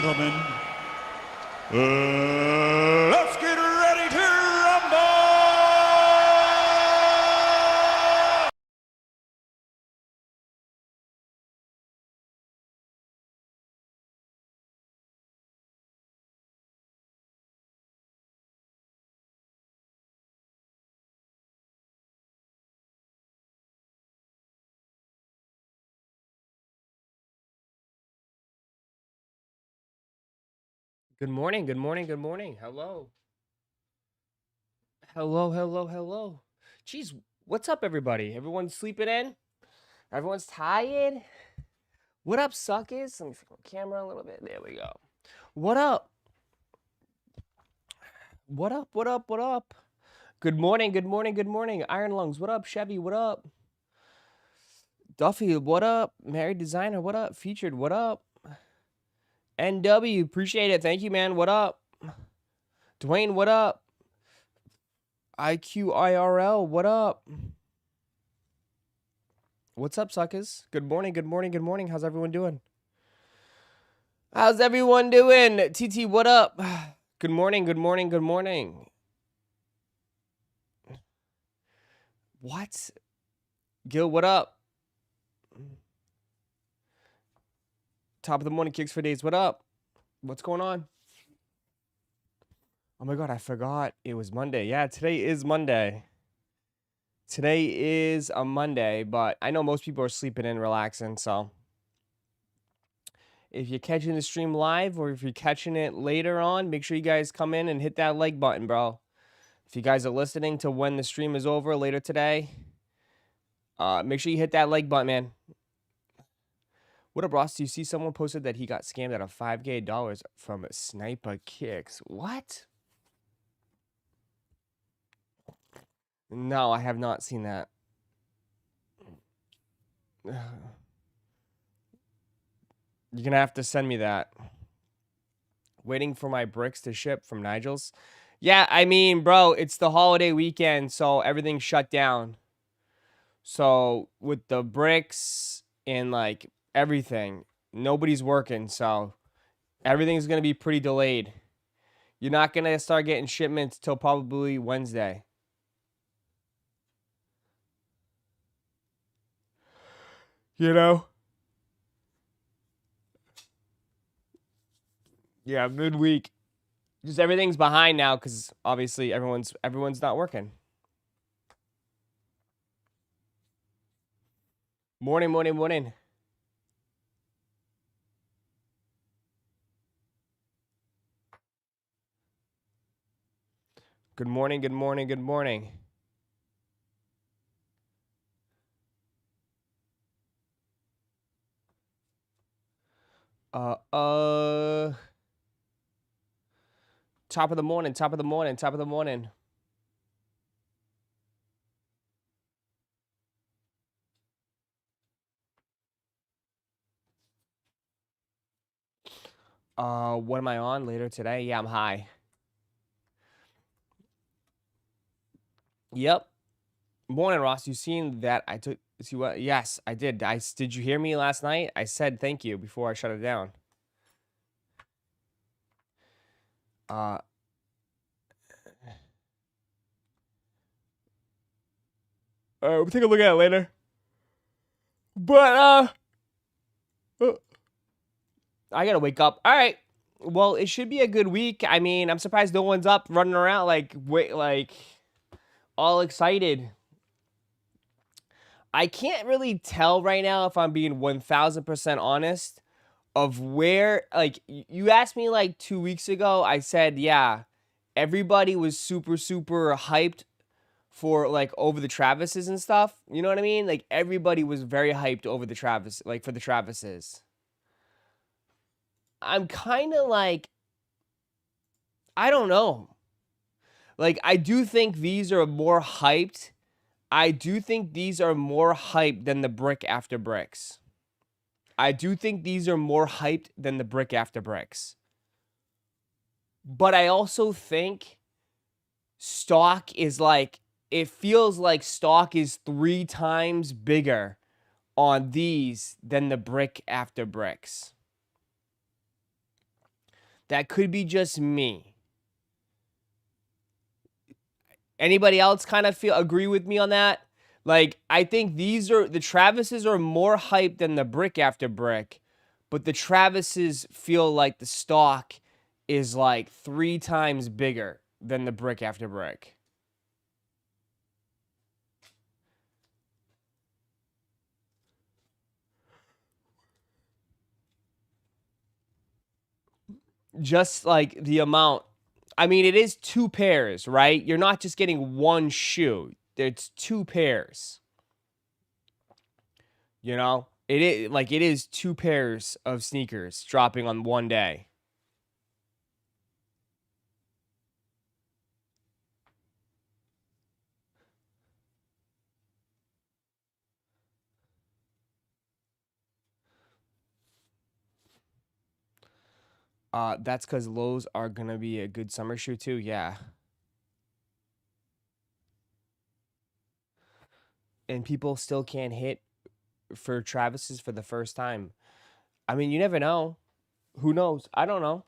gentlemen, let's get ready to rumble! Good morning, good morning, good morning. Hello. Hello, hello, hello. Jeez, what's up, everybody? Everyone's sleeping in? Everyone's tired? What up, suckers? Let me fix my camera a little bit. There we go. What up? What up, what up, what up? Good morning, good morning, good morning. Iron Lungs, what up? Chevy, what up? Duffy, what up? Married Designer, what up? Featured, what up? NW, appreciate it. Thank you, man. What up? Dwayne, what up? IQIRL, what up? What's up, suckers? Good morning, good morning, good morning. How's everyone doing? How's everyone doing? TT, what up? Good morning, good morning, good morning. What? Gil, what up? Top of the morning, kicks for days. What up? What's going on? Oh my god, I forgot it was Monday. Yeah, today is Monday. Today is a Monday, but I know most people are sleeping in, relaxing, so if you're catching the stream live or if you're catching it later on, make sure you guys come in and hit that like button, bro. If you guys are listening to when the stream is over later today, make sure you hit that like button, man. What up, Ross? Do you see someone posted that he got scammed out of $5K from Sniper Kicks? What? No, I have not seen that. You're gonna have to send me that. Waiting for my bricks to ship from Nigel's. Yeah, I mean, bro, it's the holiday weekend, so everything's shut down. So with the bricks and like everything, nobody's working, so everything's gonna be pretty delayed. You're not gonna start getting shipments till probably Wednesday. You know? Yeah, midweek. Just everything's behind now because obviously everyone's not working. Morning, morning, morning. Good morning, good morning, good morning. Top of the morning, top of the morning, top of the morning. What am I on later today? Yeah, I'm high. Yep. Morning, Ross. You seen that I took see what? Yes, I did. Did you hear me last night? I said thank you before I shut it down. We'll take a look at it later. But I gotta wake up. All right. Well, it should be a good week. I mean, I'm surprised no one's up running around like all excited. I can't really tell right now if I'm being 1000% honest of where like you asked me like 2 weeks ago. I said, "Yeah, everybody was super hyped for like over the Travises and stuff." You know what I mean? Like everybody was very hyped over the Travis like for the Travises. I'm kind of like I don't know. Like I do think these are more hyped. I do think these are more hyped than the brick after bricks. I do think these are more hyped than the brick after bricks. But I also think stock is like it feels like stock is 3 times bigger on these than the brick after bricks. That could be just me. Anybody else kind of agree with me on that? Like, I think the Travises are more hype than the brick after brick, but the Travises feel like the stock is like 3 times bigger than the brick after brick. Just like the amount. I mean, it is 2 pairs, right? You're not just getting 1 shoe. It's 2 pairs. You know? It is 2 pairs of sneakers dropping on one day. That's because lows are gonna be a good summer shoe too. Yeah, and people still can't hit for Travis's for the first time. I mean, you never know. Who knows? I don't know.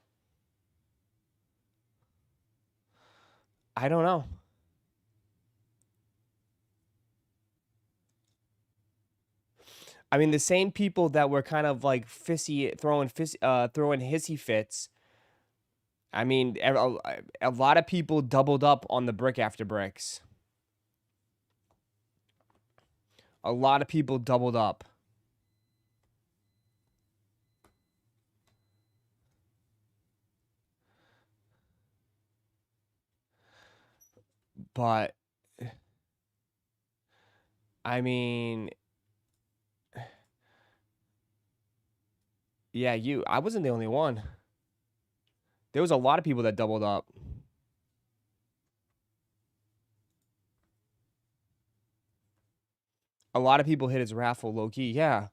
I don't know. I mean, the same people that were kind of like throwing hissy fits. I mean, a lot of people doubled up on the brick after bricks. A lot of people doubled up. But I mean, yeah, I wasn't the only one. There was a lot of people that doubled up. A lot of people hit his raffle low key. Yeah.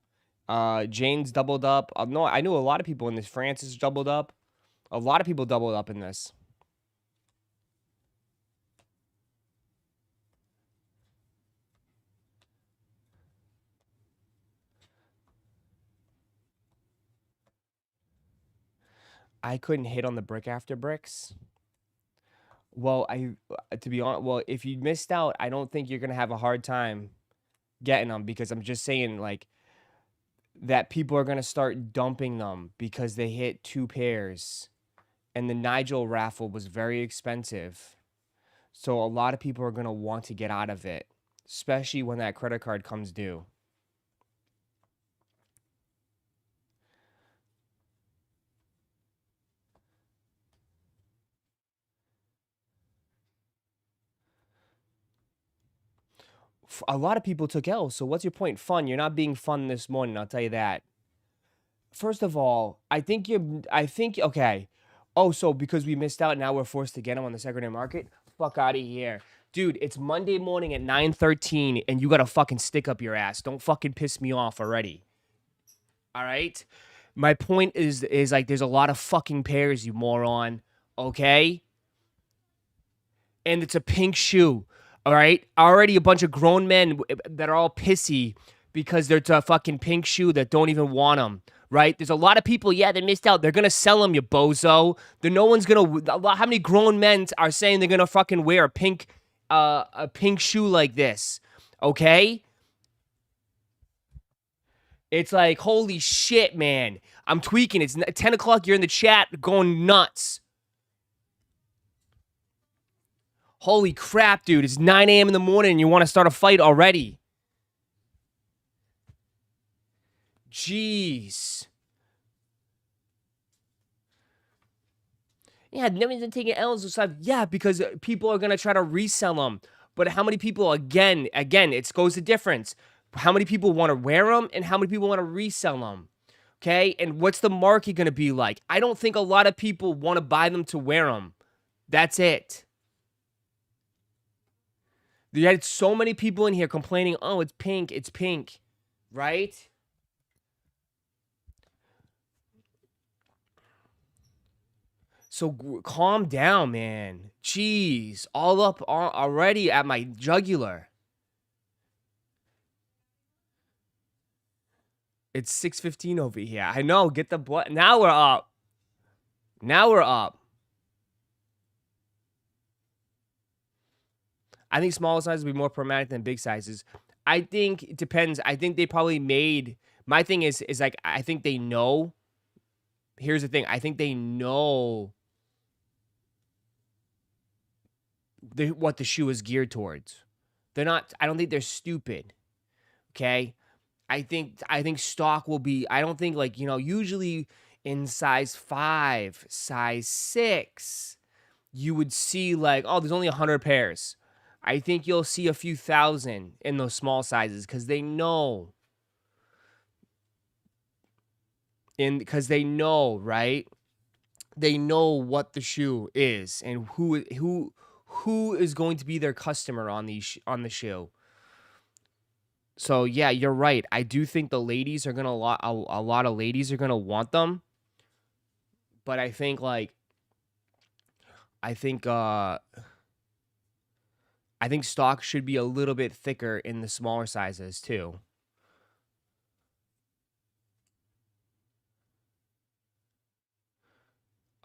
Jane's doubled up. No, I knew a lot of people in this. Francis doubled up. A lot of people doubled up in this. I couldn't hit on the brick after bricks. Well, to be honest, well, if you missed out, I don't think you're gonna have a hard time getting them because I'm just saying like that people are gonna start dumping them because they hit 2 pairs, and the Nigel raffle was very expensive, so a lot of people are gonna want to get out of it, especially when that credit card comes due. A lot of people took L. So what's your point? Fun. You're not being fun this morning. I'll tell you that. First of all, I think you're. I think okay. Oh, so because we missed out, now we're forced to get them on the secondary market. Fuck out of here, dude. It's Monday morning at 9:13, and you got a fucking stick up your ass. Don't fucking piss me off already. All right. My point is like there's a lot of fucking pairs, you moron. Okay. And it's a pink shoe. All right, already a bunch of grown men that are all pissy because there's a fucking pink shoe that don't even want them. Right? There's a lot of people, yeah, they missed out. They're gonna sell them, you bozo. No one's gonna. How many grown men are saying they're gonna fucking wear a pink shoe like this? Okay. It's like holy shit, man. I'm tweaking. It's 10 o'clock. You're in the chat going nuts. Holy crap, dude. It's 9 a.m. in the morning and you want to start a fight already. Jeez. Yeah, no one's taking L's or stuff. Yeah, because people are going to try to resell them. But how many people, again, it goes the difference. How many people want to wear them and how many people want to resell them? Okay, and what's the market going to be like? I don't think a lot of people want to buy them to wear them. That's it. You had so many people in here complaining, oh, it's pink, right? So calm down, man. Jeez, all up already at my jugular. It's 6:15 over here. I know, get the now we're up. Now we're up. I think smaller sizes will be more problematic than big sizes. I think it depends. I think they probably made. My thing is like I think they know. Here's the thing. I think they know what the shoe is geared towards. They're not. I don't think they're stupid. Okay. I think stock will be. I don't think like usually in size 5, size 6, you would see like, oh, there's only 100 pairs. I think you'll see a few thousand in those small sizes because they know. Because they know, right? They know what the shoe is and who is going to be their customer on the shoe. So yeah, you're right. I do think the ladies are gonna a lot of ladies are gonna want them, but I think like I think uh I think stock should be a little bit thicker in the smaller sizes too.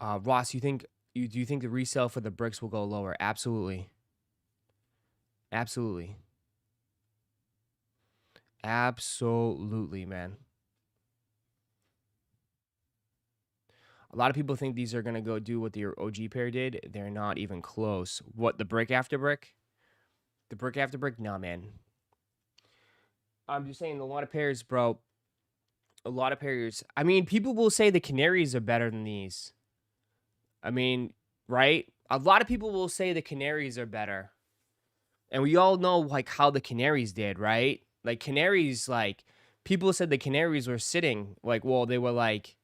Ross, do you think the resale for the bricks will go lower? Absolutely, absolutely, absolutely, man. A lot of people think these are gonna go do what the OG pair did. They're not even close. What, the brick after brick? The brick after brick? Nah, man. I'm just saying a lot of pairs, bro. A lot of pairs. I mean, people will say the canaries are better than these. I mean, right? A lot of people will say the canaries are better. And we all know like how the canaries did, right? Like canaries, like people said the canaries were sitting like, well, they were like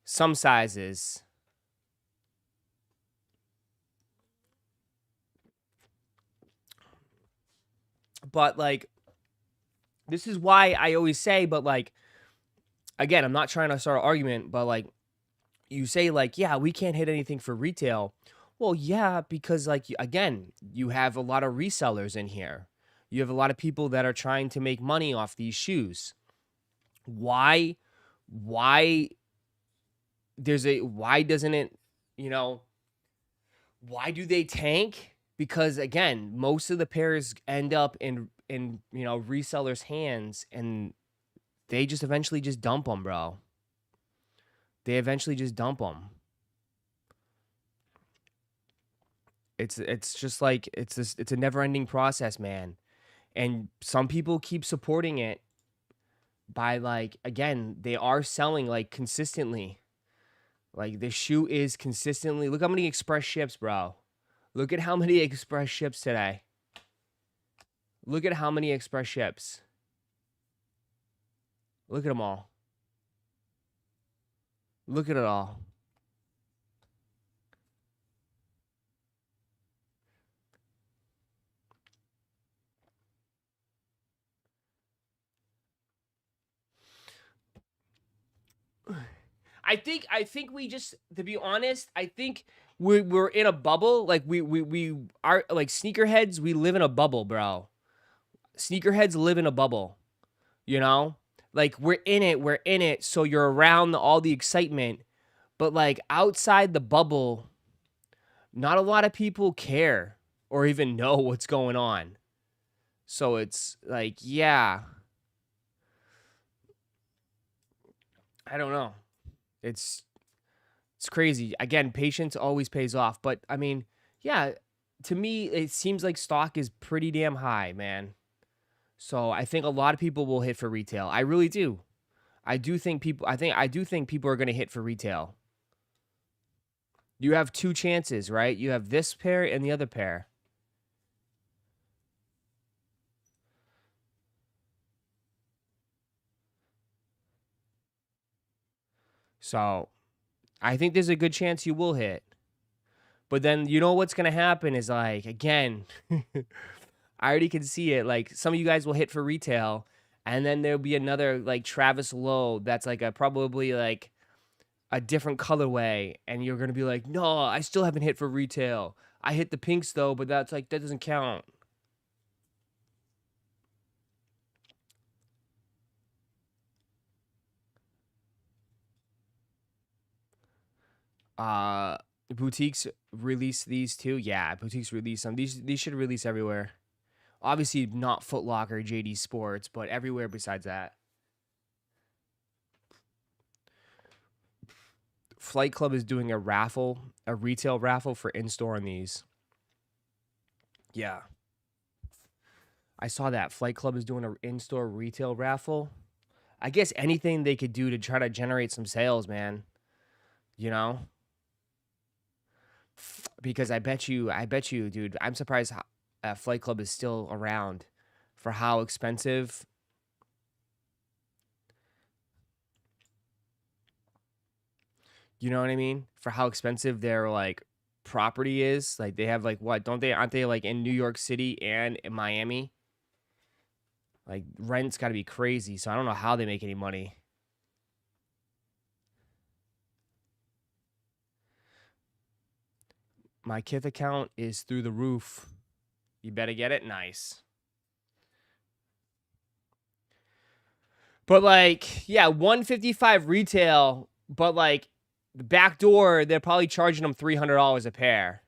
some sizes. But like this is why I always say, but like again, I'm not trying to start an argument, but like you say like, yeah, we can't hit anything for retail. Well, yeah, because like again, you have a lot of resellers in here. You have a lot of people that are trying to make money off these shoes. Why why doesn't it, you know, why do they tank? Because again, most of the pairs end up in resellers' hands and they just eventually just dump them, bro. They eventually just dump them. It's just like it's a never-ending process, man. And some people keep supporting it by like again, they are selling like consistently. Like the shoe is consistently. Look how many express ships, bro. Look at how many express ships today. Look at how many express ships. Look at them all. Look at it all. I think we just, to be honest, I think we're in a bubble. Like we are like sneakerheads. We live in a bubble, bro. Sneakerheads live in a bubble. You know, like we're in it. We're in it. So you're around all the excitement, but like outside the bubble, not a lot of people care or even know what's going on. So it's like, yeah, I don't know. It's It's crazy. Again, patience always pays off. But I mean, yeah, to me, it seems like stock is pretty damn high, man. So I think a lot of people will hit for retail. I really do. I do think people are gonna hit for retail. You have two chances, right? You have this pair and the other pair. So I think there's a good chance you will hit. But then you know what's gonna happen is like again, I already can see it. Like some of you guys will hit for retail, and then there'll be another like Travis Lowe that's like a probably like a different colorway, and you're gonna be like, no, I still haven't hit for retail. I hit the pinks though, but that's like that doesn't count. Boutiques release these too. Yeah, boutiques release them. These should release everywhere. Obviously not Foot Locker, JD Sports, but everywhere besides that. Flight Club is doing a raffle, a retail raffle for in-store on these. Yeah. I saw that. Flight Club is doing an in-store retail raffle. I guess anything they could do to try to generate some sales, man. You know? Because I bet you, dude, I'm surprised Flight Club is still around for how expensive. You know what I mean? For how expensive their like property is. Like they have like what? Aren't they like in New York City and in Miami? Like rent's got to be crazy. So I don't know how they make any money. My Kith account is through the roof. You better get it. Nice. But like, yeah, 155 retail, but like the back door, they're probably charging them $300 a pair.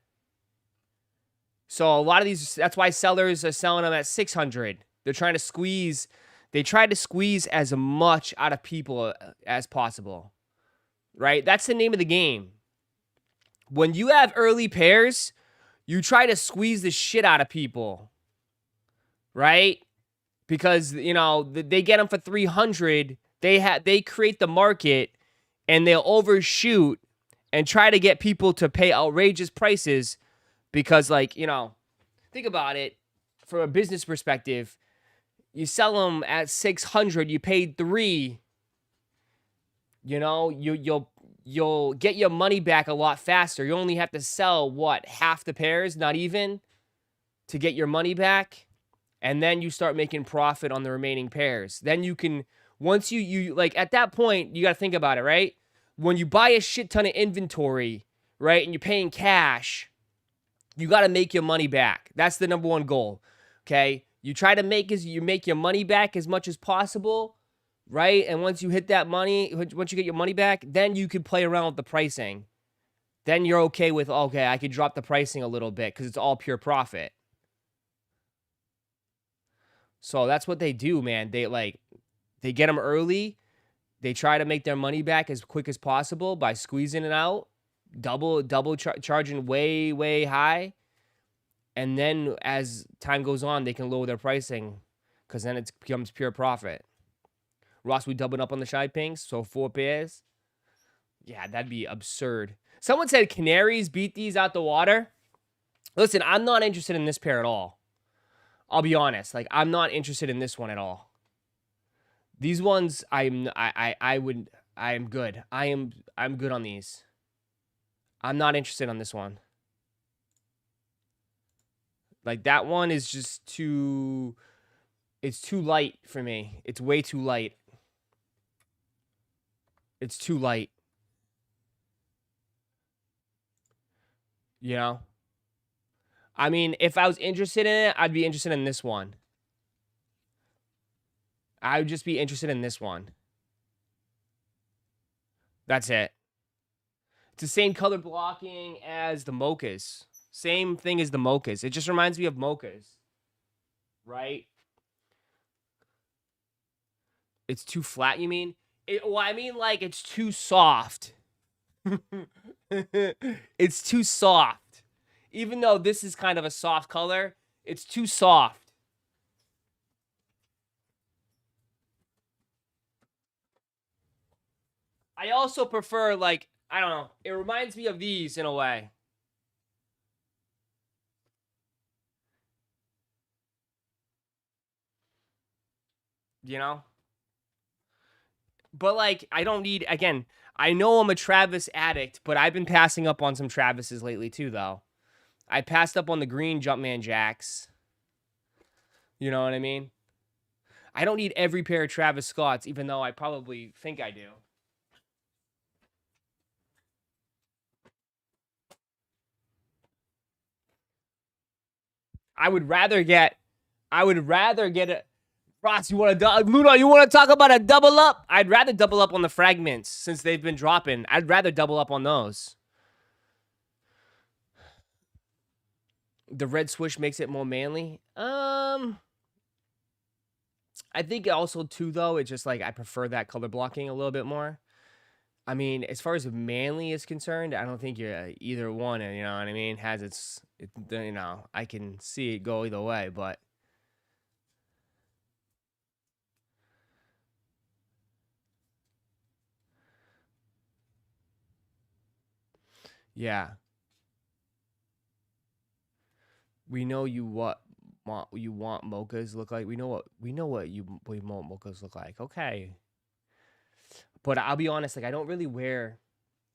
So a lot of these, that's why sellers are selling them at 600. They're trying to squeeze. They try to squeeze as much out of people as possible, right? That's the name of the game. When you have early pairs, you try to squeeze the shit out of people, right? Because, you know, they get them for 300. They create the market and they'll overshoot and try to get people to pay outrageous prices because, like, you know, think about it from a business perspective. You sell them at 600, you paid 3. You know, you'll get your money back a lot faster. You only have to sell what, half the pairs, not even, to get your money back, and then you start making profit on the remaining pairs. Then you can, once you like at that point, you got to think about it, right? When you buy a shit ton of inventory, right, and you're paying cash, you got to make your money back. That's the number one goal. Okay? You try to make your money back as much as possible, right? And once you hit that money, once you get your money back, then you can play around with the pricing. Then you're okay with, okay, I could drop the pricing a little bit because it's all pure profit. So that's what they do, man. They get them early. They try to make their money back as quick as possible by squeezing it out, charging way, way high. And then as time goes on, they can lower their pricing because then it becomes pure profit. Ross, we doubling up on the shy pinks, so 4 pairs. Yeah, that'd be absurd. Someone said canaries beat these out the water. Listen, I'm not interested in this pair at all. I'll be honest. Like, I'm not interested in this one at all. These ones, I'm good. I'm good on these. I'm not interested on this one. Like, that one is just too... It's too light for me. It's way too light. It's too light. You know? I mean, if I was interested in it, I'd be interested in this one. I would just be interested in this one. That's it. It's the same color blocking as the mochas. Same thing as the mochas. It just reminds me of mochas. Right? It's too flat, you mean? Well, I mean, like, it's too soft. It's too soft. Even though this is kind of a soft color, it's too soft. I also prefer, like, I don't know. It reminds me of these in a way. You know? But, like, I don't need, again, I know I'm a Travis addict, but I've been passing up on some Travises lately, too, though. I passed up on the green Jumpman Jacks. You know what I mean? I don't need every pair of Travis Scotts, even though I probably think I do. I would rather get a... Ross, you want to... Ludo, you want to talk about a double up? I'd rather double up on the fragments since they've been dropping. I'd rather double up on those. The red swoosh makes it more manly. I think also too though, it's just like I prefer that color blocking a little bit more. I mean, as far as manly is concerned, I don't think you're either one. You know what I mean? Has you know, I can see it go either way, but yeah, we know you want mochas look like. We know what we want mochas look like. Okay, but I'll be honest, like I don't really wear.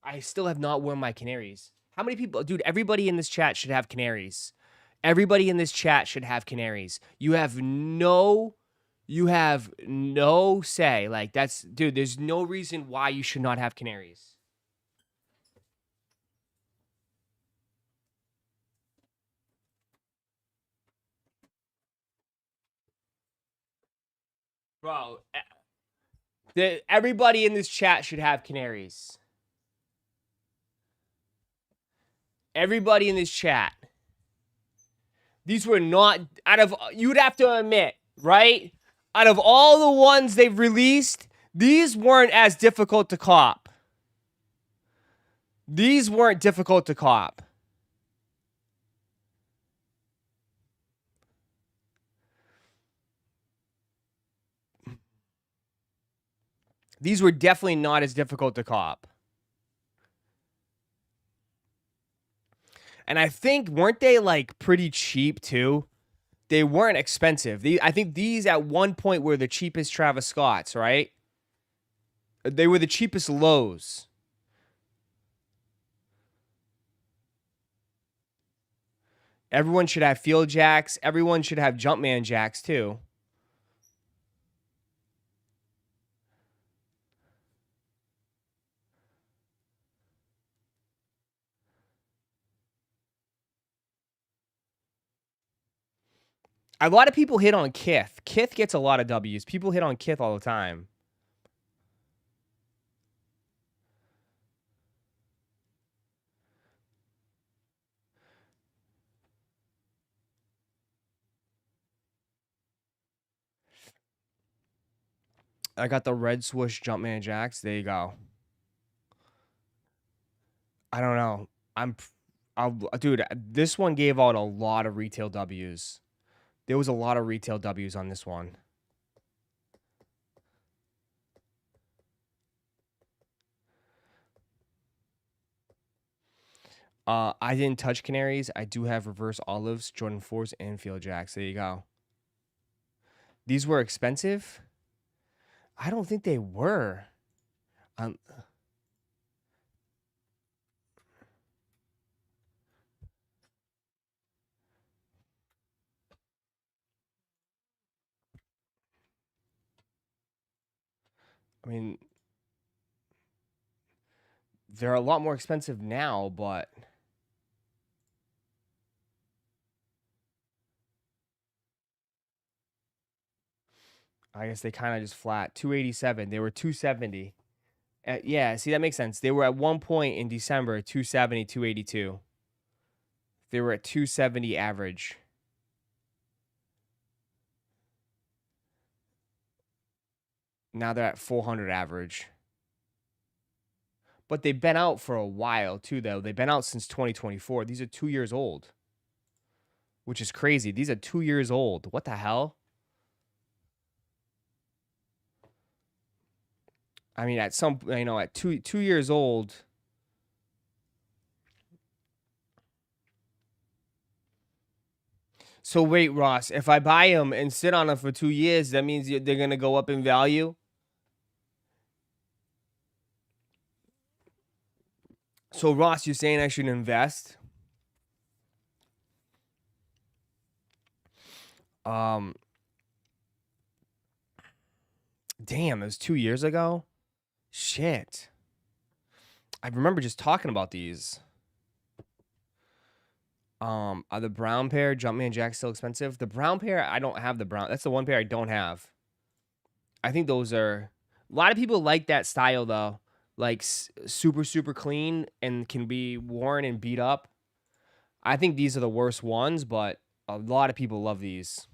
I still have not worn my canaries. How many people, dude? Everybody in this chat should have canaries. Everybody in this chat should have canaries. You have no say. Like that's, dude. There's no reason why you should not have canaries. Bro, everybody in this chat should have canaries. Everybody in this chat. These were not, out of, you'd have to admit, right? Out of all the ones they've released, these weren't as difficult to cop. These weren't difficult to cop. These were definitely not as difficult to cop. And I think, weren't they like pretty cheap too? They weren't expensive. I think these at one point were the cheapest Travis Scotts, right? They were the cheapest lows. Everyone should have field jacks. Everyone should have Jumpman jacks too. A lot of people hit on Kith. Kith gets a lot of W's. People hit on Kith all the time. I got the red swoosh Jumpman jacks. There you go. I don't know. Dude, this one gave out a lot of retail W's. There was a lot of retail W's on this one. I didn't touch canaries. I do have reverse olives, Jordan 4s, and field jacks. There you go. These were expensive? I don't think they were. I mean, they're a lot more expensive now, but I guess they kind of just flat. 287. They were 270. Yeah, see, that makes sense. They were at one point in December, 270, 282. They were at 270 average. Now they're at 400 average. But they've been out for a while, too, though. They've been out since 2024. These are 2 years old, which is crazy. These are 2 years old. What the hell? I mean, at some, you know, at 2 years old. So wait, Ross, if I buy them and sit on them for 2 years, that means they're going to go up in value? So Ross, you're saying I should invest? Damn, it was 2 years ago? Shit. I remember just talking about these. Are the brown pair, Jumpman Jack, still expensive? The brown pair, I don't have the brown. That's the one pair I don't have. I think those are... A lot of people like that style, though. Like, super, super clean and can be worn and beat up. I think these are the worst ones, but a lot of people love these.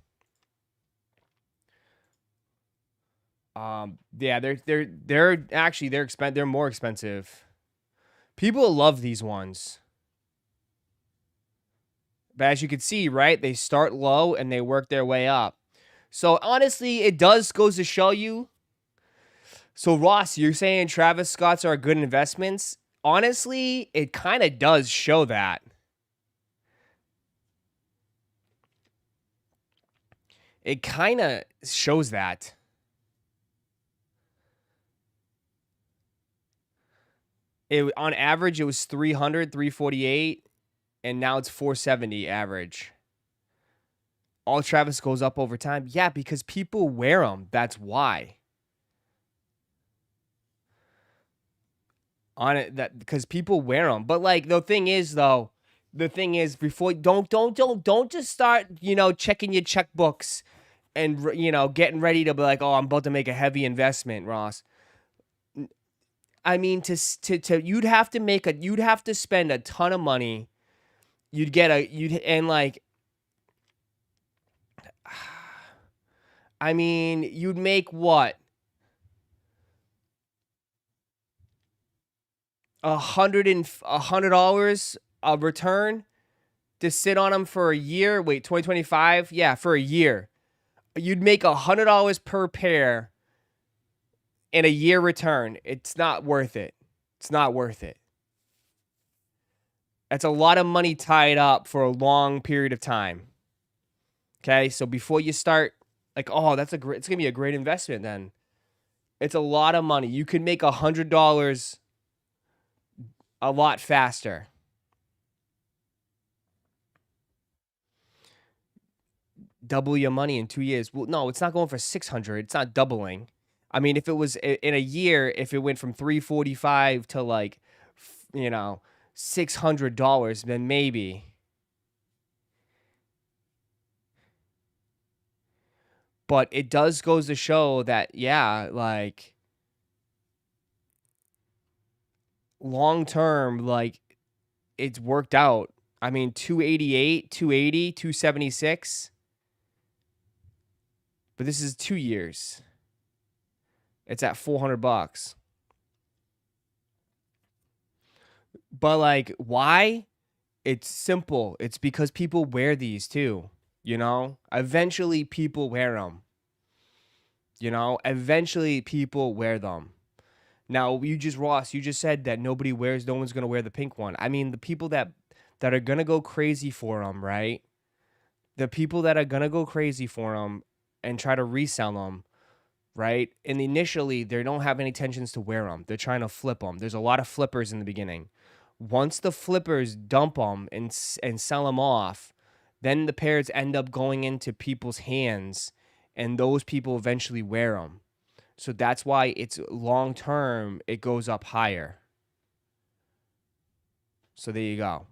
Yeah, they're actually they're more expensive. People love these ones. But as you can see, right, they start low and they work their way up. So honestly, it does goes to show you. So Ross, you're saying Travis Scott's are good investments? Honestly, it kind of does show that. It kind of shows that. On average it was 300, 348, and now it's 470 average. All Travis goes up over time. Yeah, because people wear them. That's why. On it that because people wear them. But like the thing is though, before don't just start, checking your checkbooks and getting ready to be like, "Oh, I'm about to make a heavy investment, Ross." I mean you'd have to spend a ton of money. I mean, you'd make what? $100 a return to sit on them for a year. Wait, 2025? Yeah, for a year. You'd make $100 per pair in a year return. It's not worth it. It's not worth it. That's a lot of money tied up for a long period of time. Okay, so before you start, like, oh, it's gonna be a great investment. Then it's a lot of money. You can make $100 a lot faster. Double your money in 2 years. Well, no, it's not going for 600. It's not doubling. I mean, if it was in a year, if it went from 345 to like, $600, then maybe. But it does goes to show that, yeah, like long term, like it's worked out. I mean, 288, 280, 276. But this is 2 years. It's at $400. But like, why? It's simple. It's because people wear these too. Eventually people wear them. Eventually people wear them. Now, Ross, you just said that no one's going to wear the pink one. I mean, the people that are going to go crazy for them, right? The people that are going to go crazy for them and try to resell them, right? And initially, they don't have any intentions to wear them. They're trying to flip them. There's a lot of flippers in the beginning. Once the flippers dump them and sell them off, then the pairs end up going into people's hands, and those people eventually wear them. So that's why it's long term, it goes up higher. So there you go.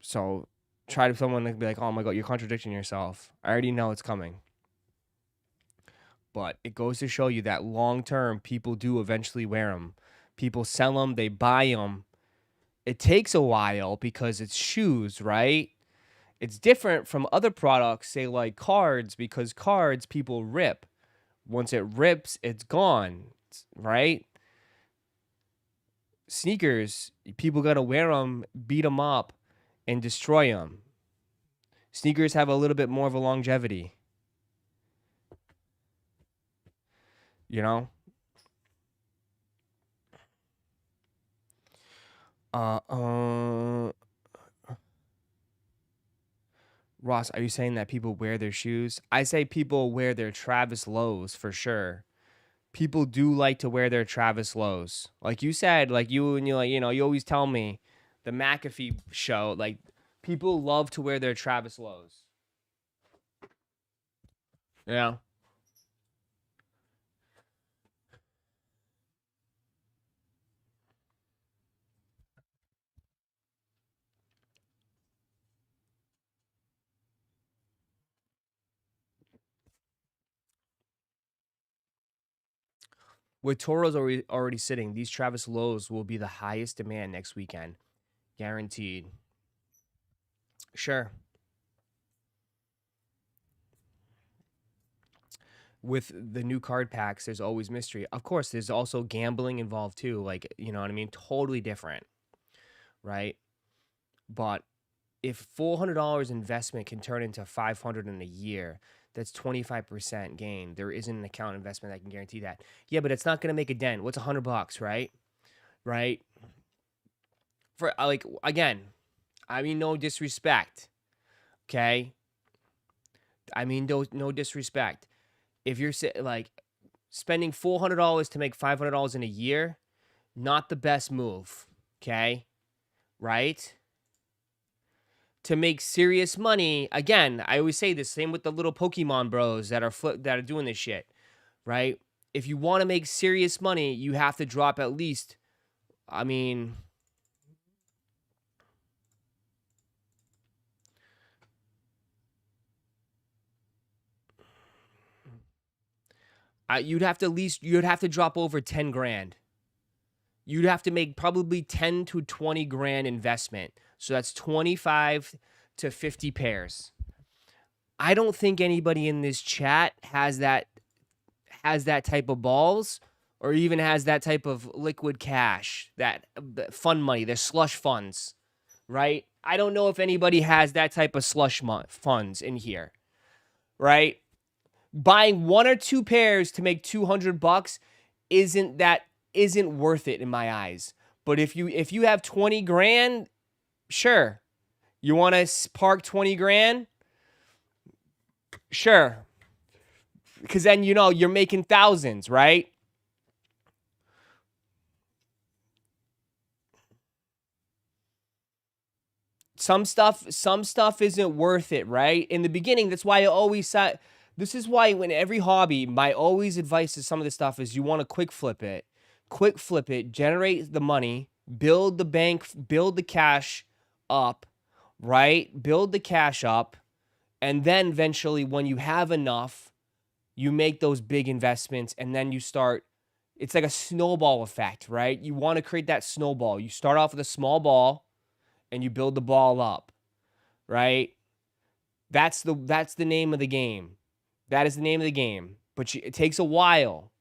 So try to someone to be like, oh my God, you're contradicting yourself. I already know it's coming. But it goes to show you that long term, people do eventually wear them. People sell them, they buy them. It takes a while because it's shoes, right? It's different from other products, say like cards, because cards people rip. Once it rips, it's gone, right? Sneakers, people got to wear them, beat them up, and destroy them. Sneakers have a little bit more of a longevity. You know? Ross, are you saying that people wear their shoes? I say people wear their Travis Lows for sure. People do like to wear their Travis Lows. Like you said, like you like, you always tell me the McAfee show, like people love to wear their Travis Lows. Yeah. With Toro's already sitting, these Travis Lows will be the highest demand next weekend. Guaranteed. Sure. With the new card packs, there's always mystery. Of course, there's also gambling involved too. Like, you know what I mean? Totally different, right? But if $400 investment can turn into 500 in a year, that's 25% gain. There isn't an account investment that can guarantee that. Yeah, but it's not going to make a dent. What's $100, right? Right? For like again, I mean no disrespect, okay? I mean no disrespect. If you're like spending $400 to make $500 in a year, not the best move, okay? Right? To make serious money, again, I always say the same with the little Pokemon bros that are doing this shit, right? If you want to make serious money, you have to drop at least, I mean, you'd have to drop over 10 grand. You'd have to make probably 10 to 20 grand investment. So that's 25 to 50 pairs. I don't think anybody in this chat has that type of balls or even has that type of liquid cash, that fund money, their slush funds, right? I don't know if anybody has that type of slush funds in here, right? Buying one or two pairs to make $200 isn't worth it in my eyes. But if you have 20 grand, sure. You want to park 20 grand? Sure. Because then, you're making thousands, right? Some stuff isn't worth it, right? In the beginning, that's why I always said, this is why when every hobby, my always advice to some of this stuff is you want to quick flip it, generate the money, build the bank, build the cash up, right? Build the cash up. And then eventually when you have enough, you make those big investments and then you start, it's like a snowball effect, right? You want to create that snowball. You start off with a small ball and you build the ball up, right? That's the name of the game. That is the name of the game. But it takes a while.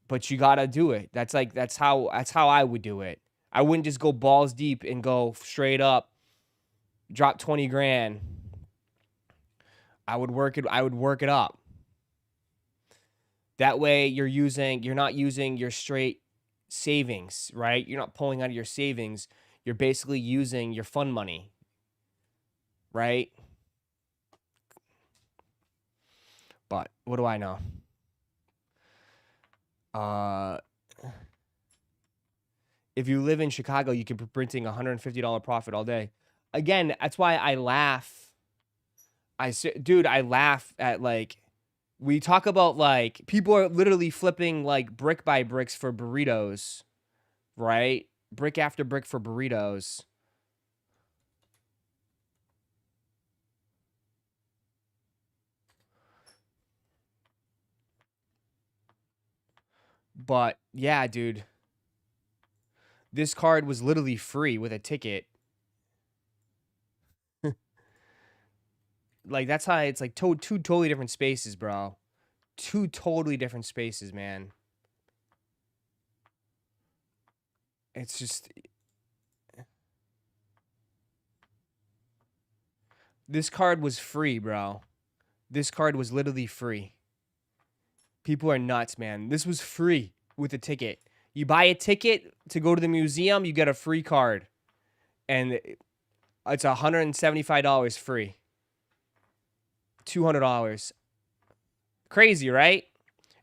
But you got to do it. That's how I would do it. I wouldn't just go balls deep and go straight up, drop 20 grand. I would work it up. That way you're not using your straight savings, right? You're not pulling out of your savings. You're basically using your fund money, right? But what do I know? If you live in Chicago, you can be printing $150 profit all day. Again, that's why I laugh. I laugh at, like, we talk about, like, people are literally flipping, like, brick by bricks for burritos, right? Brick after brick for burritos. But yeah, dude, this card was literally free with a ticket. Like, that's how it's like two totally different spaces, bro. Two totally different spaces, man. It's just, this card was free, bro. This card was literally free. People are nuts, man. This was free with a ticket. You buy a ticket to go to the museum, you get a free card. And it's $175 free. $200. Crazy, right?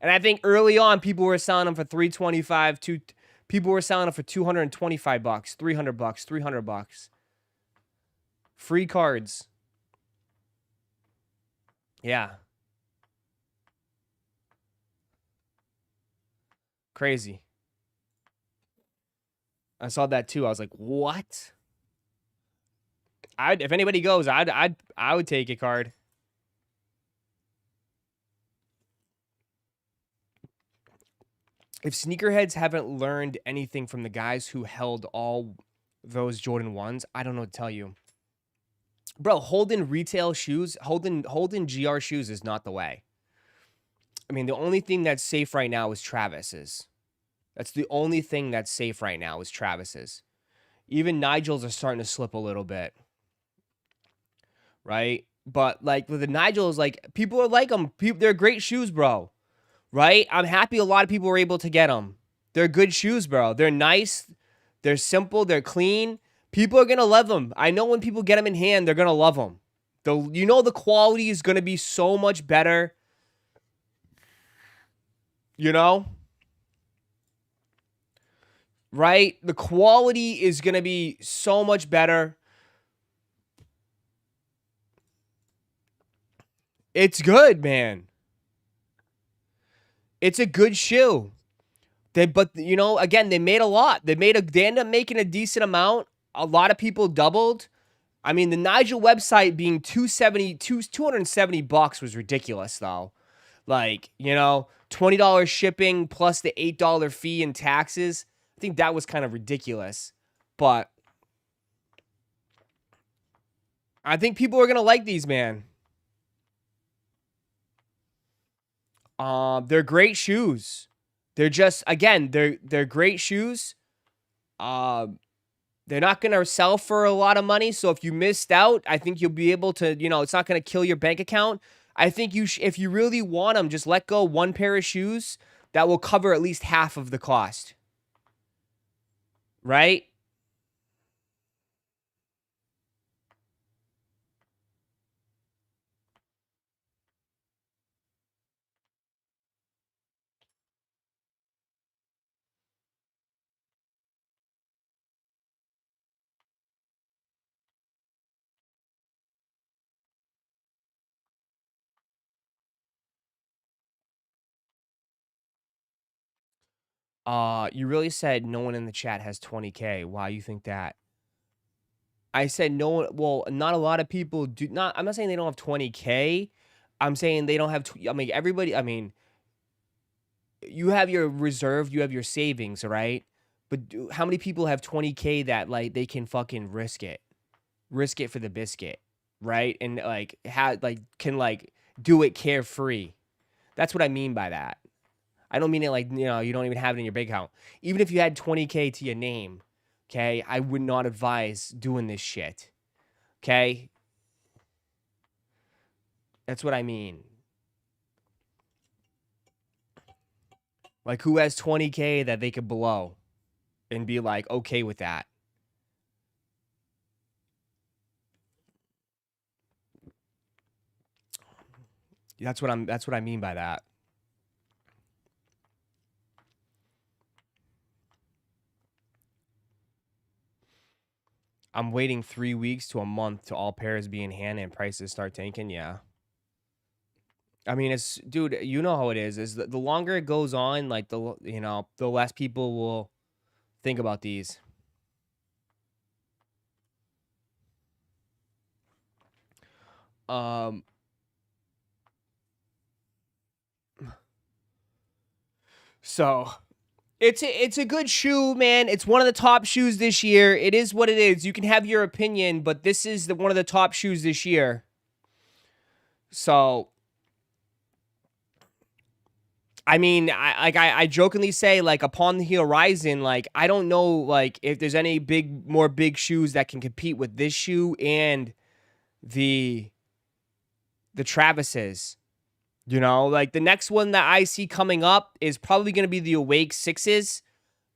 And I think early on, people were selling them for $325. People were selling them for $225, $300, $300. Free cards. Yeah. Crazy. I saw that too. I was like, what? If anybody goes, I would take a card. If sneakerheads haven't learned anything from the guys who held all those Jordan 1s, I don't know what to tell you. Bro, holding retail shoes, holding GR shoes is not the way. I mean, the only thing that's safe right now is Travis's. That's the only thing that's safe right now is Travis's. Even Nigel's are starting to slip a little bit, right? But like with the Nigel's, like people are like them. They're great shoes, bro. Right? I'm happy a lot of people were able to get them. They're good shoes, bro. They're nice. They're simple. They're clean. People are gonna love them. I know when people get them in hand, they're gonna love them. The quality is gonna be so much better. You know, right? The quality is gonna be so much better. It's good, man. It's a good shoe. But again, they made a lot. They ended up making a decent amount. A lot of people doubled. I mean, the Nigel website being $270 was ridiculous, though. Like, $20 shipping plus the $8 fee and taxes. I think that was kind of ridiculous. But I think people are gonna like these, man. They're great shoes. They're just, again, they're great shoes. They're not going to sell for a lot of money. So if you missed out, I think you'll be able to, it's not going to kill your bank account. I think if you really want them, just let go one pair of shoes that will cover at least half of the cost. Right? You really said no one in the chat has 20K. Why you think that? I said no one, well, not a lot of people do not. I'm not saying they don't have 20K. I'm saying they don't have, I mean, everybody, I mean, you have your reserve, you have your savings, right? But how many people have 20K that like they can fucking risk it for the biscuit, right? And like can like do it carefree. That's what I mean by that. I don't mean it like, you don't even have it in your bank account. Even if you had 20K to your name, okay, I would not advise doing this shit. Okay? That's what I mean. Like who has 20K that they could blow and be like okay with that? That's what I mean by that. I'm waiting 3 weeks to a month to all pairs be in hand and prices start tanking. Yeah. I mean, dude, you know how it is. Is the longer it goes on, like the less people will think about these. So it's a good shoe, man. It's one of the top shoes this year. It is what it is. You can have your opinion, but this is one of the top shoes this year. So, I mean, I jokingly say like upon the horizon, like I don't know like if there's any more big shoes that can compete with this shoe and the Travis's. Like the next one that I see coming up is probably going to be the Awake Sixes.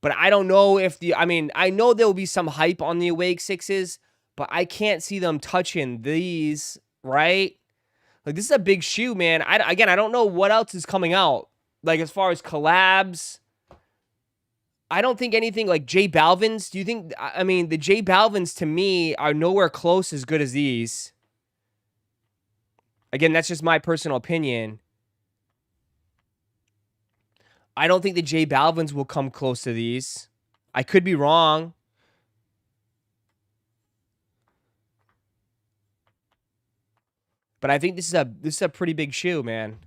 But I don't know if I know there will be some hype on the Awake Sixes, but I can't see them touching these, right? Like this is a big shoe, man. I don't know what else is coming out. Like as far as collabs, I don't think anything like J Balvin's. Do you think? I mean, the J Balvin's to me are nowhere close as good as these. Again, that's just my personal opinion. I don't think the J Balvin's will come close to these. I could be wrong. But I think this is a pretty big shoe, man.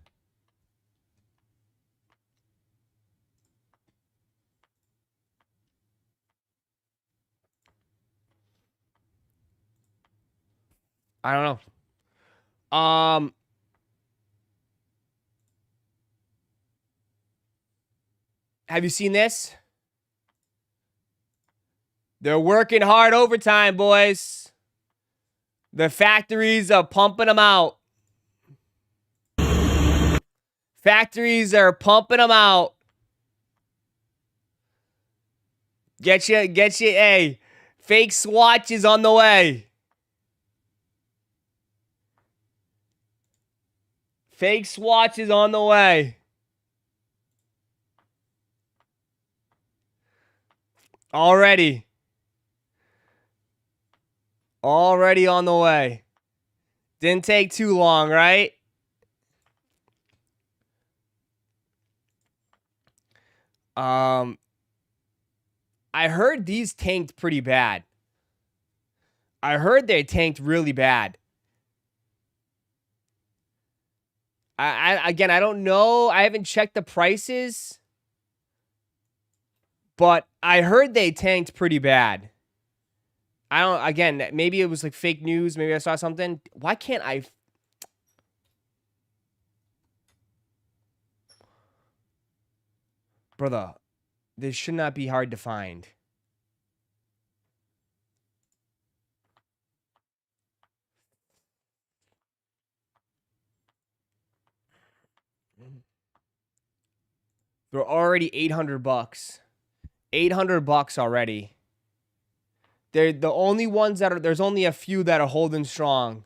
I don't know. Have you seen this? They're working hard overtime, boys. The factories are pumping them out. Factories are pumping them out. Get you, hey, fake swatch is on the way. Fake swatch is on the way. Already on the way. Didn't take too long, right? I heard these tanked pretty bad. I heard they tanked really bad. Again, I don't know. I haven't checked the prices. But I heard they tanked pretty bad. I don't, again, maybe it was like fake news. Maybe I saw something. Why can't I? Brother, this should not be hard to find. They're already $800. $800 already. They're the only ones that are, there's only a few that are holding strong.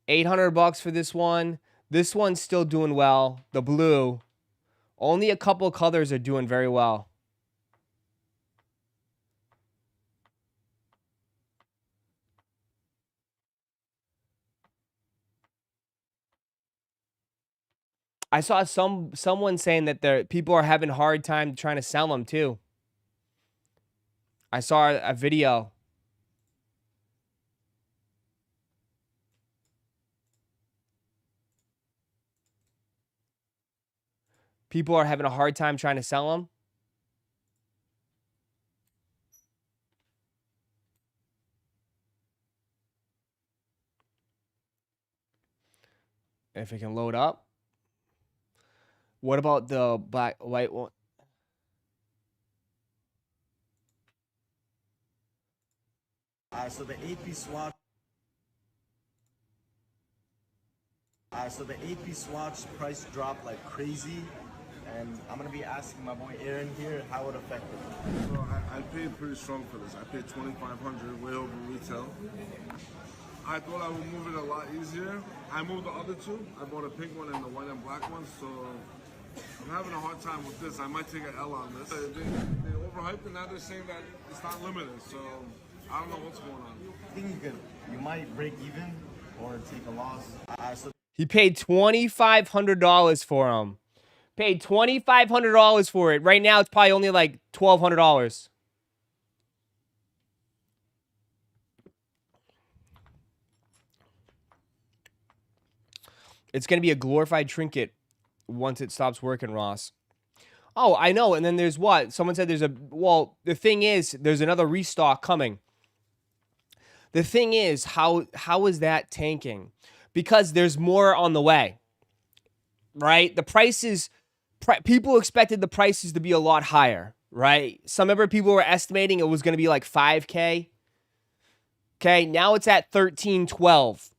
$800 for this one. This one's still doing well. The blue. Only a couple colors are doing very well. I saw someone saying that people are having a hard time trying to sell them too. I saw a video. People are having a hard time trying to sell them. If it can load up. What about the white one? So the AP swatch. So the AP swatch price dropped like crazy, and I'm gonna be asking my boy Aaron here how it affected him. So I paid pretty strong for this. I paid $2,500, way over retail. I thought I would move it a lot easier. I moved the other two. I bought a pink one and the white and black one, so I'm having a hard time with this. I might take an L on this. They overhyped and now they're saying that it's not limited, so I don't know what's going on. I think you might break even or take a loss. So He paid $2,500 for them. Paid $2,500 for it. Right now, it's probably only like $1,200. It's going to be a glorified trinket once it stops working, Ross. Oh, I know. And then there's what? Someone said there's a... Well, the thing is, there's another restock coming. The thing is, how is that tanking? Because there's more on the way. Right? The prices... people expected the prices to be a lot higher. Right? Some of people were estimating it was going to be like 5K. Okay, now it's at 13, 12.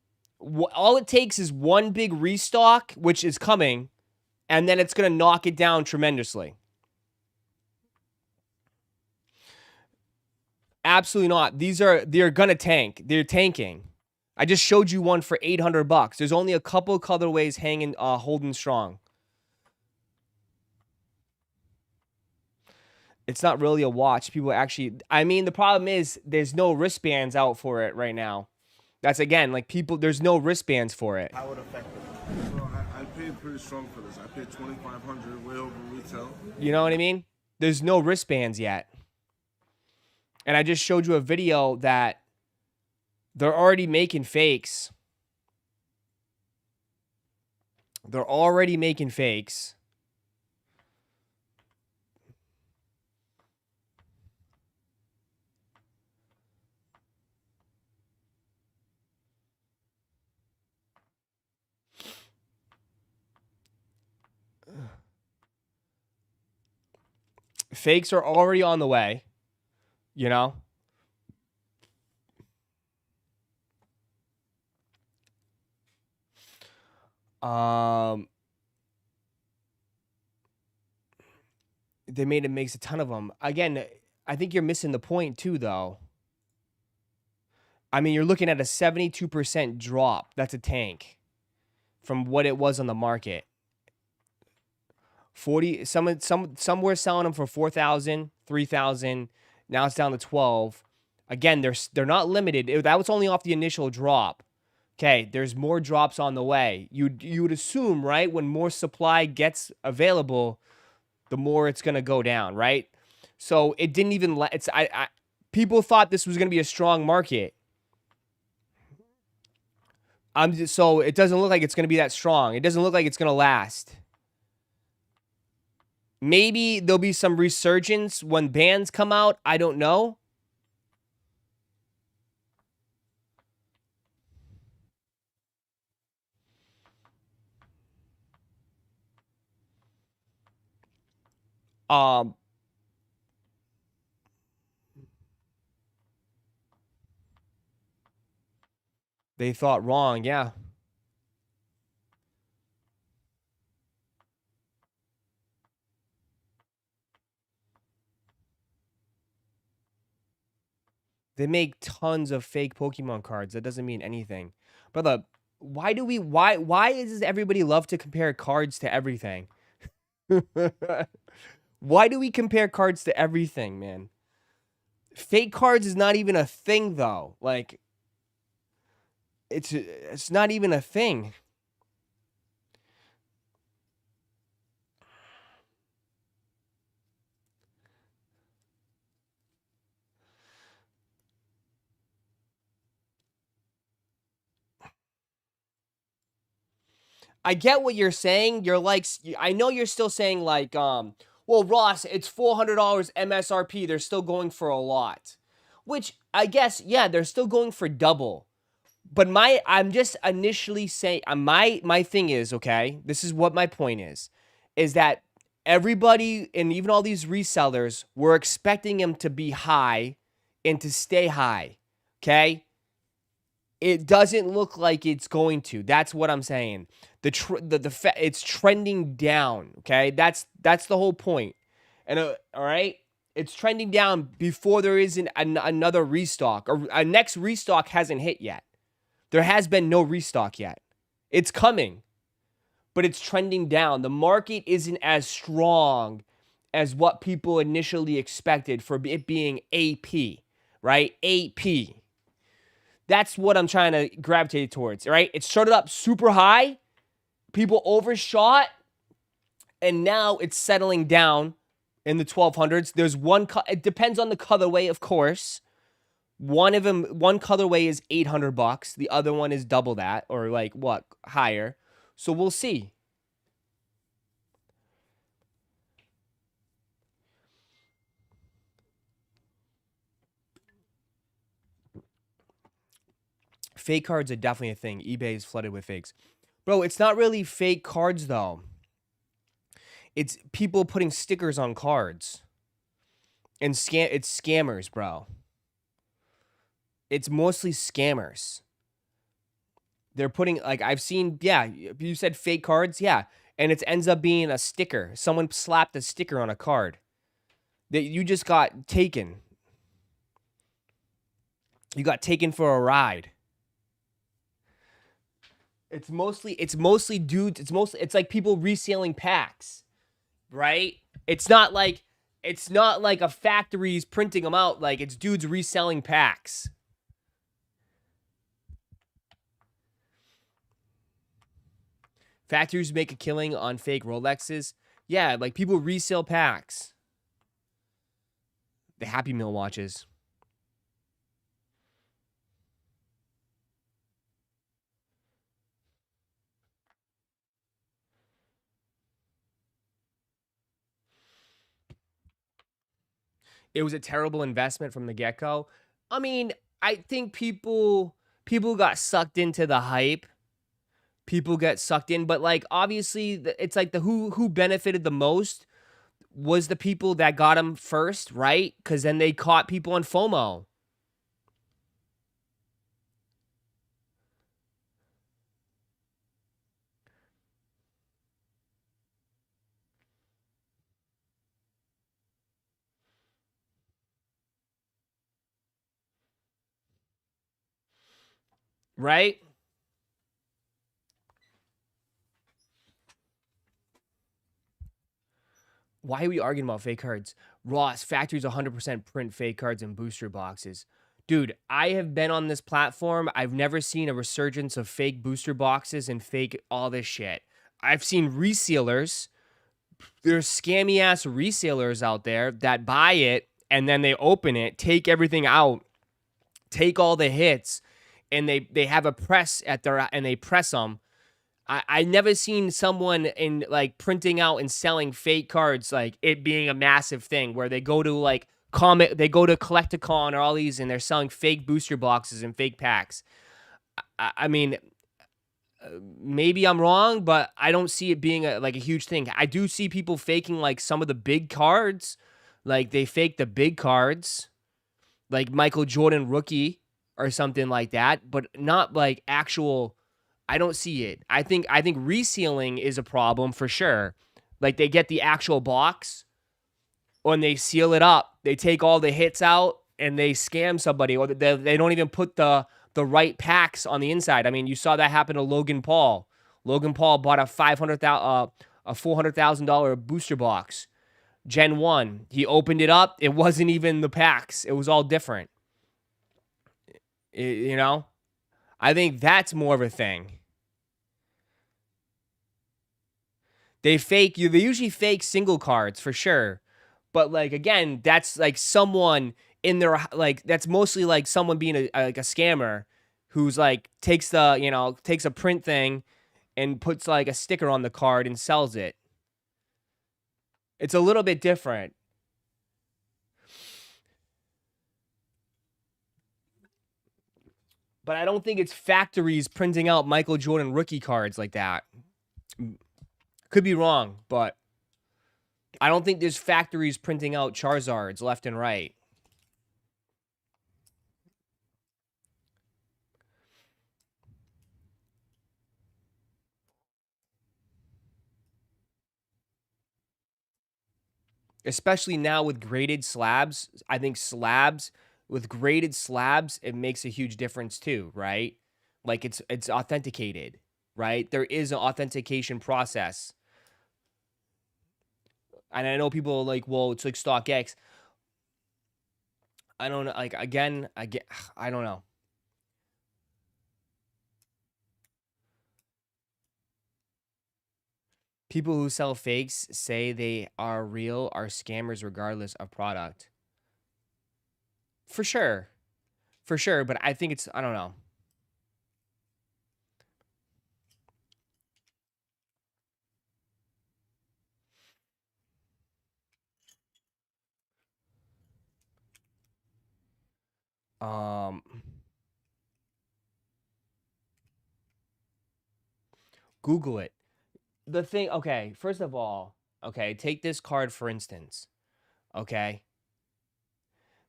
All it takes is one big restock, which is coming, and then it's going to knock it down tremendously. Absolutely not. They're going to tank. They're tanking. I just showed you one for $800. There's only a couple colorways hanging, holding strong. It's not really a watch. People actually, I mean, the problem is there's no wristbands out for it right now. That's, again, like people, there's no wristbands for it. how it affected him. So I paid pretty strong for this. I paid $2,500, way over retail. You know what I mean? There's no wristbands yet. And I just showed you a video that they're already making fakes. They're already making fakes. Fakes are already on the way, you know? They makes a ton of them. Again, I think you're missing the point too, though. I mean, you're looking at a 72% drop. That's a tank from what it was on the market. 40. Some were selling them for 4,000, 3,000. Now it's down to 12. Again, they're not limited. That was only off the initial drop. Okay, there's more drops on the way. You would assume, right, when more supply gets available, the more it's gonna go down, right? So it didn't even people thought this was gonna be a strong market. So it doesn't look like it's gonna be that strong. It doesn't look like it's gonna last. Maybe there'll be some resurgence when bans come out. I don't know. They thought wrong, yeah. They make tons of fake Pokemon cards. That doesn't mean anything. Brother, why does everybody love to compare cards to everything? Why do we compare cards to everything, man? Fake cards is not even a thing, though. Like, it's not even a thing. I get what you're saying. You're like, I know you're still saying like, well, Ross, it's $400 MSRP. They're still going for a lot, which I guess, yeah, they're still going for double. But I'm just initially saying, my thing is, okay, this is what my point is that everybody and even all these resellers were expecting them to be high and to stay high, okay? It doesn't look like it's going to. That's what I'm saying. It's trending down. Okay, that's the whole point. And all right, it's trending down before there is another restock, or a next restock hasn't hit yet. There has been no restock yet. It's coming, but it's trending down. The market isn't as strong as what people initially expected for it being AP, right? AP. That's what I'm trying to gravitate towards, right? It started up super high, people overshot, and now it's settling down in the 1200s. There's one, it depends on the colorway, of course. One colorway is $800. The other one is double that, or like what, higher. So we'll see. Fake cards are definitely a thing. eBay is flooded with fakes. Bro, it's not really fake cards, though. It's people putting stickers on cards. And it's scammers, bro. It's mostly scammers. They're putting, like, I've seen, yeah, you said fake cards, yeah. And it ends up being a sticker. Someone slapped a sticker on a card that you just got taken. You got taken for a ride. It's mostly dudes. It's like people reselling packs, right? It's not like a factory's printing them out. Like, it's dudes reselling packs. Factories make a killing on fake Rolexes. Yeah, like people resell packs. The Happy Meal watches. It was a terrible investment from the get-go. I mean, I think people got sucked into the hype. People get sucked in, but like obviously it's like the who benefited the most was the people that got them first, right? Because then they caught people on FOMO. Right? Why are we arguing about fake cards? Ross, factories 100% print fake cards and booster boxes. Dude, I have been on this platform. I've never seen a resurgence of fake booster boxes and fake all this shit. I've seen resellers. There's scammy ass resellers out there that buy it and then they open it, take everything out, take all the hits, and they have a press at their and they press them. I never seen someone in like printing out and selling fake cards, like it being a massive thing where they go to like they go to Collecticon or all these and they're selling fake booster boxes and fake packs. I mean, maybe I'm wrong, but I don't see it being a huge thing. I do see people faking like some of the big cards, like they fake the big cards, like Michael Jordan rookie or something like that, but not like actual. I don't see it. I think resealing is a problem for sure. Like they get the actual box and they seal it up. They take all the hits out and they scam somebody, or they don't even put the right packs on the inside. I mean, you saw that happen to Logan Paul. Logan Paul bought a $400,000 booster box, Gen 1. He opened it up. It wasn't even the packs. It was all different. You know? I think that's more of a thing. They usually fake single cards for sure. But like again, that's like someone in their like that's mostly like someone being a scammer who's like takes a print thing and puts like a sticker on the card and sells it. It's a little bit different. But I don't think it's factories printing out Michael Jordan rookie cards like that. Could be wrong, but I don't think there's factories printing out Charizards left and right. Especially now with graded slabs. I think with graded slabs, it makes a huge difference too, right? Like it's authenticated, right? There is an authentication process. And I know people are like, well, it's like StockX. I don't know. Like, again, I don't know. People who sell fakes say they are real are scammers regardless of product. For sure. For sure. But I think I don't know. Google it. The thing, okay, first of all, okay, take this card for instance. Okay.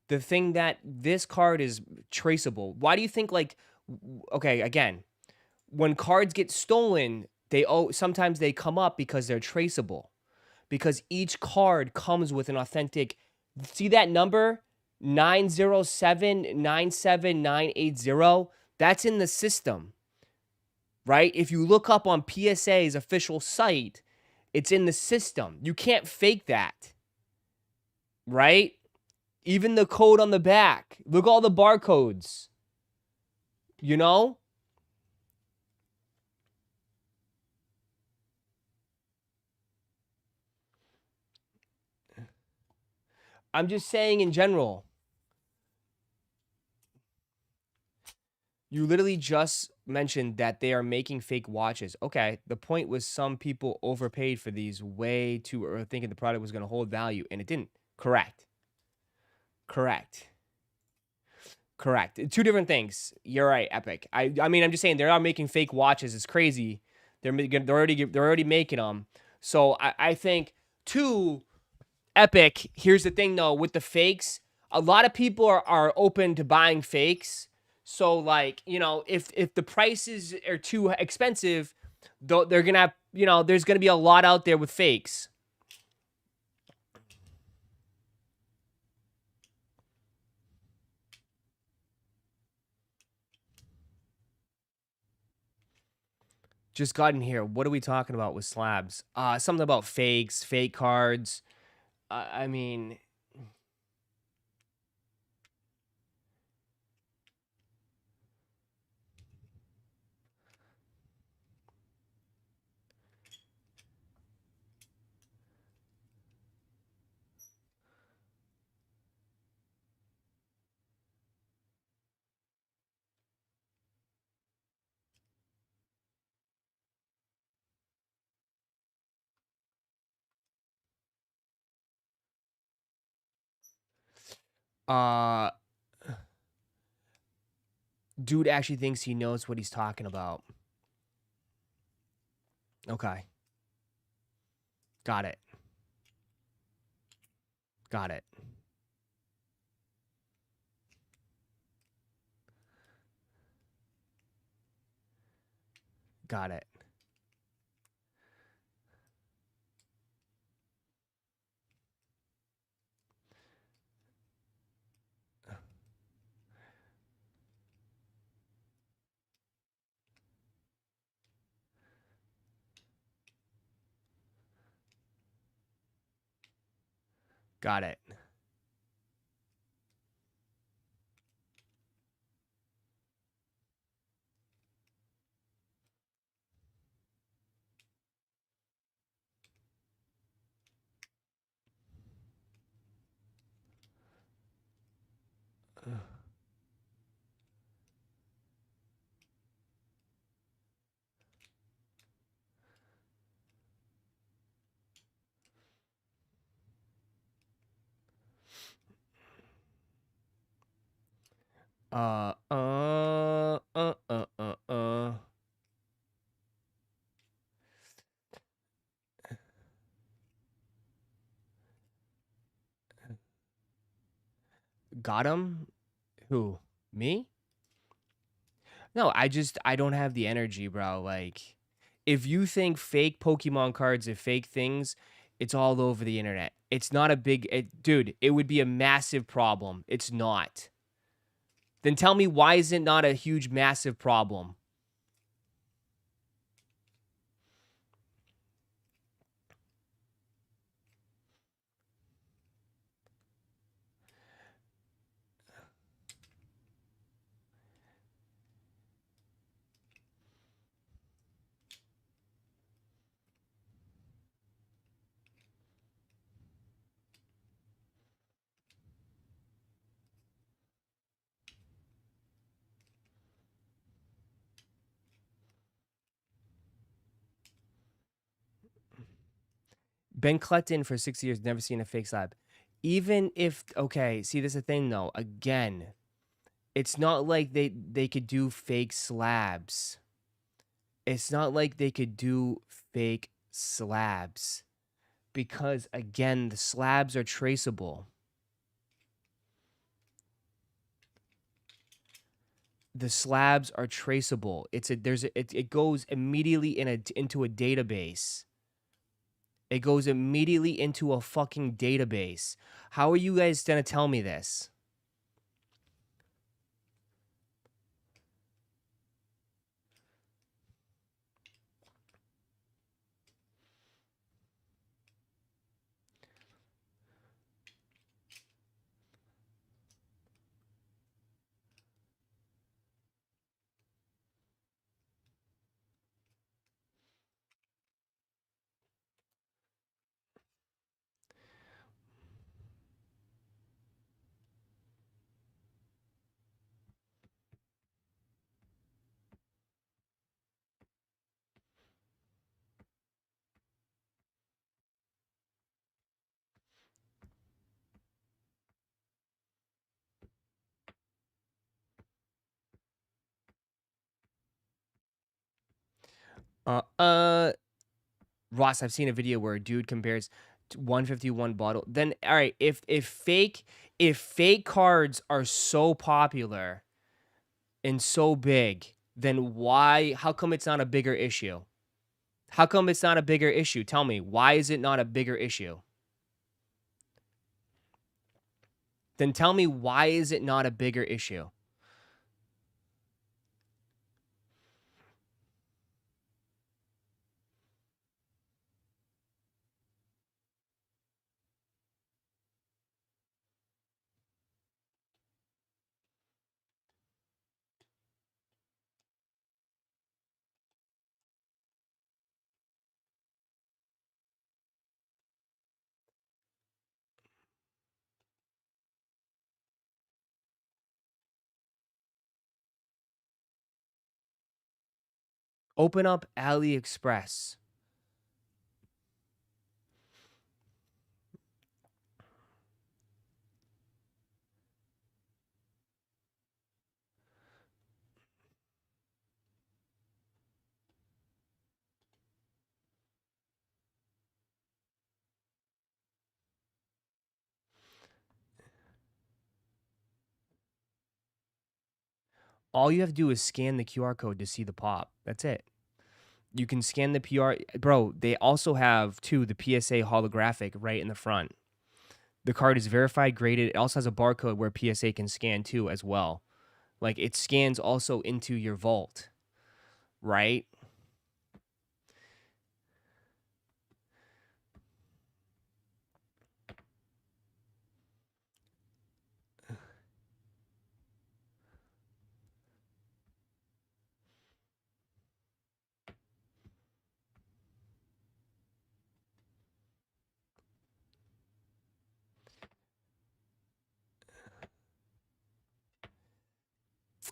The thing that this card is traceable. Why do you think like okay, again, when cards get stolen, sometimes they come up because they're traceable. Because each card comes with an authentic. See that number? 907-97980? That's in the system. Right? If you look up on PSA's official site, it's in the system. You can't fake that. Right? Even the code on the back. Look at all the barcodes. You know? I'm just saying in general. You literally just mentioned that they are making fake watches. Okay, the point was some people overpaid for these way too early, thinking the product was going to hold value, and it didn't. Correct. Two different things. You're right, Epic. I mean, I'm just saying they are making fake watches. It's crazy. They're already making them. So I think two. Epic. Here's the thing though, with the fakes, a lot of people are open to buying fakes. So like, you know, if the prices are too expensive, they're gonna have, you know, there's gonna be a lot out there with fakes. Just got in here. What are we talking about with slabs? Something about fakes, fake cards. I mean, uh, dude actually thinks he knows what he's talking about. Okay. Got it. Got it. Got it. Got it. Uh, uh, uh, uh, uh, uh. Got him? Who? Me? No, I don't have the energy, bro. Like, if you think fake Pokemon cards are fake things, it's all over the internet. It's not a dude, it would be a massive problem. It's not. Then tell me why is it not a huge, massive problem? Been collecting for 6 years, never seen a fake slab. Even if okay, see, there's a thing though. Again, it's not like they could do fake slabs. It's not like they could do fake slabs because again, the slabs are traceable. The slabs are traceable. It goes immediately into a database. It goes immediately into a fucking database. How are you guys gonna tell me this? Uh, uh, Ross, I've seen a video where a dude compares 151 bottle. Then all right, if fake cards are so popular and so big, then how come it's not a bigger issue? How come it's not a bigger issue? Tell me, why is it not a bigger issue? Then tell me, why is it not a bigger issue? Open up AliExpress. All you have to do is scan the QR code to see the pop. That's it. You can scan the PR. Bro, they also have, too, the PSA holographic right in the front. The card is verified, graded. It also has a barcode where PSA can scan, too, as well. Like, it scans also into your vault, right?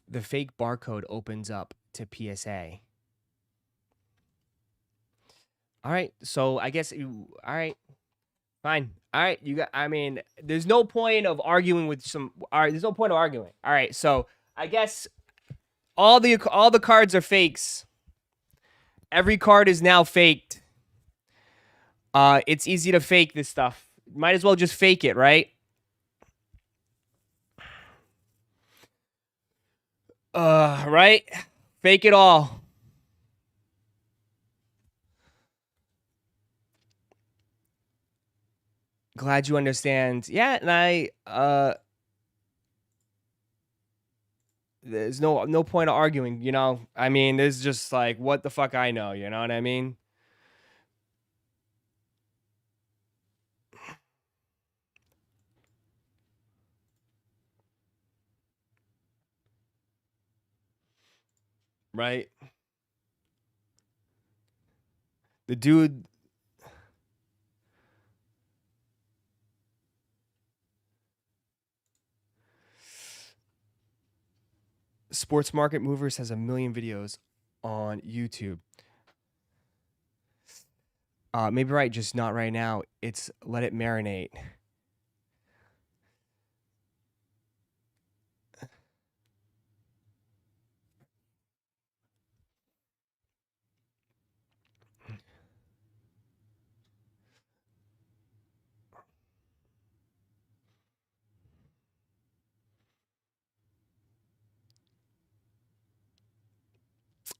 The fake barcode opens up to PSA. All right, so I guess all right, fine. All right, I mean, there's no point of arguing with some. All right, there's no point of arguing. All right, so I guess all the cards are fakes. Every card is now faked. It's easy to fake this stuff. Might as well just fake it, right? Right? Fake it all. Glad you understand. Yeah, and there's no point of arguing, you know? I mean, there's just like, what the fuck I know, you know what I mean? Right? The dude Sports Market Movers has 1 million videos on YouTube. Maybe right, just not right now. It's let it marinate.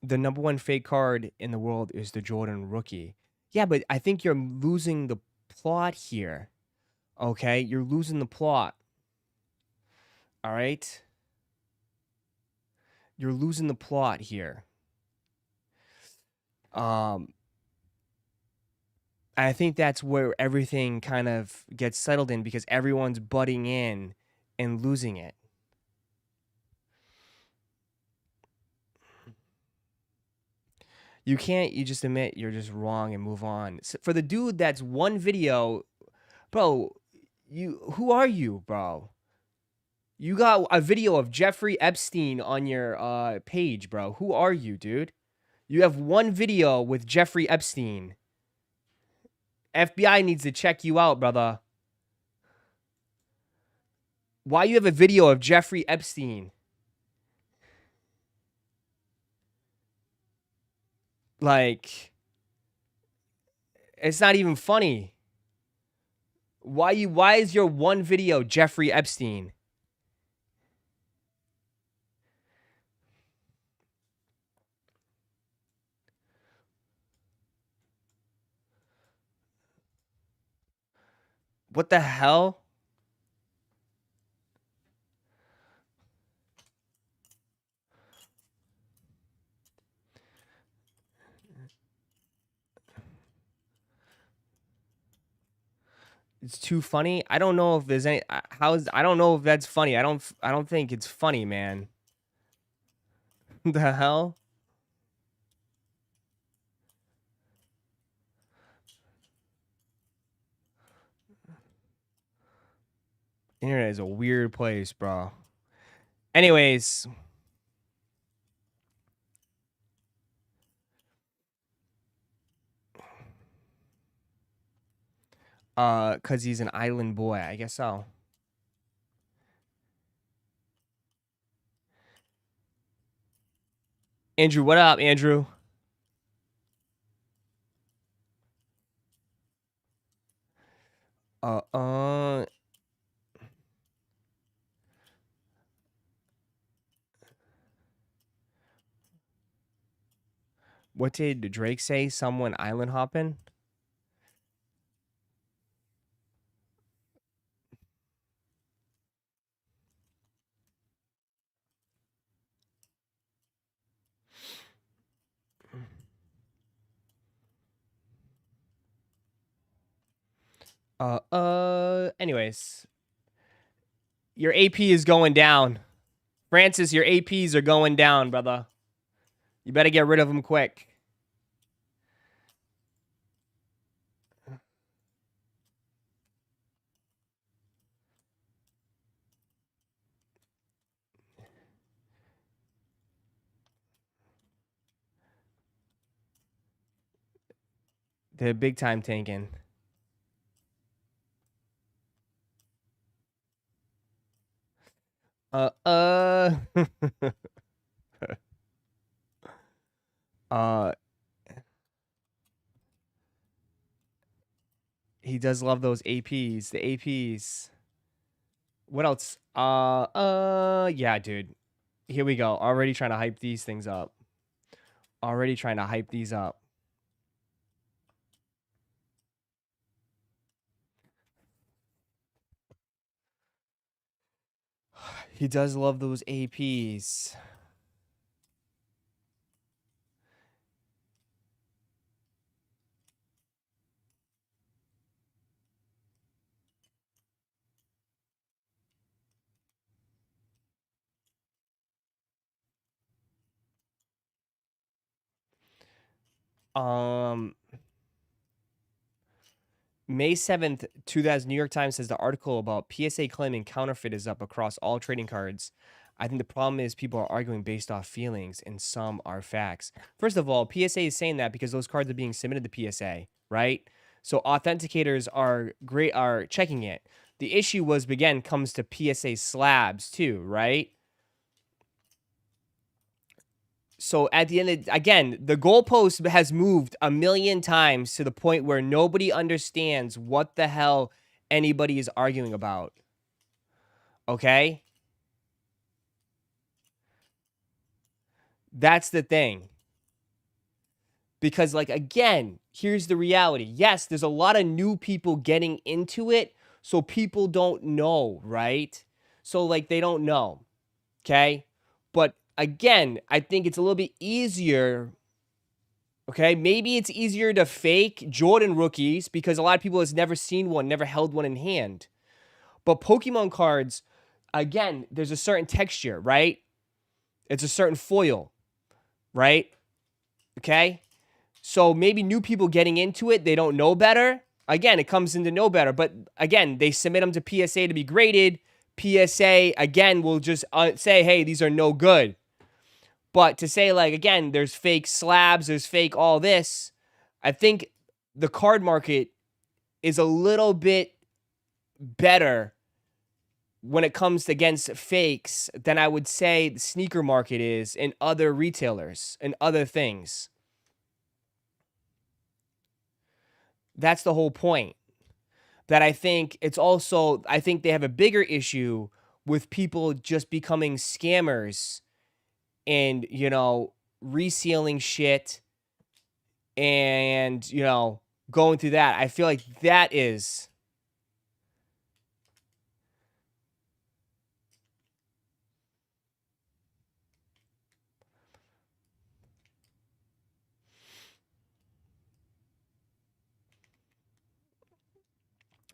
The number one fake card in the world is the Jordan rookie. Yeah, but I think you're losing the plot here. Okay? You're losing the plot. All right? You're losing the plot here. I think that's where everything kind of gets settled in because everyone's butting in and losing it. You just admit you're just wrong and move on. For the dude that's one video, bro, who are you, bro? You got a video of Jeffrey Epstein on your page, bro. Who are you, dude? You have one video with Jeffrey Epstein. FBI needs to check you out, brother. Why you have a video of Jeffrey Epstein? Like, it's not even funny. Why is your one video Jeffrey Epstein? What the hell? It's too funny. I don't know if there's any I don't know if that's funny. I don't think it's funny, man. The hell? Internet is a weird place, bro. Anyways, cuz he's an island boy. I guess so. Andrew, what up, Andrew? What did Drake say? Someone island hopping? Anyways, your AP is going down. Francis, your APs are going down, brother. You better get rid of them quick. They're big time tanking. He does love those APs. The APs. What else? Yeah, dude. Here we go. Already trying to hype these things up. Already trying to hype these up. He does love those APs. May 7th, 2000, New York Times says the article about PSA claiming counterfeit is up across all trading cards. I think the problem is people are arguing based off feelings and some are facts. First of all, PSA is saying that because those cards are being submitted to PSA, right? So authenticators are checking it. The issue was, again, comes to PSA slabs too, right? So at the end again, the goalpost has moved a million times to the point where nobody understands what the hell anybody is arguing about. Okay? That's the thing. Because, like, again, here's the reality. Yes, there's a lot of new people getting into it, so people don't know, right? So, like, they don't know. Okay? But again, I think it's a little bit easier. Okay, maybe it's easier to fake Jordan rookies because a lot of people has never seen one, never held one in hand. But Pokemon cards, again, there's a certain texture, right? It's a certain foil, right? Okay? So maybe new people getting into it, they don't know better. Again, it comes into know better. But again, they submit them to PSA to be graded. PSA, again, will just say, hey, these are no good. But to say, like, again, there's fake slabs, there's fake all this, I think the card market is a little bit better when it comes against fakes than I would say the sneaker market is in other retailers and other things. That's the whole point. that I think it's also, I think they have a bigger issue with people just becoming scammers and, you know, resealing shit and, you know, going through that. I feel like that is.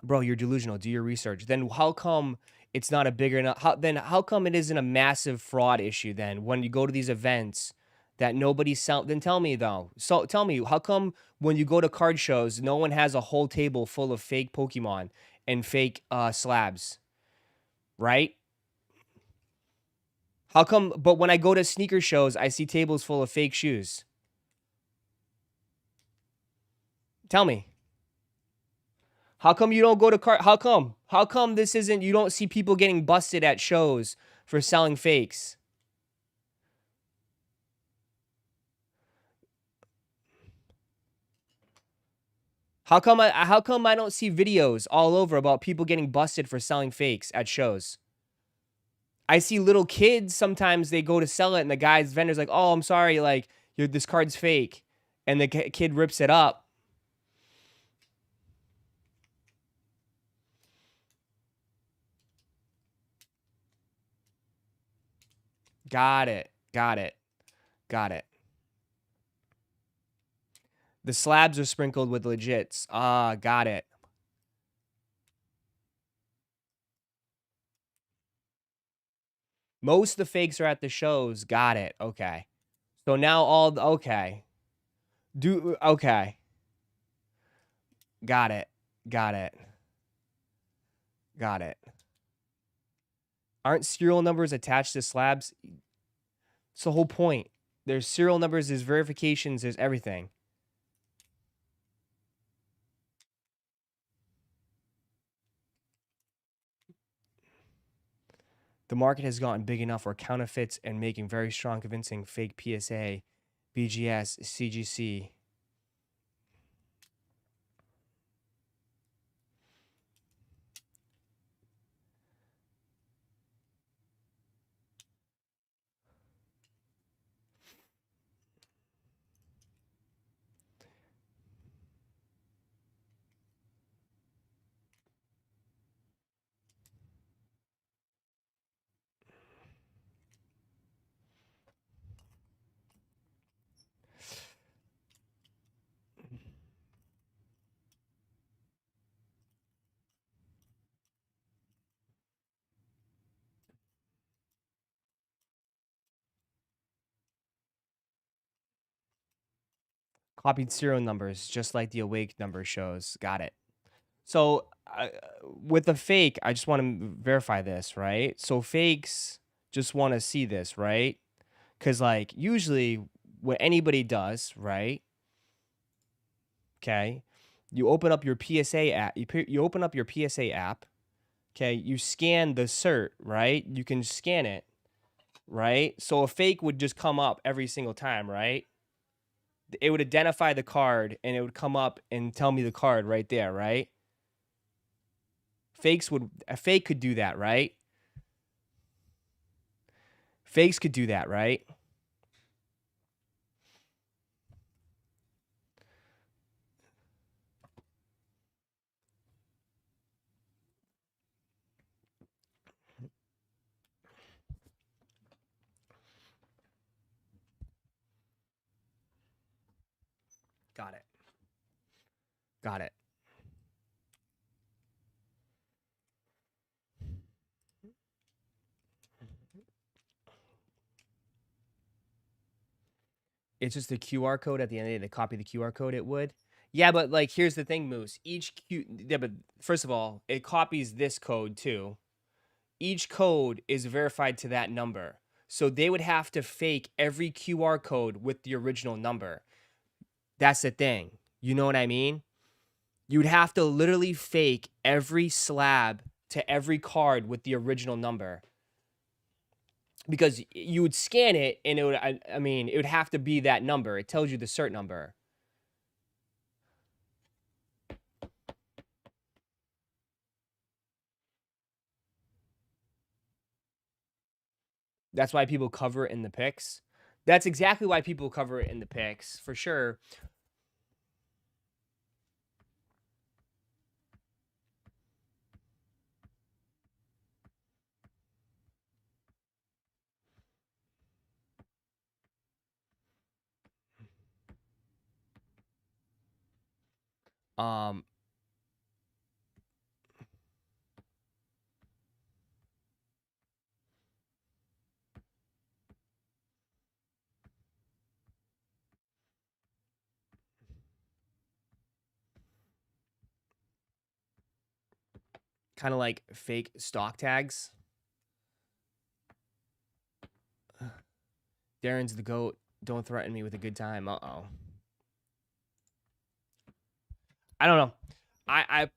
Bro, you're delusional. Do your research. Then how come it's not a bigger enough? How come it isn't a massive fraud issue then when you go to these events that nobody's sell? Then tell me though. So tell me, how come when you go to card shows, no one has a whole table full of fake Pokemon and fake slabs, right? How come? But when I go to sneaker shows, I see tables full of fake shoes. Tell me. How come you don't go to card? How come? How come this isn't? You don't see people getting busted at shows for selling fakes? How come I don't see videos all over about people getting busted for selling fakes at shows? I see little kids sometimes they go to sell it and the guy's vendor's like, "Oh, I'm sorry, like this card's fake," and the kid rips it up. Got it. Got it. Got it. The slabs are sprinkled with legits. Ah, got it. Most of the fakes are at the shows. Got it. Okay. So now okay. Okay. Got it. Got it. Got it. Aren't serial numbers attached to slabs? It's the whole point. There's serial numbers, there's verifications, there's everything. The market has gotten big enough where counterfeits and making very strong, convincing fake PSA, BGS, CGC. Copied serial numbers, just like the awake number shows. Got it. So with the fake, I just want to verify this, right? So fakes just want to see this, right? Because like usually what anybody does, right? Okay, you open up your PSA app. You open up your PSA app. Okay, you scan the cert, right? You can scan it, right? So a fake would just come up every single time, right? It would identify the card and it would come up and tell me the card right there, right? A fake could do that, right? Fakes could do that, right? Got it. Got it. It's just a QR code at the end of the day. They copy the QR code, it would. Yeah, but like here's the thing, Moose. Yeah, but first of all, it copies this code too. Each code is verified to that number. So they would have to fake every QR code with the original number. That's the thing. You know what I mean? You'd have to literally fake every slab to every card with the original number. Because you would scan it and it would, I mean, it would have to be that number. It tells you the cert number. That's why people cover it in the picks. That's exactly why people cover it in the picks, for sure. Um, kind of like fake stock tags. Darren's the GOAT. Don't threaten me with a good time. Uh-oh. I don't know. I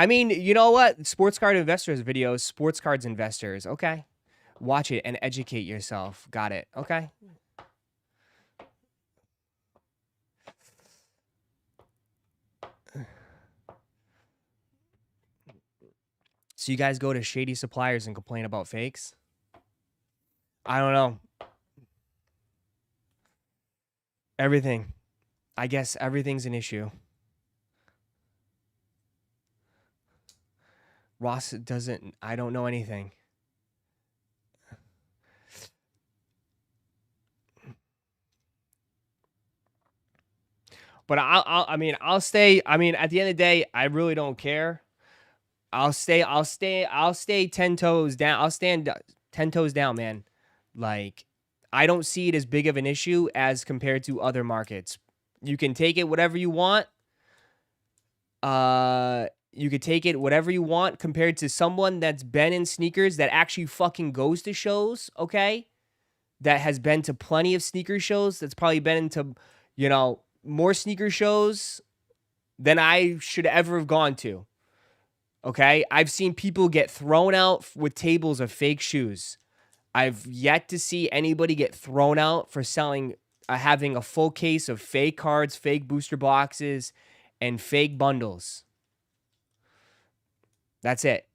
mean, you know what? Sports card investors videos, sports cards investors. Okay. Watch it and educate yourself. Got it. Okay. So you guys go to shady suppliers and complain about fakes? I don't know. Everything. I guess everything's an issue. Ross doesn't. I don't know anything. But I'll stay. I mean, at the end of the day, I really don't care. I'll stay 10 toes down. I'll stand 10 toes down, man. Like, I don't see it as big of an issue as compared to other markets. You can take it whatever you want. You could take it whatever you want compared to someone that's been in sneakers that actually fucking goes to shows, okay? That has been to plenty of sneaker shows. That's probably been into, more sneaker shows than I should ever have gone to. Okay? I've seen people get thrown out with tables of fake shoes. I've yet to see anybody get thrown out for selling, having a full case of fake cards, fake booster boxes, and fake bundles. That's it.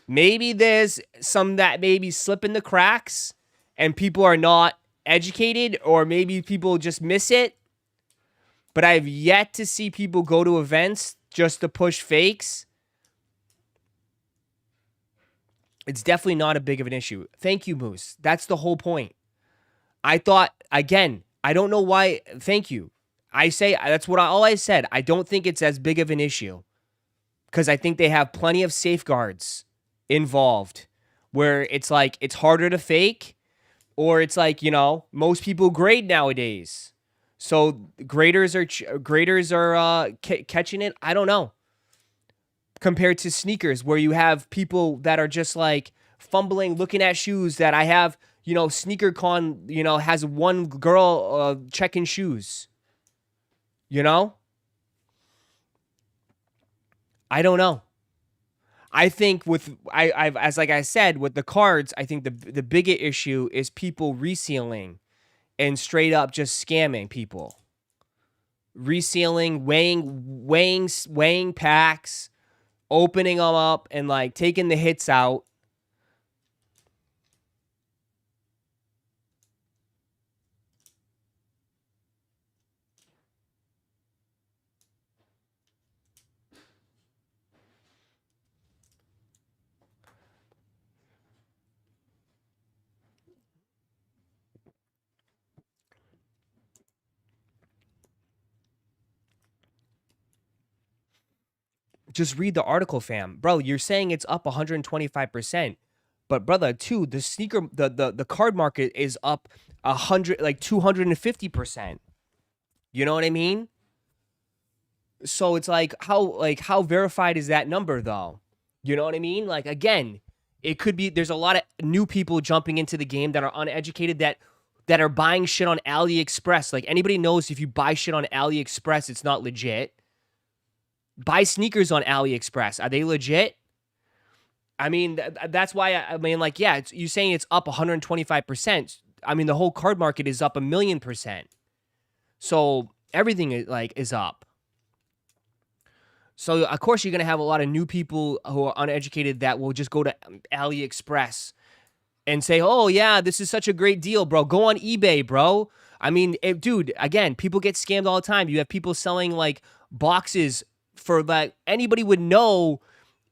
Maybe there's some that maybe slip in the cracks and people are not educated, or maybe people just miss it. But I've yet to see people go to events just to push fakes. It's definitely not a big of an issue. Thank you, Moose. That's the whole point. I thought, again, I don't know why. Thank you. That's what I always said. I don't think it's as big of an issue because I think they have plenty of safeguards involved where it's like it's harder to fake, or it's like, most people grade nowadays. So graders are catching it. I don't know. Compared to sneakers where you have people that are just like fumbling, looking at shoes that I have, Sneaker Con, has one girl checking shoes. I don't know. I think as like I said, with the cards, I think the bigger issue is people resealing and straight up just scamming people. Resealing, weighing packs, opening them up and like taking the hits out. Just read the article, fam. Bro, you're saying it's up 125%. But brother, too, the card market is up 250%. You know what I mean? So it's like how verified is that number though? You know what I mean? Like, again, it could be there's a lot of new people jumping into the game that are uneducated that are buying shit on AliExpress. Like, anybody knows if you buy shit on AliExpress, it's not legit. Buy sneakers on AliExpress. Are they legit? I mean, that's why yeah, you're saying it's up 125%. I mean, the whole card market is up 1,000,000%. So Everything is up. So of course you're gonna have a lot of new people who are uneducated that will just go to AliExpress and say, "Oh yeah, this is such a great deal, bro. Go on eBay, bro." I mean, dude, again, people get scammed all the time. You have people selling like boxes for like anybody would know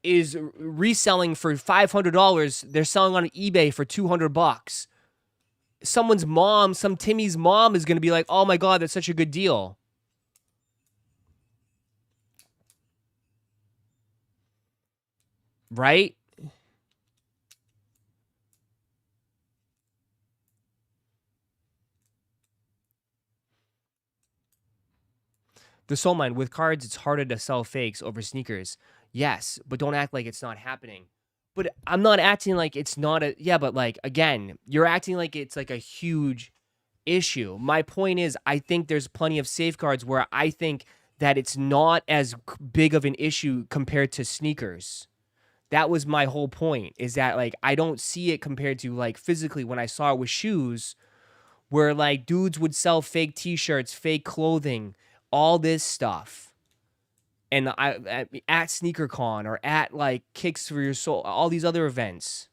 is reselling for $500. They're selling on eBay for $200. Someone's mom, some Timmy's mom is gonna be like, "Oh my god, that's such a good deal." Right? The soul mine with cards, it's harder to sell fakes over sneakers. Yes, but don't act like it's not happening. But I'm not acting like it's not a yeah, but like again, you're acting like it's like a huge issue. My point is I think there's plenty of safeguards where I think that it's not as big of an issue compared to sneakers. That was my whole point is that like I don't see it compared to like physically when I saw it with shoes where like dudes would sell fake t-shirts, fake clothing, all this stuff. And at SneakerCon or at like Kicks for Your Soul, all these other events.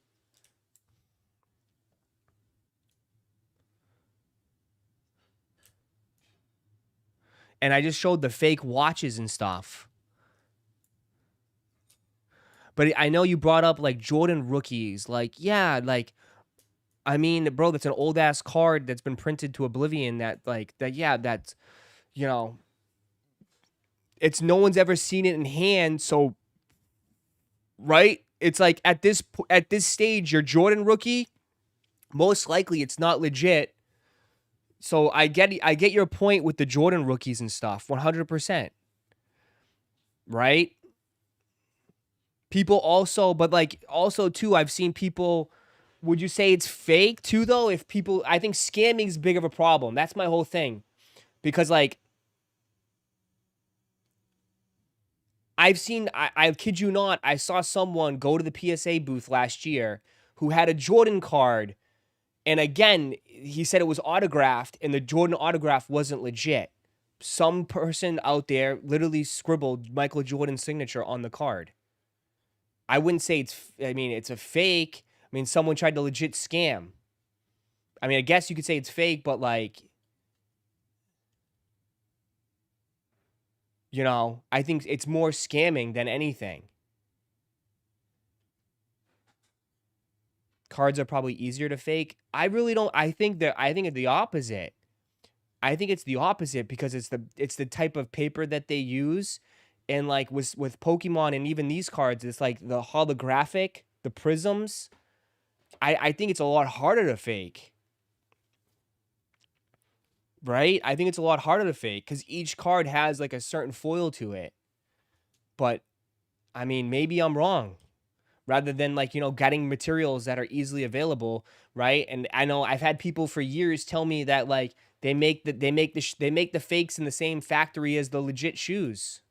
And I just showed the fake watches and stuff. But I know you brought up like Jordan rookies. Like, yeah, like I mean, bro, that's an old ass card that's been printed to oblivion that like that yeah, that's you know, it's no one's ever seen it in hand, so right? It's like at this stage, your Jordan rookie, most likely it's not legit. So I get your point with the Jordan rookies and stuff, 100%. Right? People also, but like also too, I've seen people. Would you say it's fake too, though? If people, I think scamming is big of a problem. That's my whole thing, because like I've seen, I kid you not, I saw someone go to the PSA booth last year who had a Jordan card. And again, he said it was autographed and the Jordan autograph wasn't legit. Some person out there literally scribbled Michael Jordan's signature on the card. I wouldn't say I mean, it's a fake. I mean, someone tried to legit scam. I mean, I guess you could say it's fake, but like, I think it's more scamming than anything. Cards are probably easier to fake. I really don't. I think it's the opposite. I think it's the opposite because it's the type of paper that they use, and like with Pokemon and even these cards, it's like the holographic, the prisms. I think it's a lot harder to fake. Right? I think it's a lot harder to fake because each card has like a certain foil to it. But I mean, maybe I'm wrong. Rather than like getting materials that are easily available, right? And I know I've had people for years tell me that like they make the fakes in the same factory as the legit shoes.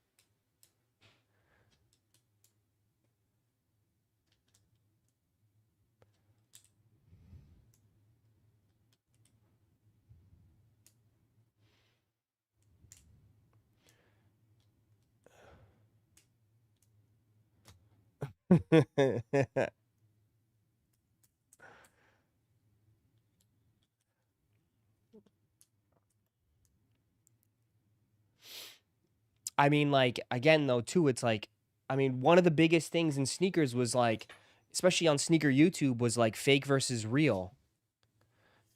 I mean, like again though too, it's like I mean one of the biggest things in sneakers was like, especially on sneaker YouTube, was like fake versus real.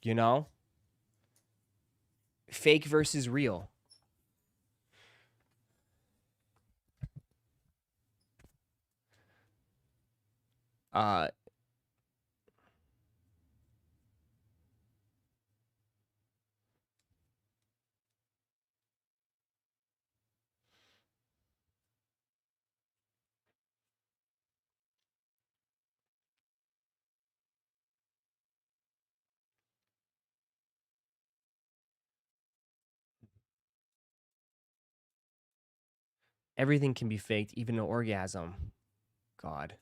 You know, fake versus real. Uh, everything can be faked, even an orgasm. God.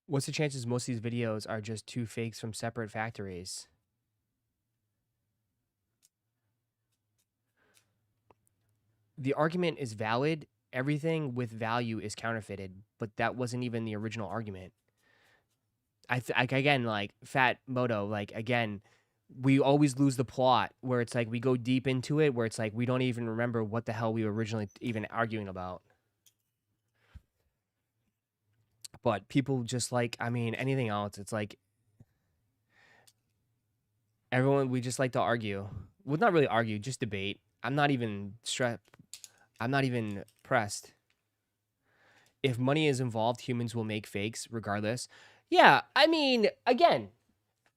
What's the chances most of these videos are just two fakes from separate factories? The argument is valid. Everything with value is counterfeited, but that wasn't even the original argument. Again, like Fat Moto, like again, we always lose the plot where it's like we go deep into it, where it's like we don't even remember what the hell we were originally even arguing about. But people just like, I mean, anything else, it's like everyone, we just like to argue. Well, not really argue, just debate. I'm not even pressed. If money is involved, humans will make fakes regardless. Yeah, I mean, again,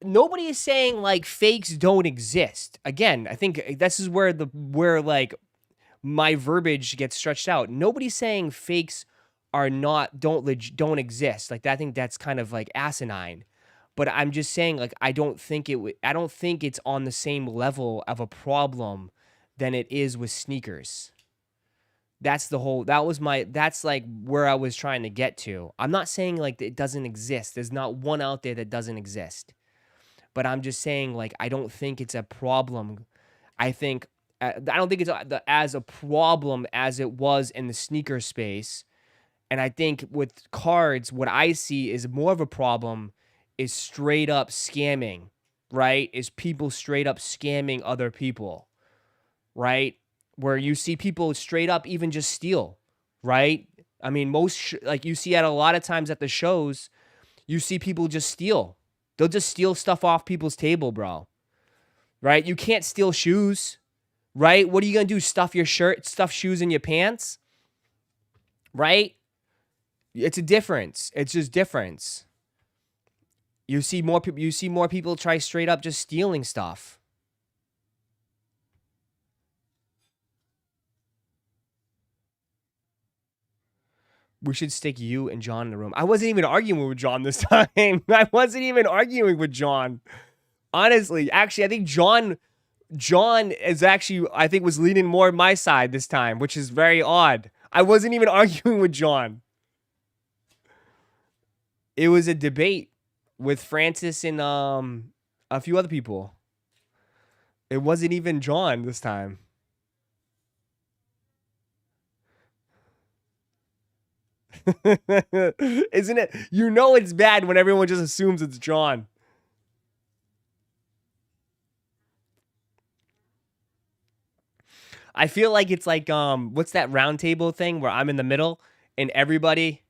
nobody is saying like fakes don't exist. Again, I think this is where like my verbiage gets stretched out. Nobody's saying fakes are don't exist. Like I think that's kind of like asinine. But I'm just saying like I don't think it's on the same level of a problem than it is with sneakers. That's like where I was trying to get to. I'm not saying like it doesn't exist. There's not one out there that doesn't exist. But I'm just saying like I don't think it's a problem. I don't think it's as a problem as it was in the sneaker space. And I think with cards, what I see is more of a problem is straight up scamming, right? Is people straight up scamming other people, right? Where you see people straight up even just steal, right? I mean, like you see at a lot of times at the shows, you see people just steal. They'll just steal stuff off people's table, bro. Right? You can't steal shoes, right? What are you going to do? Stuff your shirt, stuff shoes in your pants? Right? It's a difference. It's just difference. You see more people try straight up just stealing stuff. We should stick you and John in the room. I wasn't even arguing with John this time. I wasn't even arguing with John. Honestly, actually, I think John is actually, I think, was leaning more my side this time, which is very odd. I wasn't even arguing with John. It was a debate with Francis and a few other people. It wasn't even John this time. Isn't it? You know it's bad when everyone just assumes it's John. I feel like it's like what's that round table thing where I'm in the middle and everybody.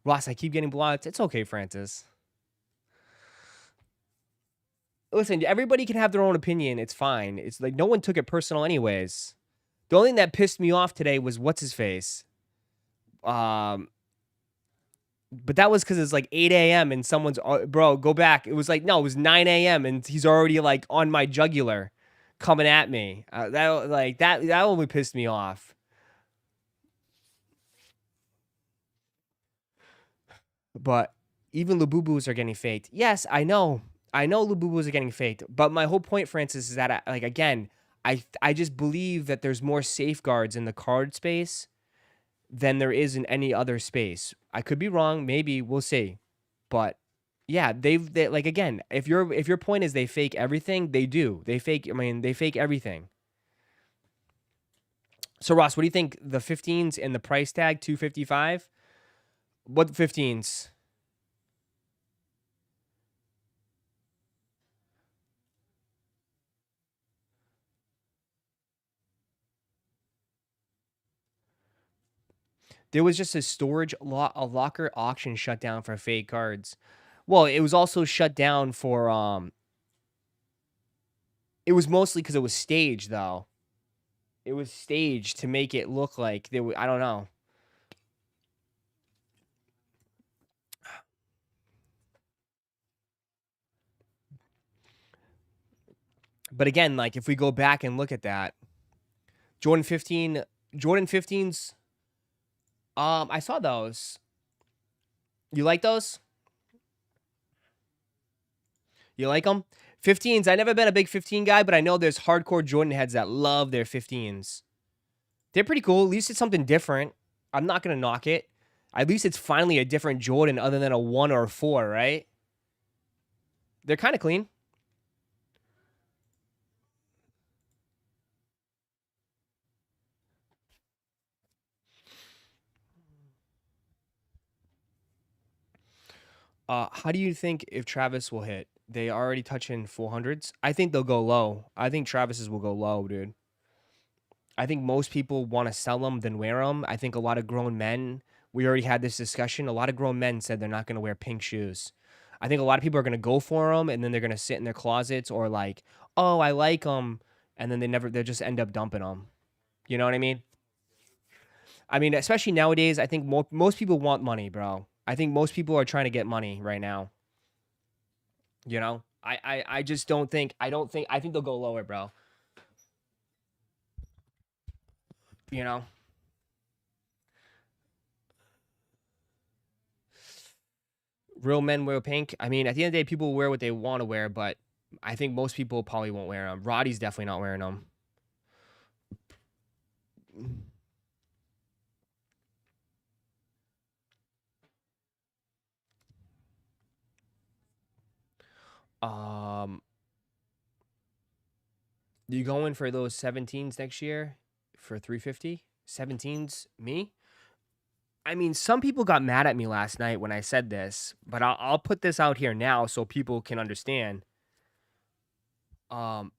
Ross, I keep getting blocked. It's okay, Francis. Listen, everybody can have their own opinion. It's fine. It's like no one took it personal anyways. The only thing that pissed me off today was what's his face. But that was because it's like 8 a.m. and someone's, bro, go back. It was like, no, it was 9 a.m. and he's already like on my jugular coming at me. That only pissed me off. But even Lububus are getting faked. Yes, I know. I know Lububus are getting faked. But my whole point, Francis, is that, I just believe that there's more safeguards in the card space than there is in any other space. I could be wrong. Maybe. We'll see. But, yeah, they again, if your point is they fake everything, they do. They fake everything. So, Ross, what do you think? The 15s and the price tag, $255? What 15s? There was just a locker auction shut down for fake cards. Well, it was also shut down for it was mostly because it was staged, though. It was staged to make it look like they were, I don't know. But again, like if we go back and look at that, Jordan 15s, I saw those. You like those? You like them? 15s, I've never been a big 15 guy, but I know there's hardcore Jordan heads that love their 15s. They're pretty cool. At least it's something different. I'm not going to knock it. At least it's finally a different Jordan other than a 1 or a 4, right? They're kind of clean. How do you think if Travis will hit? They already touching 400s. I think they'll go low. I think Travis's will go low, dude. I think most people want to sell them than wear them. I think a lot of grown men, we already had this discussion. A lot of grown men said they're not going to wear pink shoes. I think a lot of people are going to go for them and then they're going to sit in their closets or like, oh, I like them. And then they just end up dumping them. You know what I mean? I mean, especially nowadays, I think most people want money, bro. I think most people are trying to get money right now. You know, I just don't think, I think they'll go lower, bro. You know, real men wear pink. I mean, at the end of the day, people wear what they want to wear, but I think most people probably won't wear them. Roddy's definitely not wearing them. Um, you going for those 17s next year for 350? 17s, me? I mean, some people got mad at me last night when I said this, but I'll put this out here now so people can understand. Um,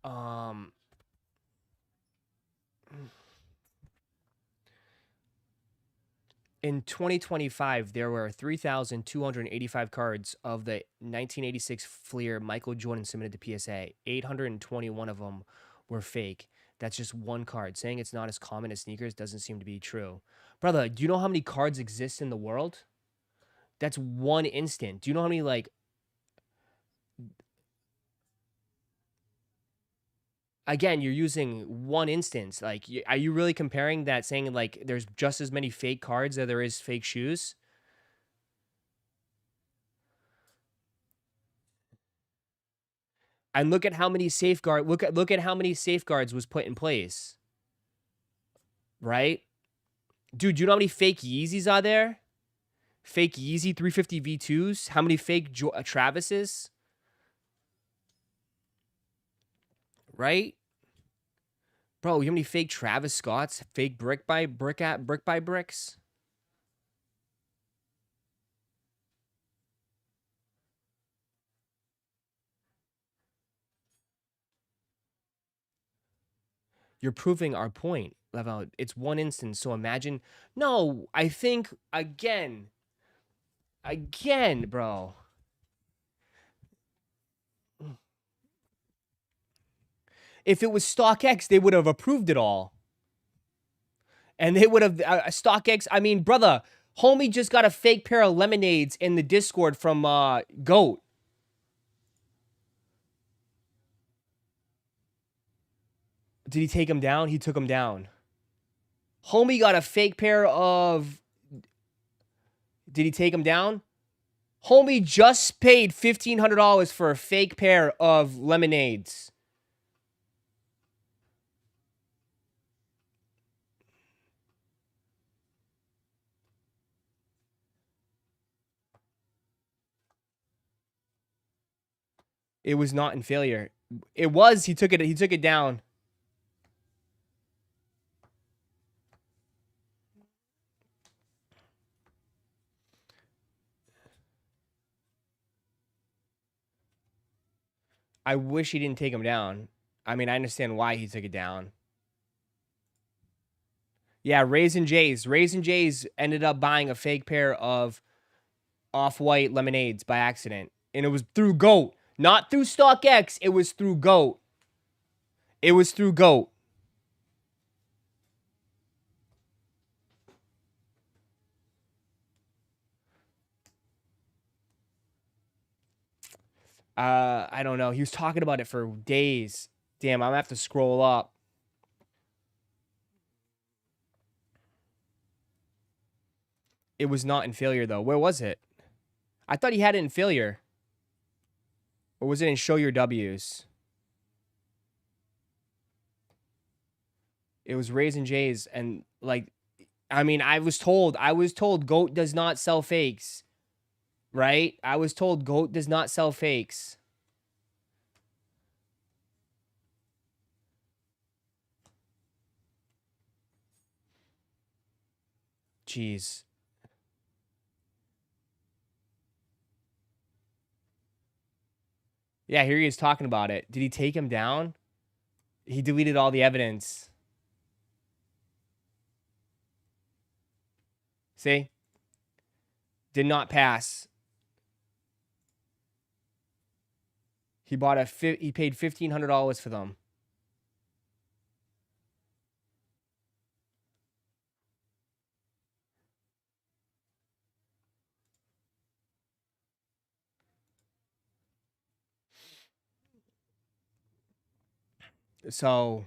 um, in 2025, there were 3,285 cards of the 1986 Fleer Michael Jordan submitted to PSA. 821 of them were fake. That's just one card. Saying it's not as common as sneakers doesn't seem to be true. Brother, do you know how many cards exist in the world? That's one instant. Do you know how many, like, again, you're using one instance. Like, are you really comparing that, saying, like, there's just as many fake cards as there is fake shoes? And look at how many look at how many safeguards was put in place. Right? Dude, do you know how many fake Yeezys are there? Fake Yeezy 350 V2s? How many fake Travises? Right? Bro, you know how many fake Travis Scotts? Fake brick by bricks? You're proving our point, Level. It's one instance. So imagine. No, I think again, bro. If it was StockX, they would have approved it all. And they would have StockX. I mean, brother, homie just got a fake pair of lemonades in the Discord from Goat. Did he take him down? He took him down. Homie got a fake pair of. Did he take him down? Homie just paid $1,500 for a fake pair of lemonades. It was not in failure. It was. He took it down. I wish he didn't take him down. I mean, I understand why he took it down. Yeah, Raisin J's. Raisin J's ended up buying a fake pair of off-white lemonades by accident. And it was through Goat. Not through StockX. It was through Goat. It was through Goat. I don't know. He was talking about it for days. Damn, I'm gonna have to scroll up. It was not in failure, though. Where was it? I thought he had it in failure. Or was it in Show Your W's? It was Raisin J's, and like, I mean, I was told GOAT does not sell fakes, right? I was told GOAT does not sell fakes. Jeez. Yeah, here he is talking about it. Did he take him down? He deleted all the evidence. See? Did not pass. He he paid $1,500 for them. So,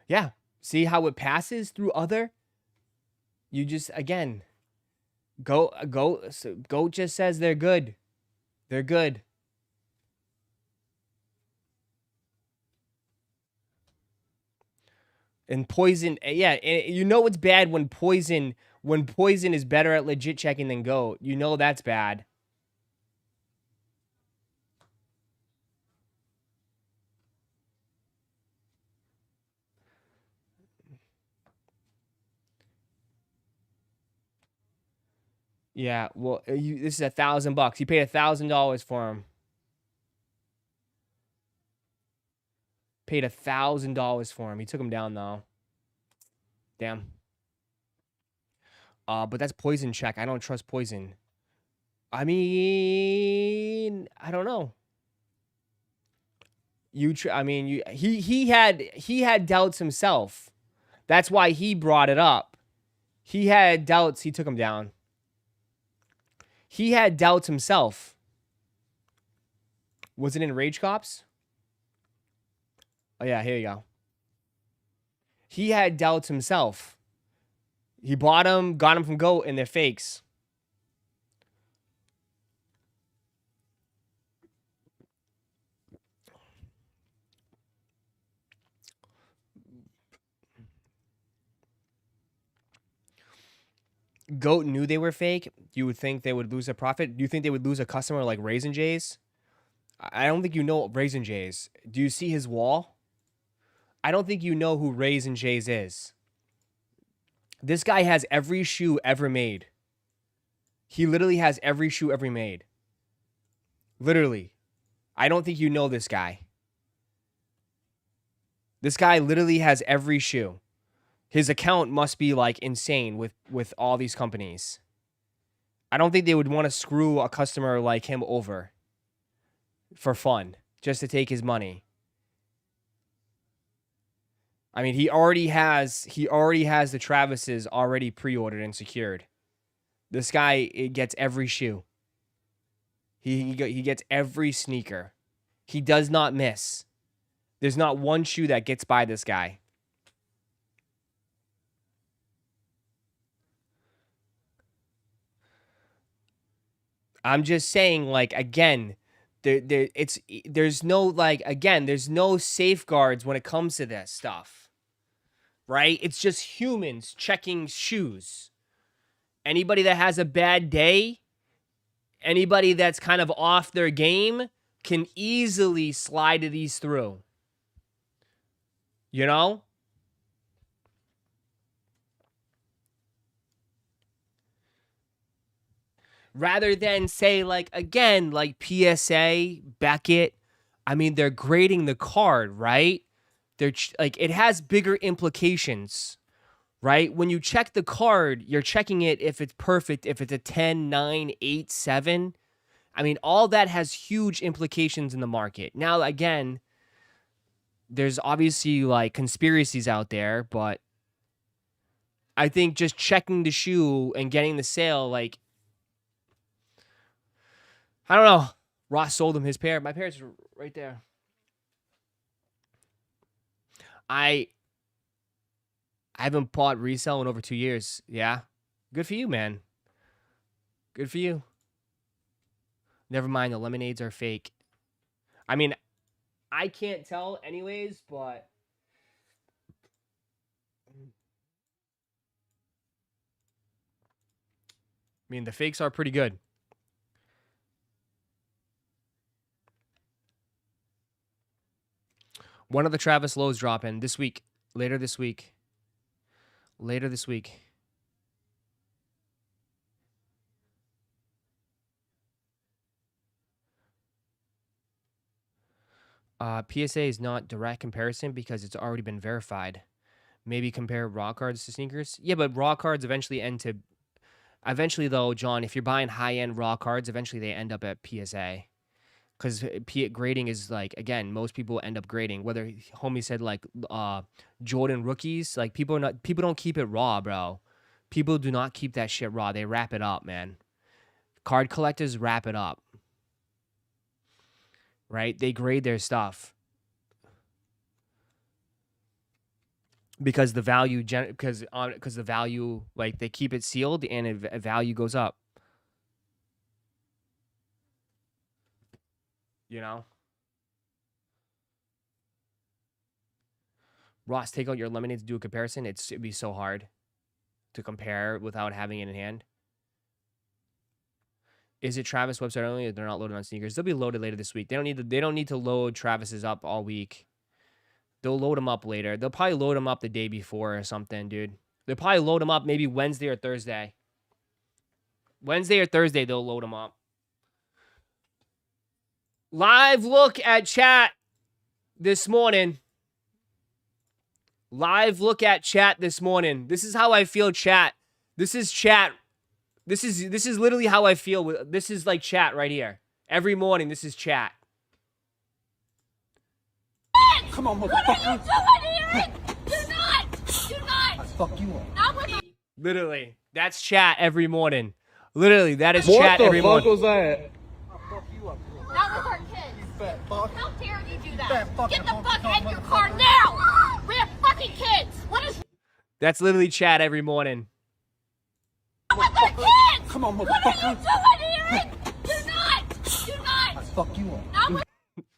yeah. See how it passes through other? You just, again, GOAT just says they're good. They're good. And Poison, yeah, you know it's bad when Poison is better at legit checking than GOAT. You know that's bad. Yeah, well, this is $1,000. You paid $1,000 for him. Paid $1,000 for him. He took him down though. Damn. But that's Poison check. I don't trust Poison. I mean, I don't know. He had doubts himself. That's why he brought it up. He had doubts. He took him down. He had doubts himself. Was it in Rage Cops? Oh, yeah, here you go. He had doubts himself. He bought them, got them from GOAT, and they're fakes. GOAT knew they were fake. You would think they would lose a profit. Do you think they would lose a customer like Raisin J's? I don't think you know Raisin J's. Do you see his wall? I don't think you know who Raisin J's is. This guy has every shoe ever made. He literally has every shoe ever made. Literally. I don't think you know this guy. This guy literally has every shoe. His account must be like insane with all these companies. I don't think they would want to screw a customer like him over for fun, just to take his money. I mean, he already has the Travis's already pre-ordered and secured. This guy, it gets every shoe. He gets every sneaker. He does not miss. There's not one shoe that gets by this guy. I'm just saying, like, again, there's no safeguards when it comes to this stuff, right? It's just humans checking shoes. Anybody that has a bad day, anybody that's kind of off their game can easily slide these through. You know? Rather than say, like, again, like PSA, Beckett, I mean, they're grading the card, right? They're like, it has bigger implications, right? When you check the card, you're checking it if it's perfect, if it's a 10, 9, 8, 7. I mean, all that has huge implications in the market. Now, again, there's obviously like conspiracies out there, but I think just checking the shoe and getting the sale, like, I don't know. Ross sold him his pair. My pair's right there. I haven't bought resale in over 2 years. Yeah. Good for you, man. Good for you. Never mind, the lemonades are fake. I mean, I can't tell anyways, but I mean, the fakes are pretty good. One of the Travis Lowe's drop in this week. Later this week. Later this week. PSA is not direct comparison because it's already been verified. Maybe compare raw cards to sneakers. Yeah, but raw cards eventually end to. Eventually, though, John, if you're buying high end raw cards, eventually they end up at PSA. Because grading is like, again, most people end up grading. Whether homie said like Jordan rookies, like people don't keep it raw, bro. People do not keep that shit raw. They wrap it up, man. Card collectors wrap it up. Right? They grade their stuff. Because the value because the value, like, they keep it sealed and a value goes up. You know? Ross, take out your lemonade to do a comparison. It'd be so hard to compare without having it in hand. Is it Travis website only? They're not loaded on sneakers. They'll be loaded later this week. They don't need to load Travis's up all week. They'll load them up later. They'll probably load them up the day before or something, dude. They'll probably load them up maybe Wednesday or Thursday. Wednesday or Thursday, they'll load them up. Live look at chat this morning. Live look at chat this morning. This is how I feel, chat. This is chat. This is literally how I feel. This is like chat right here. Every morning, this is chat. Come on, motherfucker. What are you doing, Eric? Do not. I fuck you up. Literally, that's chat every morning. Literally, that is chat every morning. What the fuck was that? I'll fuck you up. Not with our kids. You fat fuck. How dare you do that? Get the fuck out of your car now. We have fucking kids. What is... That's literally chat every morning. With our kids. Come on, motherfucker. What are you doing, Eric? Do not. I fuck you up.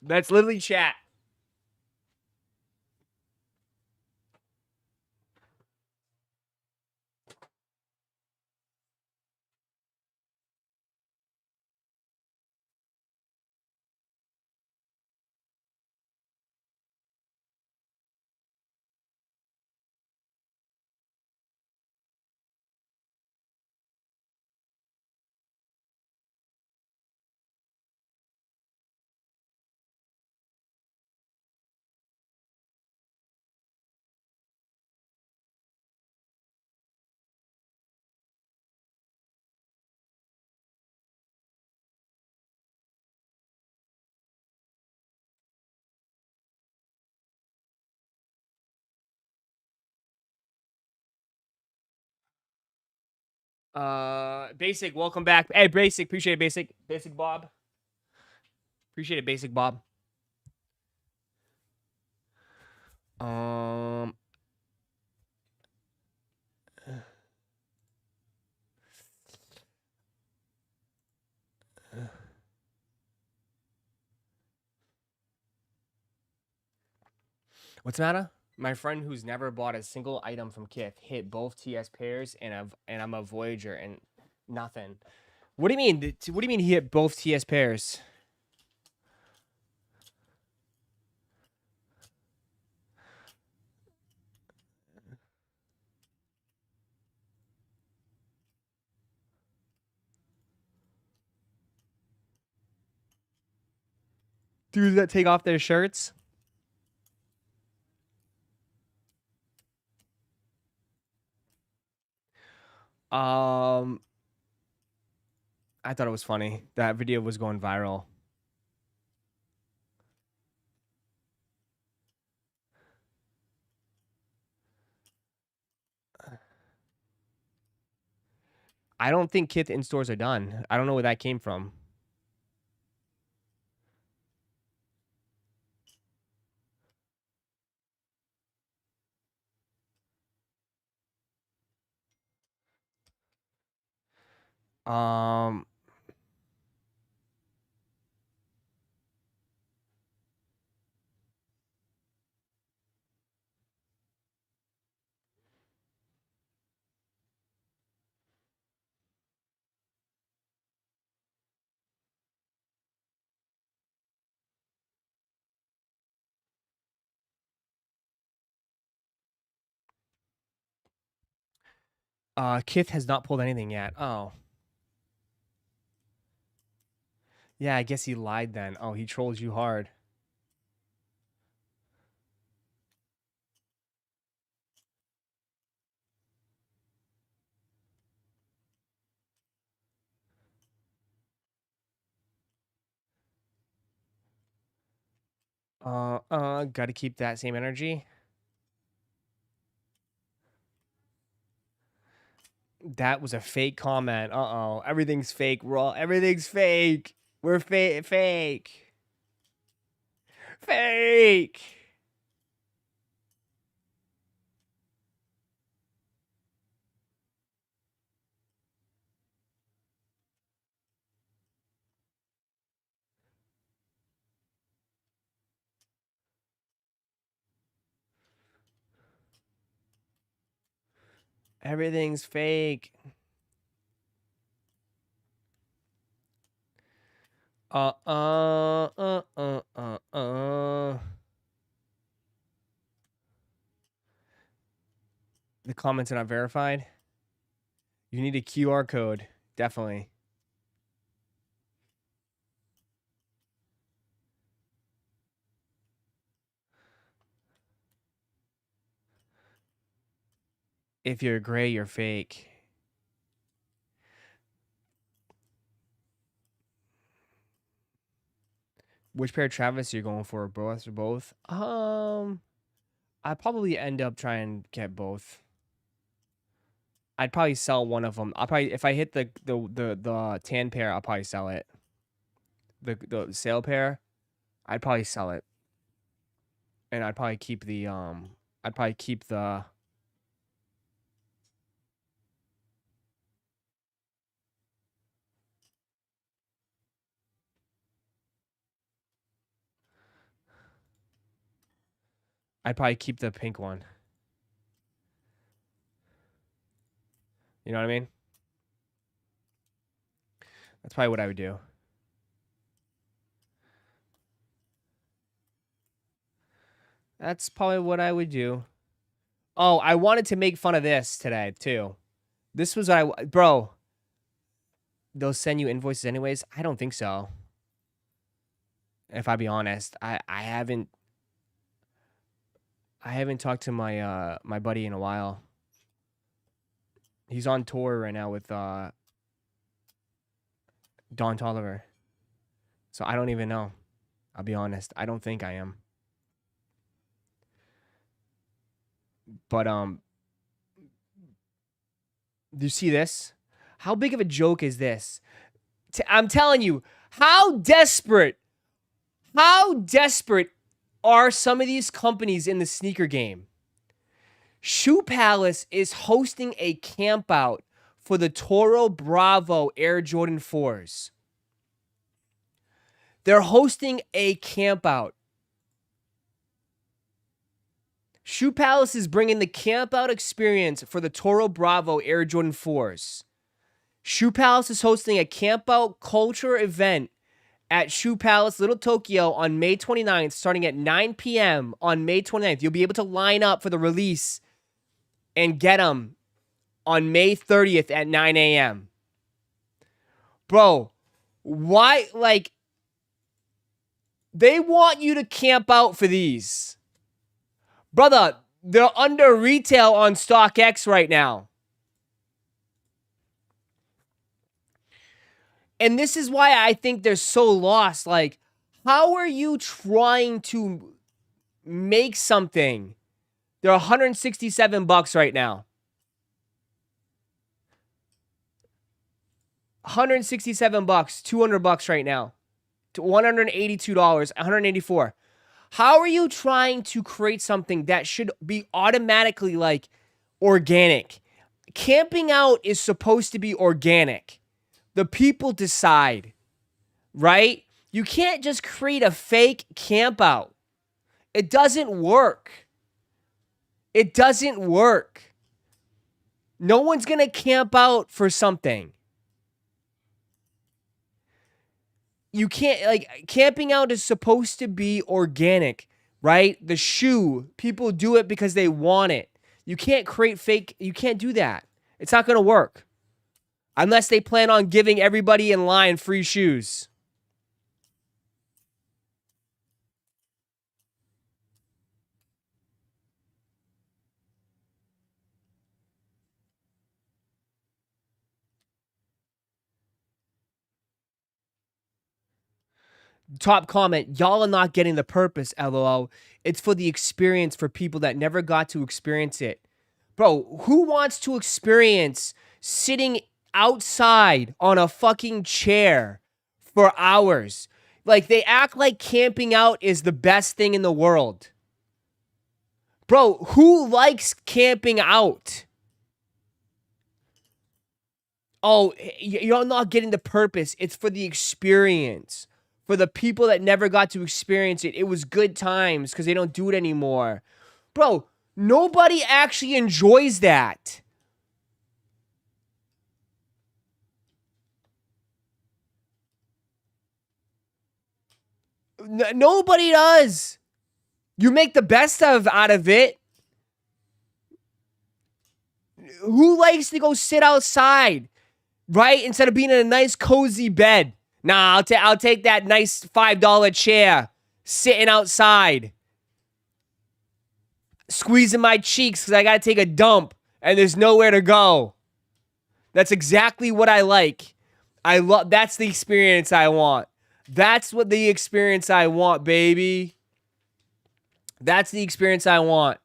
That's literally chat. Basic, welcome back. Hey, Basic, appreciate it, Basic. Basic Bob. Appreciate it, Basic Bob. What's the matter? My friend who's never bought a single item from Kith hit both TS pairs, and I'm a Voyager and nothing. What do you mean? What do you mean he hit both TS pairs? Dudes that take off their shirts? I thought it was funny. That video was going viral. I don't think Kith in stores are done. I don't know where that came from. Um Kith has not pulled anything yet. Oh. Yeah, I guess he lied then. Oh, he trolled you hard. Gotta keep that same energy. That was a fake comment. Uh-oh. Everything's fake, Raw. Everything's fake. We're fake. Fake. Everything's fake. The comments are not verified. You need a QR code. Definitely. If you're gray, you're fake. Which pair of Travis are you going for? Both or both? I'd probably end up trying to get both. I'd probably sell one of them. I'll probably, if I hit the tan pair, I'll probably sell it. The sale pair, I'd probably sell it. And I'd probably keep the I'd probably keep the pink one. You know what I mean? That's probably what I would do. That's probably what I would do. Oh, I wanted to make fun of this today, too. This was what I... Bro. They'll send you invoices anyways? I don't think so. If I be honest. I haven't talked to my my buddy in a while. He's on tour right now with Don Tolliver. So I don't even know. I'll be honest. I don't think I am. But do you see this? How big of a joke is this? I'm telling you, how desperate are some of these companies in the sneaker game? Shoe Palace is hosting a camp out for the Toro Bravo Air Jordan 4s. They're hosting a camp out. Shoe Palace is bringing the camp out experience for the Toro Bravo Air Jordan 4s. Shoe Palace is hosting a camp out culture event at Shoe Palace Little Tokyo on May 29th, starting at 9 p.m. on May 29th. You'll be able to line up for the release and get them on May 30th at 9 a.m. Bro, why, like, they want you to camp out for these. Brother, they're under retail on StockX right now. And this is why I think they're so lost. Like, how are you trying to make something? They're $167 right now. $167, $200 right now. To $182, $184. How are you trying to create something that should be automatically like organic? Camping out is supposed to be organic. The people decide, right? You can't just create a fake camp out. It doesn't work. It doesn't work. No one's going to camp out for something. You can't, like, camping out is supposed to be organic, right? The shoe, people do it because they want it. You can't create fake, you can't do that. It's not going to work. Unless they plan on giving everybody in line free shoes. Top comment, y'all are not getting the purpose, LOL. It's for the experience for people that never got to experience it. Bro, who wants to experience sitting outside on a fucking chair for hours? Like, they act like camping out is the best thing in the world. Bro, who likes camping out? Oh, you're not getting the purpose. It's for the experience. For the people that never got to experience it. It was good times because they don't do it anymore. Bro, nobody actually enjoys that. Nobody does. You make the best out of it. Who likes to go sit outside, right? Instead of being in a nice cozy bed. Nah, I'll take that nice $5 chair sitting outside. Squeezing my cheeks because I got to take a dump and there's nowhere to go. That's exactly what I like. That's the experience I want. That's what the experience I want, baby. That's the experience I want.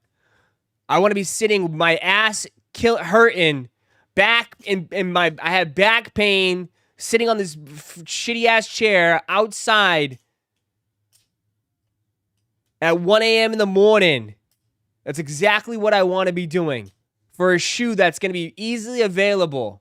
I want to be sitting with my ass hurting, back in my, I have back pain, sitting on this shitty ass chair outside at 1 a.m. in the morning. That's exactly what I want to be doing for a shoe that's going to be easily available.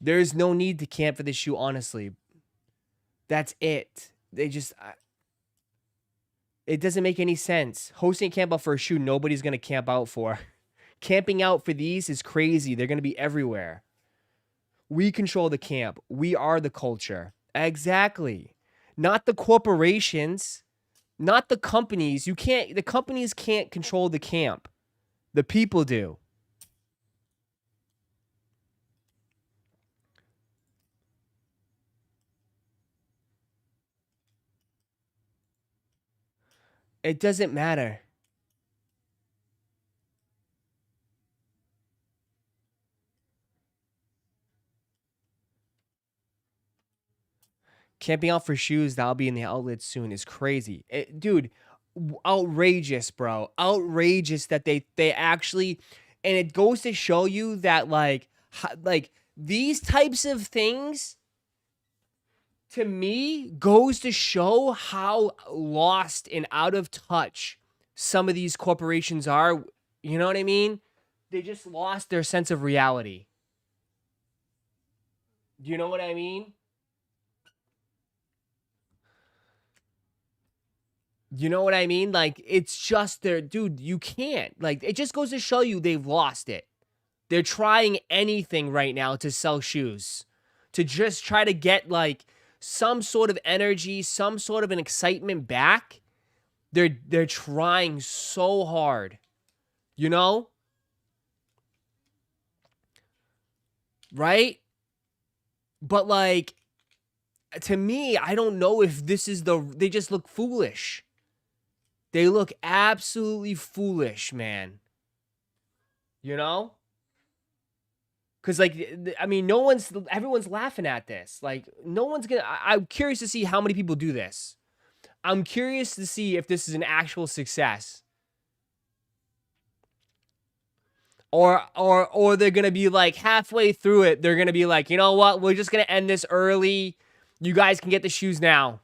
There's no need to camp for this shoe, honestly. That's it. It doesn't make any sense. Hosting a camp out for a shoe nobody's going to camp out for. Camping out for these is crazy. They're going to be everywhere. We control the camp. We are the culture. Exactly. Not the corporations. Not the companies. The companies can't control the camp. The people do. It doesn't matter. Camping out for shoes that'll be in the outlet soon is crazy. Dude, outrageous, bro. Outrageous that they actually, and it goes to show you that like these types of things to me goes to show how lost and out of touch some of these corporations are. You know what I mean? They just lost their sense of reality. Do you know what I mean? You know what I mean? Like, it's just dude, you can't. Like, it just goes to show you they've lost it. They're trying anything right now to sell shoes. To just try to get, like, some sort of energy, some sort of an excitement back. They're trying so hard. You know? Right? But, like, to me, I don't know if this is they just look foolish. They look absolutely foolish, man. You know? Because, like, I mean, everyone's laughing at this. Like, no one's gonna, I'm curious to see how many people do this. I'm curious to see if this is an actual success. Or they're gonna be, like, halfway through it, they're gonna be like, you know what? We're just gonna end this early. You guys can get the shoes now.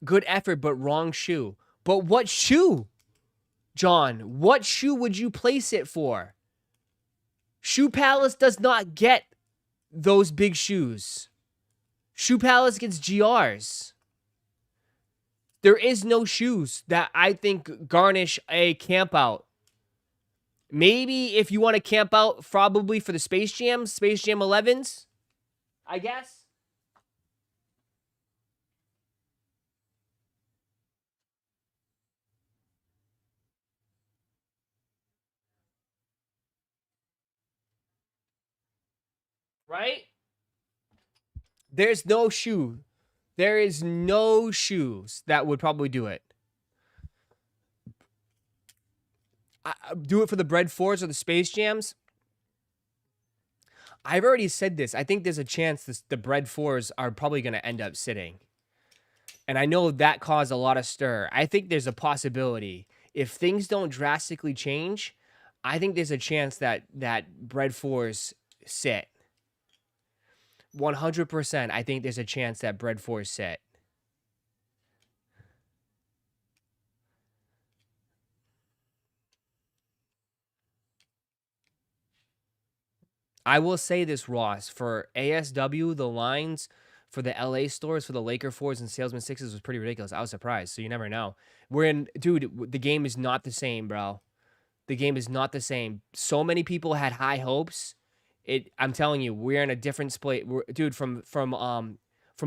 Good effort, but wrong shoe. But what shoe? John, what shoe would you place it for? Shoe Palace does not get those big shoes. Shoe Palace gets GRs. There is no shoes that I think garnish a camp out. Maybe if you want to camp out, probably for the Space Jam 11s, I guess. Right? There's no shoe. There is no shoes that would probably do it. Do it for the Bread 4s or the Space Jams. I've already said this. I think there's a chance the Bread 4s are probably going to end up sitting. And I know that caused a lot of stir. I think there's a possibility. If things don't drastically change, I think there's a chance that Bread 4s sit. 100%, I think there's a chance that Bread 4s sit. I will say this, Ross, for ASW, the lines for the LA stores, for the Laker 4s and Salesman 6s was pretty ridiculous. I was surprised, so you never know. Dude, the game is not the same, bro. The game is not the same. So many people had high hopes. I'm telling you, we're in a different split. Dude, from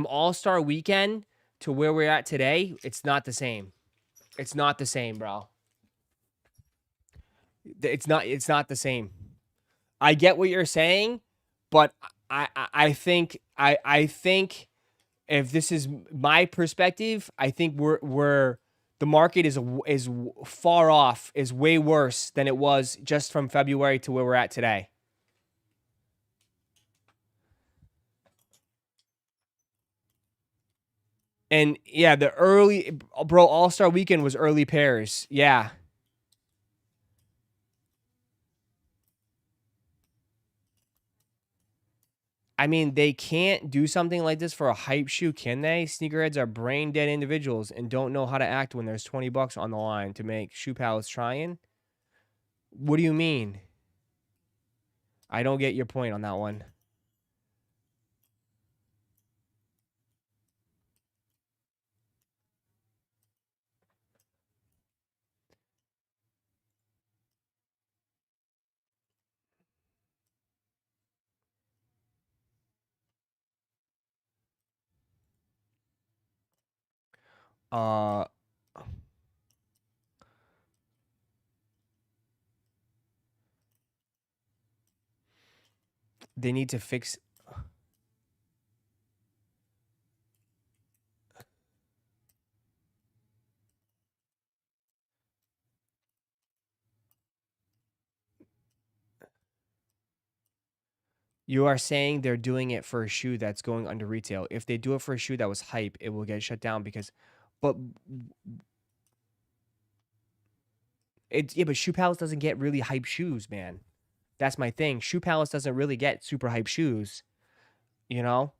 All-Star Weekend to where we're at today, it's not the same. It's not the same, bro. It's not the same. I get what you're saying, but I think if this is my perspective, I think we're the market is far off, is way worse than it was just from February to where we're at today. And yeah, the early All-Star Weekend was early pairs. Yeah. I mean, they can't do something like this for a hype shoe, can they? Sneakerheads are brain dead individuals and don't know how to act when there's $20 on the line to make Shoe Palace trying. What do you mean? I don't get your point on that one. Uh, they need to fix. You are saying they're doing it for a shoe that's going under retail. If they do it for a shoe that was hype, it will get shut down because, but but Shoe Palace doesn't get really hype shoes, man. That's my thing. Shoe Palace doesn't really get super hype shoes, you know?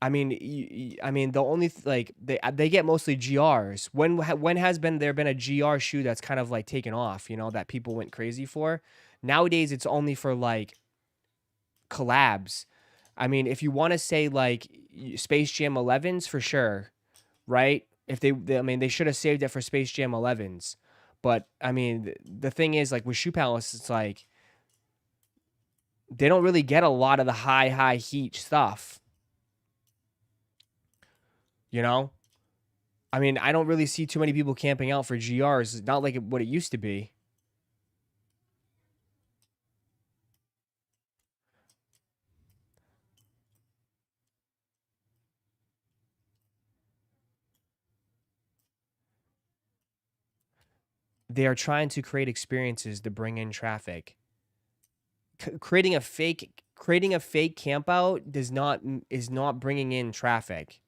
I mean, I mean, the only like they get mostly GRs. When has there been a GR shoe that's kind of like taken off, you know, that people went crazy for? Nowadays it's only for like collabs. I mean, if you want to say like Space Jam 11s for sure, right? If I mean, they should have saved it for Space Jam 11s. But I mean, the thing is, like with Shoe Palace, it's like they don't really get a lot of the high heat stuff. You know? I mean, I don't really see too many people camping out for GRs. It's not like what it used to be. They are trying to create experiences to bring in traffic. Creating a fake camp out is not bringing in traffic.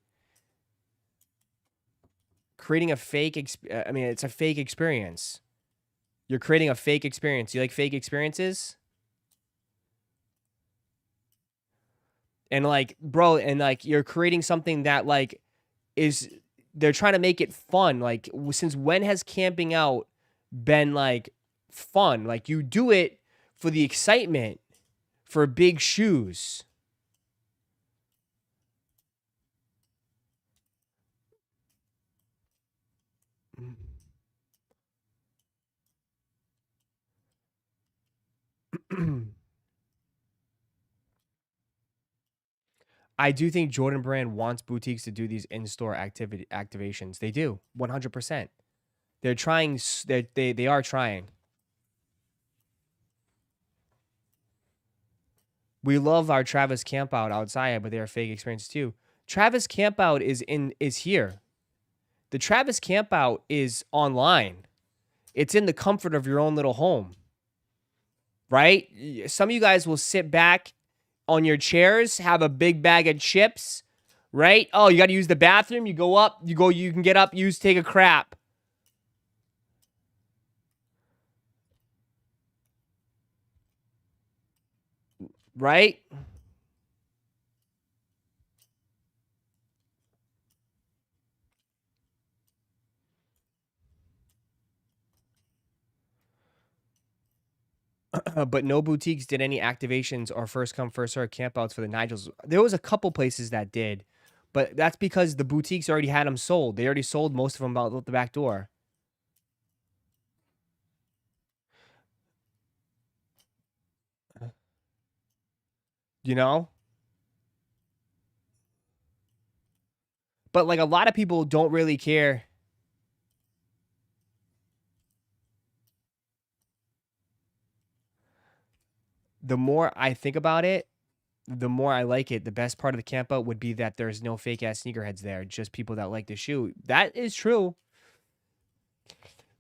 Creating a fake I mean, it's a fake experience. You're creating a fake experience. You like fake experiences? And like, bro, and like you're creating something that like they're trying to make it fun. Like, since when has camping out been like fun? Like, you do it for the excitement for big shoes. I do think Jordan Brand wants boutiques to do these in-store activations. They do, 100%. They're trying. They are trying. We love our Travis Campout outside, but they are fake experiences too. Travis Campout is here. The Travis Campout is online. It's in the comfort of your own little home. Right? Some of you guys will sit back on your chairs, have a big bag of chips, right? Oh, you got to use the bathroom. You go up, you can get up, take a crap. Right? But no boutiques did any activations or first come first serve campouts for the Nigels. There was a couple places that did, but that's because the boutiques already had them sold. They already sold most of them out the back door. You know? But like a lot of people don't really care. The more I think about it, the more I like it. The best part of the campout would be that there's no fake ass sneakerheads there, just people that like the shoe. That is true.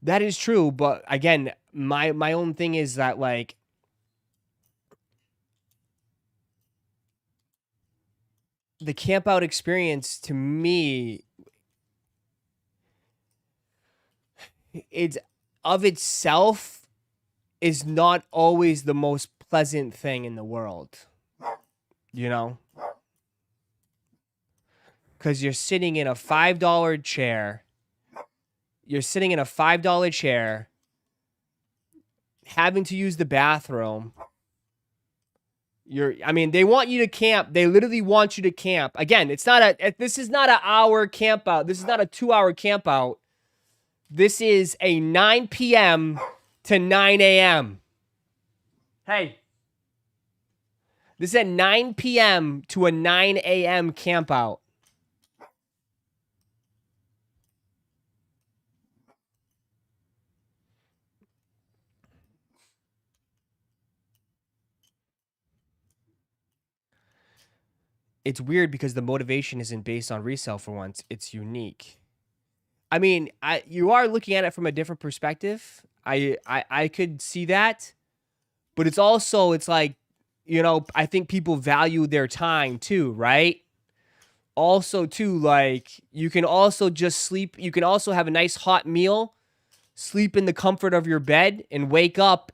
That is true, but again, my own thing is that like the campout experience to me, it's of itself is not always the most pleasant thing in the world. You know? Because you're sitting in a $5 chair. You're sitting in a $5 chair, having to use the bathroom. I mean, they want you to camp. They literally want you to camp. Again, this is not an hour camp out. This is not a 2-hour camp out. This is a 9 p.m. to 9 a.m. Hey. This is at 9 p.m. to a 9 a.m. camp out. It's weird because the motivation isn't based on resale for once. It's unique. I mean, you are looking at it from a different perspective. I could see that. But it's like, you know, I think people value their time too, right? Also too, like, you can also just sleep. You can also have a nice hot meal, sleep in the comfort of your bed, and wake up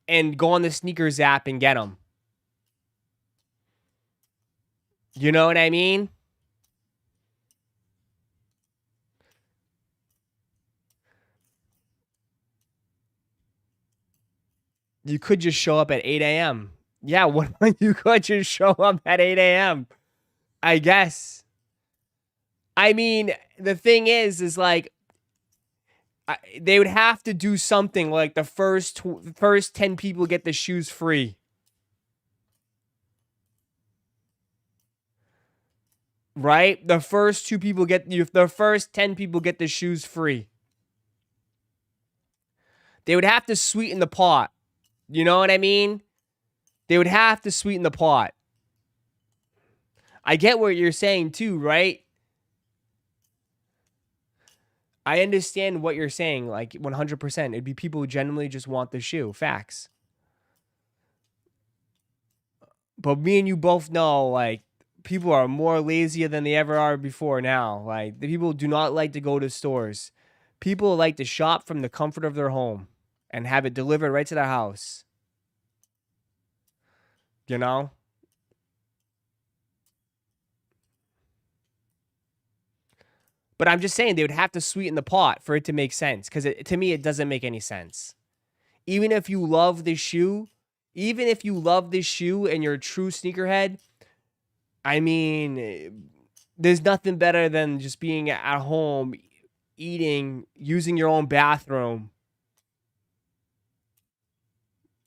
and go on the sneakers app and get them. You know what I mean? You could just show up at 8 a.m. Yeah, you could just show up at 8 a.m. I guess. I mean, the thing is like, they would have to do something like the first 10 people get the shoes free. Right? The first 10 people get the shoes free. They would have to sweeten the pot. You know what I mean? They would have to sweeten the pot. I get what you're saying too, right? I understand what you're saying, like 100%. It'd be people who genuinely just want the shoe. Facts. But me and you both know, like, people are more lazier than they ever are before now. Like, the people do not like to go to stores. People like to shop from the comfort of their home and have it delivered right to their house. You know? But I'm just saying they would have to sweeten the pot for it to make sense. Because to me, it doesn't make any sense. Even if you love this shoe, and you're a true sneakerhead, I mean, there's nothing better than just being at home, eating, using your own bathroom,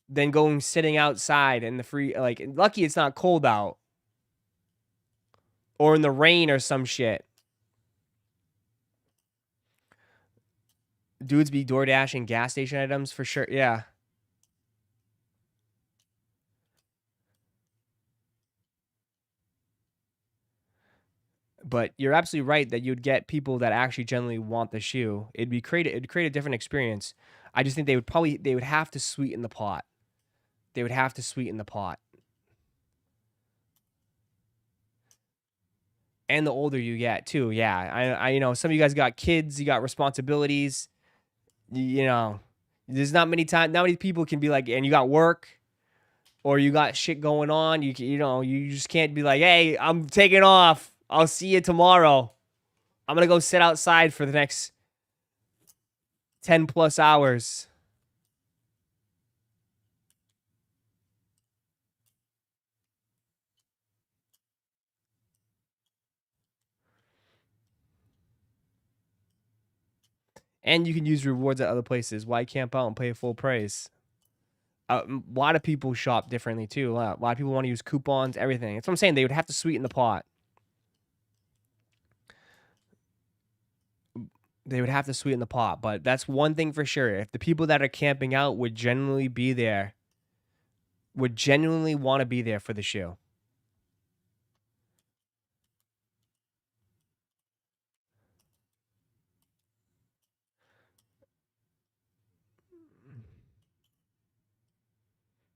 than going sitting outside in the free, like, lucky it's not cold out. Or in the rain or some shit. Dudes be door dashing gas station items for sure. Yeah. But you're absolutely right that you'd get people that actually genuinely want the shoe. It'd create a different experience. I just think they would have to sweeten the pot. They would have to sweeten the pot. And the older you get too, yeah. I you know, some of you guys got kids, you got responsibilities. You know, there's not many people can be like, and you got work, or you got shit going on. You know, you just can't be like, hey, I'm taking off. I'll see you tomorrow. I'm gonna go sit outside for the next 10 plus hours. And you can use rewards at other places. Why camp out and pay full price? A lot of people shop differently too. A lot of people want to use coupons, everything. That's what I'm saying. They would have to sweeten the pot. They would have to sweeten the pot. But that's one thing for sure. If the people that are camping out would genuinely be there, would genuinely want to be there for the show.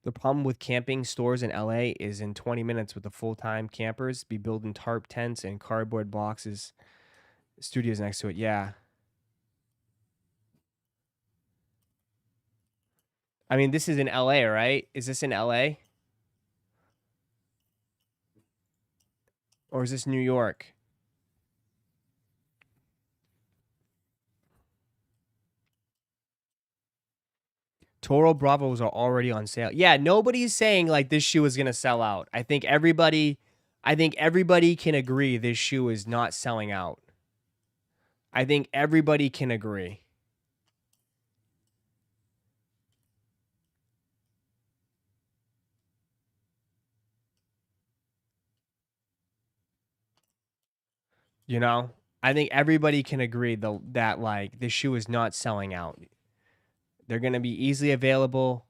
The problem with camping stores in LA is in 20 minutes with the full-time campers be building tarp tents and cardboard boxes, studios next to it. Yeah. I mean, this is in LA, right? Is this in LA? Or is this New York? Toro Bravos are already on sale. Yeah, nobody's saying like this shoe is gonna sell out. I think everybody can agree this shoe is not selling out. I think everybody can agree. You know? I think everybody can agree that like this shoe is not selling out. They're going to be easily available.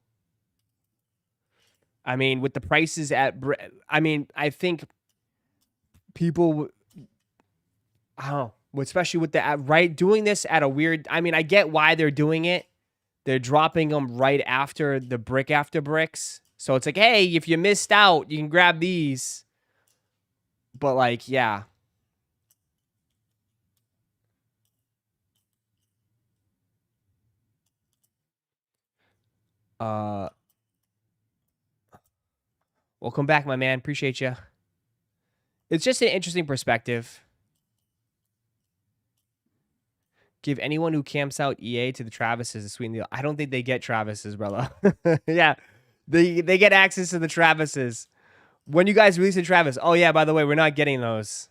I mean, with the prices I think people, I don't know, especially with the right doing this at a weird. I mean, I get why they're doing it. They're dropping them right after the brick after bricks, so it's like, hey, if you missed out, you can grab these. But like, yeah. Welcome back, my man. Appreciate you. It's just an interesting perspective. Give anyone who camps out EA to the Travises a sweet deal. I don't think they get Travises, brother. Yeah, they get access to the Travises. When you guys release a Travis, oh yeah, by the way, we're not getting those.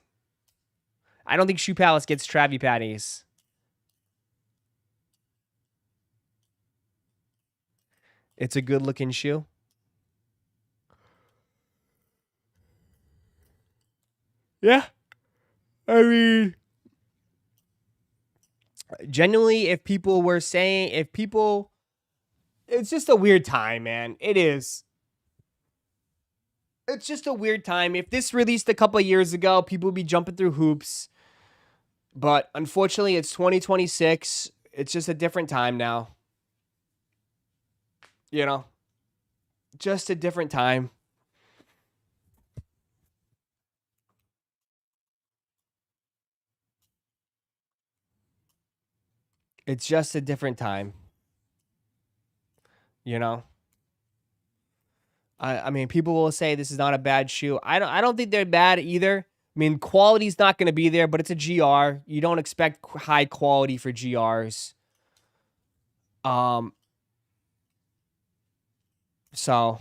I don't think Shoe Palace gets Travi Patties. It's a good looking shoe. Yeah. I mean, genuinely, if people were saying, it's just a weird time, man. It is. It's just a weird time. If this released a couple of years ago, people would be jumping through hoops. But unfortunately, it's 2026. It's just a different time now. You know? Just a different time. It's just a different time. You know? I mean, people will say this is not a bad shoe. I don't think they're bad either. I mean, quality's not going to be there, but it's a GR. You don't expect high quality for GRs. So,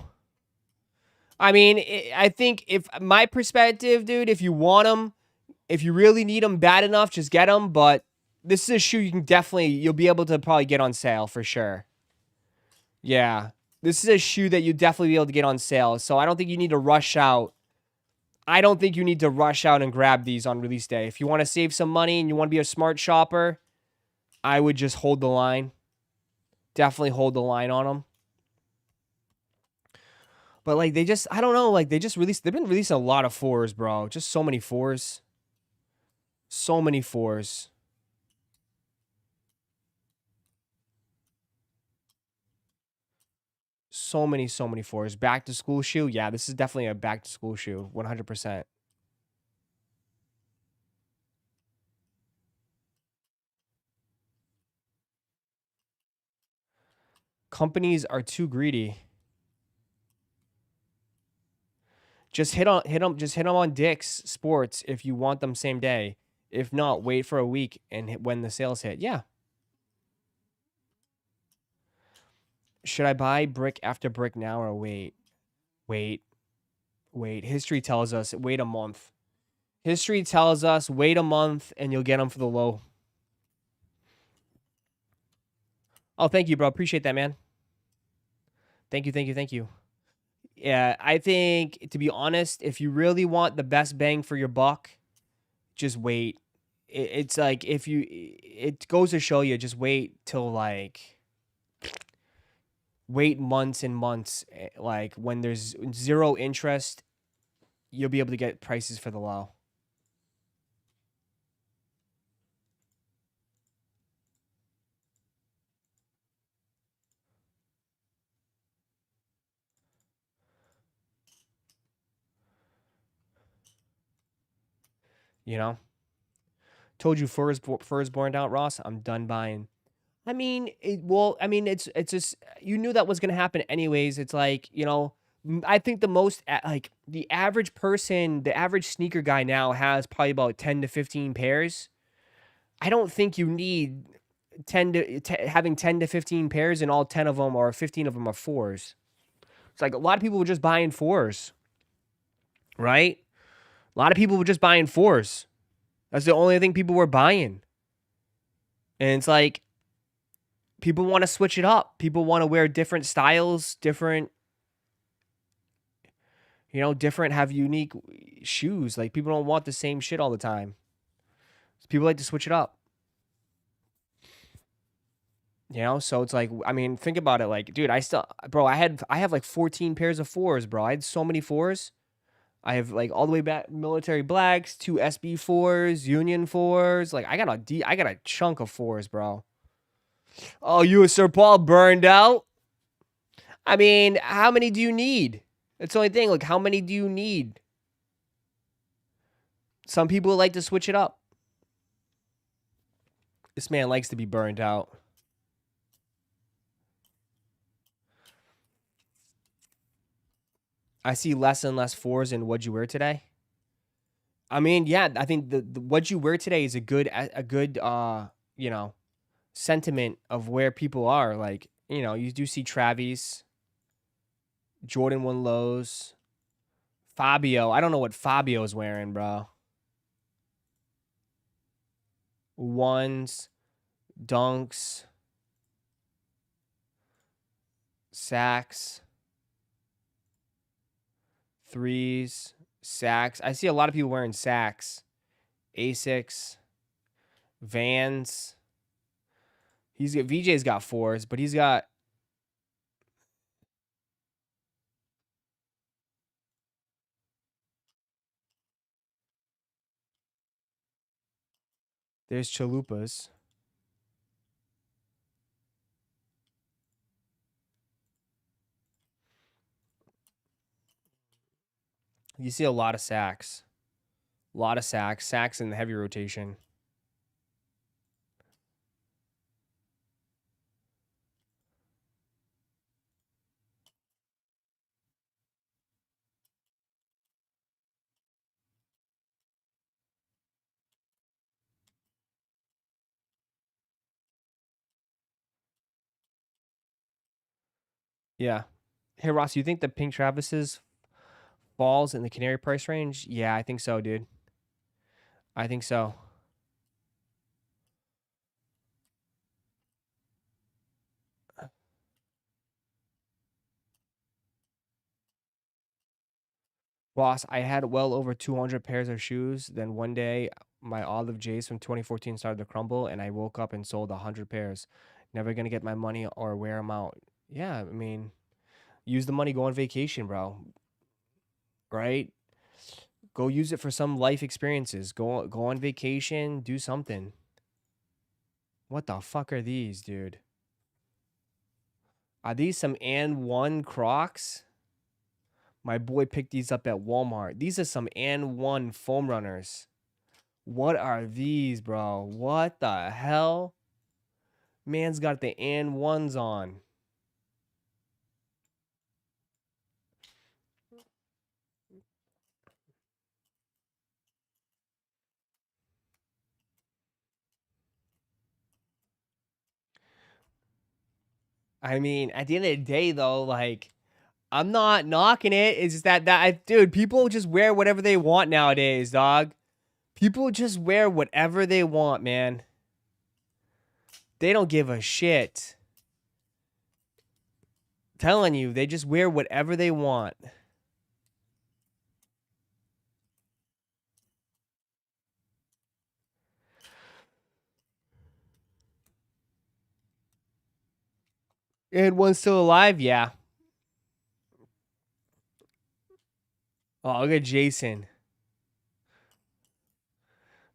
I mean, I think if my perspective, dude, if you want them, if you really need them bad enough, just get them. But this is a shoe you can definitely, you'll be able to probably get on sale for sure. Yeah. This is a shoe that you definitely be able to get on sale. So I don't think you need to rush out. I don't think you need to rush out and grab these on release day. If you want to save some money and you want to be a smart shopper, I would just hold the line. Definitely hold the line on them. But like they just, I don't know, like they've been releasing a lot of 4s, bro. Just so many 4s. So many 4s. So many 4s. Back to school shoe. Yeah, this is definitely a back to school shoe. 100%. Companies are too greedy. Just hit them on Dick's Sports if you want them same day. If not, wait for a week and when the sales hit. Yeah. Should I buy brick after brick now or wait? Wait. History tells us wait a month. History tells us wait a month and you'll get them for the low. Oh, thank you, bro. Appreciate that, man. Thank you. Yeah, I think, to be honest, if you really want the best bang for your buck, just wait. It's like it goes to show you, just wait till wait months and months. Like when there's zero interest, you'll be able to get prices for the low. You know? Told you fur is born out, Ross. I'm done buying. I mean, it's just you knew that was gonna happen anyways. It's like, I think the average person, the average sneaker guy now has probably about 10 to 15 pairs. I don't think you need having 10 to 15 pairs and all 10 of them or 15 of them are 4s. It's like a lot of people were just buying 4s, right? A lot of people were just buying 4s. That's the only thing people were buying. And it's like, people want to switch it up. People want to wear different styles, different, have unique shoes. Like, people don't want the same shit all the time. People like to switch it up. So it's like, I mean, think about it. Like, dude, I have like 14 pairs of 4s, bro. I had so many 4s. I have like all the way back military blacks, 2 SB 4s, Union 4s. Like, I got a chunk of 4s, bro. Oh, you and Sir Paul burned out? I mean, how many do you need? That's the only thing. Like, how many do you need? Some people like to switch it up. This man likes to be burned out. I see less and less 4s in What'd You Wear Today. I mean, yeah, I think the What'd You Wear Today is a good sentiment of where people are. Like, you do see Travis, Jordan 1 lows, Fabio. I don't know what Fabio's wearing, bro. 1s, dunks, sacks, 3s, sacks. I see a lot of people wearing sacks. Asics, Vans. VJ's got 4s, but he's got. There's chalupas. You see a lot of sacks. Sacks in the heavy rotation. Yeah. Hey, Ross, you think the pink Travis's falls in the canary price range? Yeah, I think so, dude. I think so. Boss, I had well over 200 pairs of shoes. Then one day, my olive J's from 2014 started to crumble, and I woke up and sold 100 pairs. Never gonna get my money or wear them out. Yeah, I mean, use the money, go on vacation, bro. Right? Go use it for some life experiences. Go on vacation, do something. What the fuck are these, dude? Are these some And1 Crocs? My boy picked these up at Walmart. These are some And1 foam runners. What are these, bro? What the hell? Man's got the And1s on. I mean, at the end of the day, though, like, I'm not knocking it. It's just dude, people just wear whatever they want nowadays, dog. People just wear whatever they want, man. They don't give a shit. Telling you, they just wear whatever they want. And one's still alive? Yeah. Oh, look at Jason.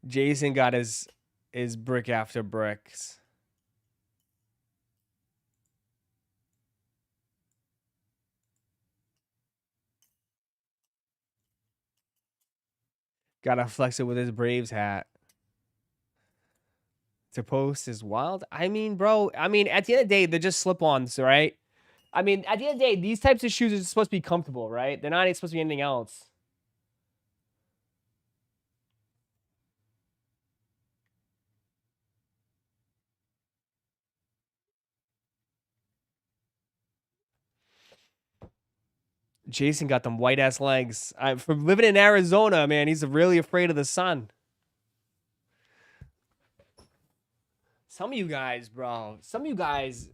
Jason got his brick after bricks. Gotta flex it with his Braves hat. To post is wild. I mean, bro, at the end of the day, they're just slip-ons, right? I mean, at the end of the day, these types of shoes are supposed to be comfortable, right? They're not supposed to be anything else. Jason got them white-ass legs. From living in Arizona, man, he's really afraid of the sun. Some of you guys, bro. Some of you guys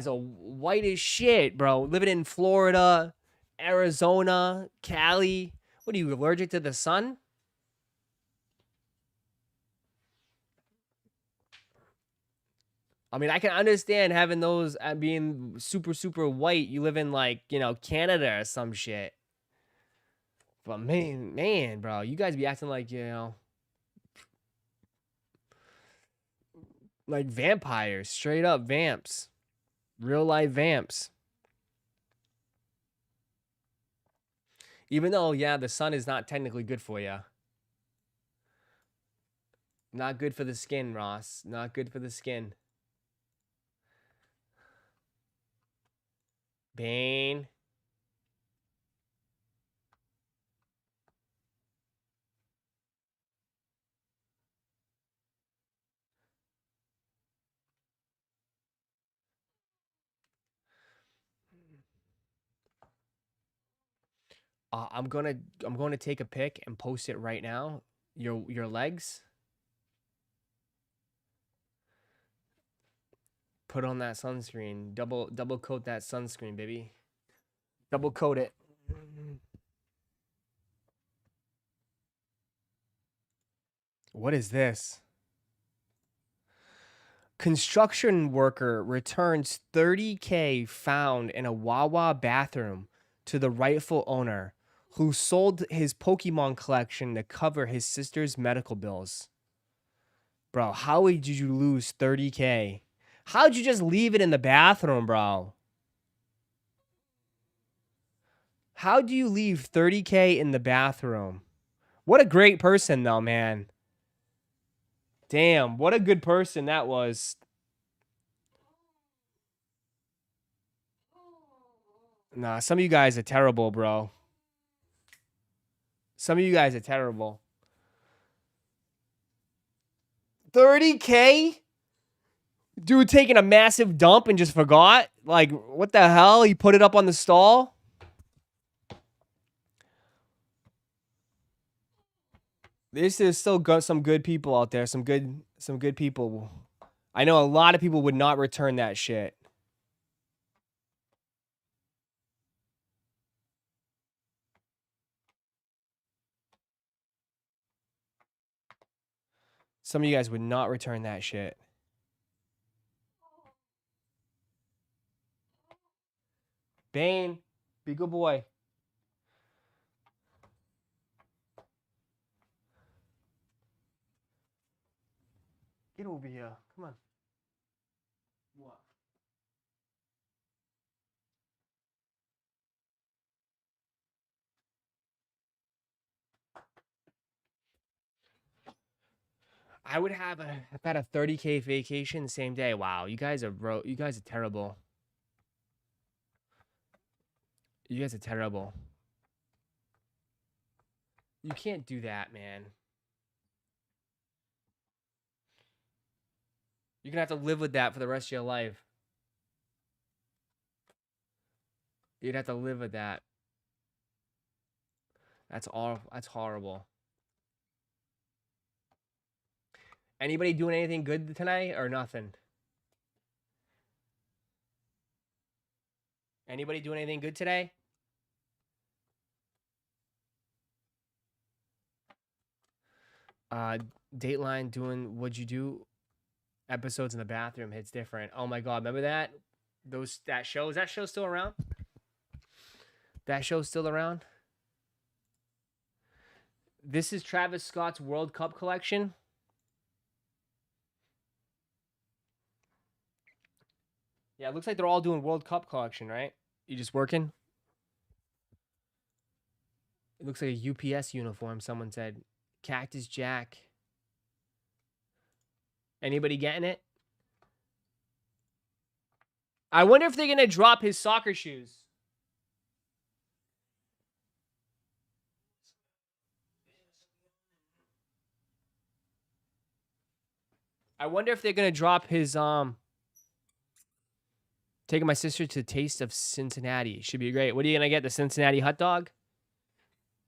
are white as shit, bro. Living in Florida, Arizona, Cali. What are you, allergic to the sun? I mean, I can understand having those being super, super white. You live in, like, Canada or some shit. But man, bro, you guys be acting like, like vampires. Straight up vamps. Real life vamps. Even though, yeah, the sun is not technically good for you. Not good for the skin, Ross. Not good for the skin. Bane. I'm gonna take a pic and post it right now. Your legs. Put on that sunscreen. Double coat that sunscreen, baby. Double coat it. What is this? Construction worker returns $30K found in a Wawa bathroom to the rightful owner, who sold his Pokemon collection to cover his sister's medical bills. Bro, how did you lose $30K? How'd you just leave it in the bathroom, bro? How do you leave $30K in the bathroom? What a great person, though, man. Damn, what a good person that was. Nah, some of you guys are terrible, bro. Some of you guys are terrible. 30K? Dude taking a massive dump and just forgot? Like, what the hell? He put it up on the stall? There's still got some good people out there. Some good people. I know a lot of people would not return that shit. Some of you guys would not return that shit. Bane, be a good boy. Get over here. Come on. What? I would have about a 30K vacation the same day. Wow, you guys are terrible. You guys are terrible. You can't do that, man. You're gonna have to live with that for the rest of your life. You'd have to live with that. That's all. That's horrible. Anybody doing anything good tonight or nothing? Anybody doing anything good today? Dateline doing What'd You Do episodes in the bathroom hits different. Oh my god, remember that? That show? Is that show still around? That show's still around? This is Travis Scott's World Cup collection. Yeah, it looks like they're all doing World Cup collection, right? You just working? It looks like a UPS uniform, someone said. Cactus Jack. Anybody getting it? I wonder if they're going to drop his soccer shoes. I wonder if they're going to drop his, taking my sister to Taste of Cincinnati. Should be great. What are you going to get? The Cincinnati hot dog?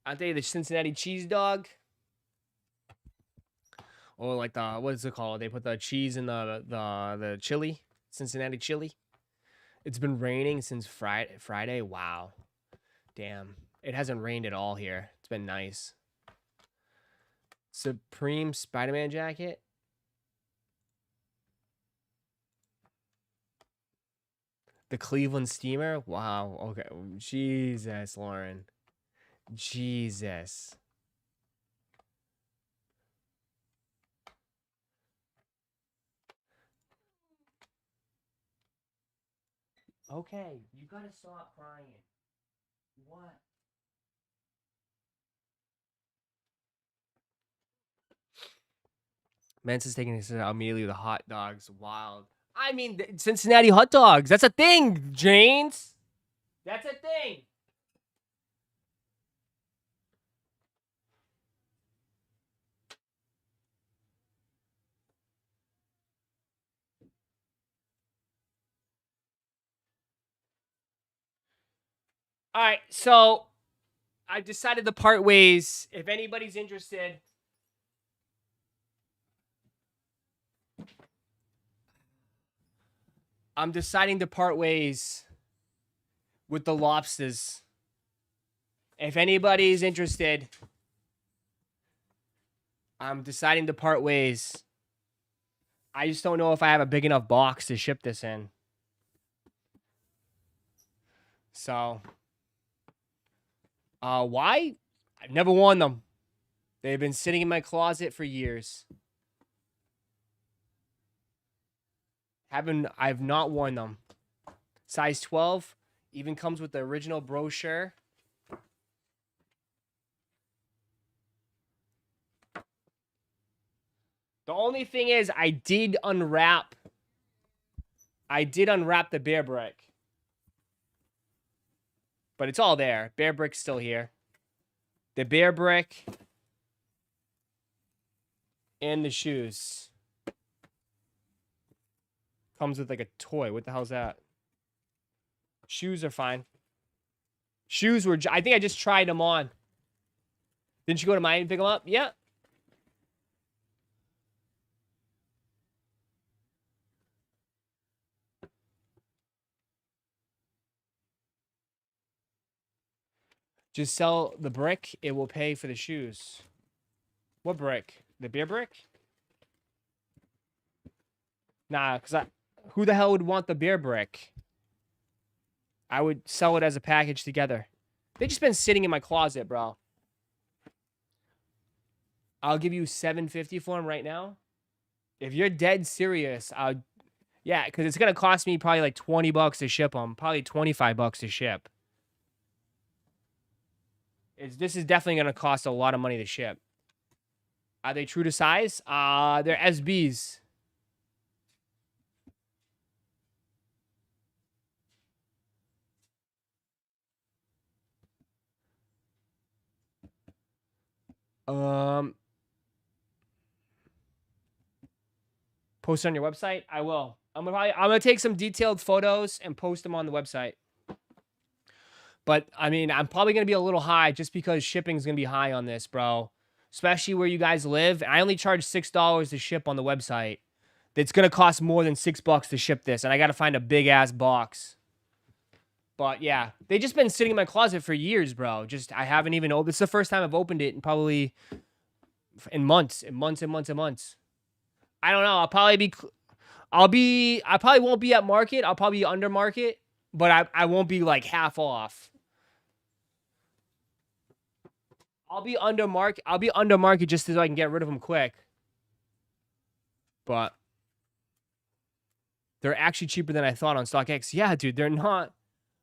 Aren't they the Cincinnati cheese dog? Or like the, what is it called? They put the cheese in the chili. Cincinnati chili. It's been raining since Friday. Wow. Damn. It hasn't rained at all here. It's been nice. Supreme Spider-Man jacket. The Cleveland Steamer. Wow. Okay. Jesus, Lauren. Jesus. Okay, you gotta stop crying. What? Mensah's taking this out immediately. The hot dogs, wild. I mean, the Cincinnati hot dogs. That's a thing, Janes. That's a thing. All right, so I've decided to part ways. If anybody's interested, I'm deciding to part ways with the lobsters. If anybody's interested, I'm deciding to part ways. I just don't know if I have a big enough box to ship this in. So, why? I've never worn them. They've been sitting in my closet for years. I've not worn them. Size 12. Even comes with the original brochure. The only thing is, I did unwrap the bear brick. But it's all there. Bear brick's still here. The bear brick and the shoes. Comes with like a toy. What the hell's that? Shoes are fine. Shoes were... I think I just tried them on. Didn't you go to mine and pick them up? Yeah. Just sell the brick. It will pay for the shoes. What brick? The beer brick? Nah, because who the hell would want the bear brick? I would sell it as a package together. They've just been sitting in my closet, bro. I'll give you $750 for them right now. If you're dead serious, yeah, because it's gonna cost me probably like $20 to ship them. Probably $25 to ship. This is definitely gonna cost a lot of money to ship. Are they true to size? They're SBs. Post on your website? I will. I'm gonna take some detailed photos and post them on the website. But I mean, I'm probably gonna be a little high just because shipping's gonna be high on this, bro. Especially where you guys live. I only charge $6 to ship on the website. It's gonna cost more than $6 to ship this, and I gotta find a big ass box. But yeah, they just been sitting in my closet for years, bro. I haven't even opened. This is the first time I've opened it in probably in months. I don't know. I probably won't be at market. I'll probably be under market, but I won't be like half off. I'll be under market just so I can get rid of them quick. But they're actually cheaper than I thought on StockX. Yeah, dude, they're not.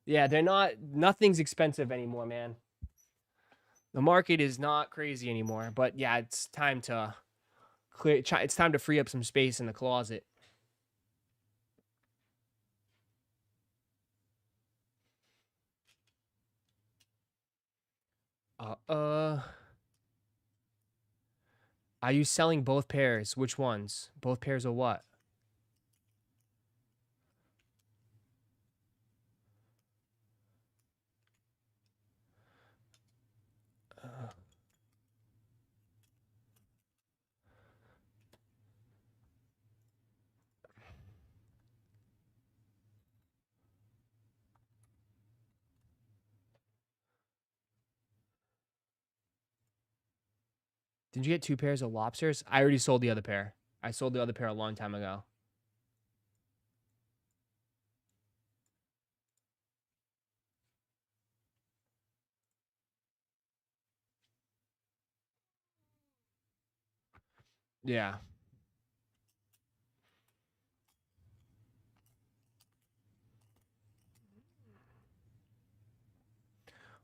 Yeah, they're not. Nothing's expensive anymore, man. The market is not crazy anymore. But yeah, it's time to clear. It's time to free up some space in the closet. Are you selling both pairs? Which ones? Both pairs of what? Did you get 2 pairs of lobsters? I already sold the other pair. I sold the other pair a long time ago. Yeah.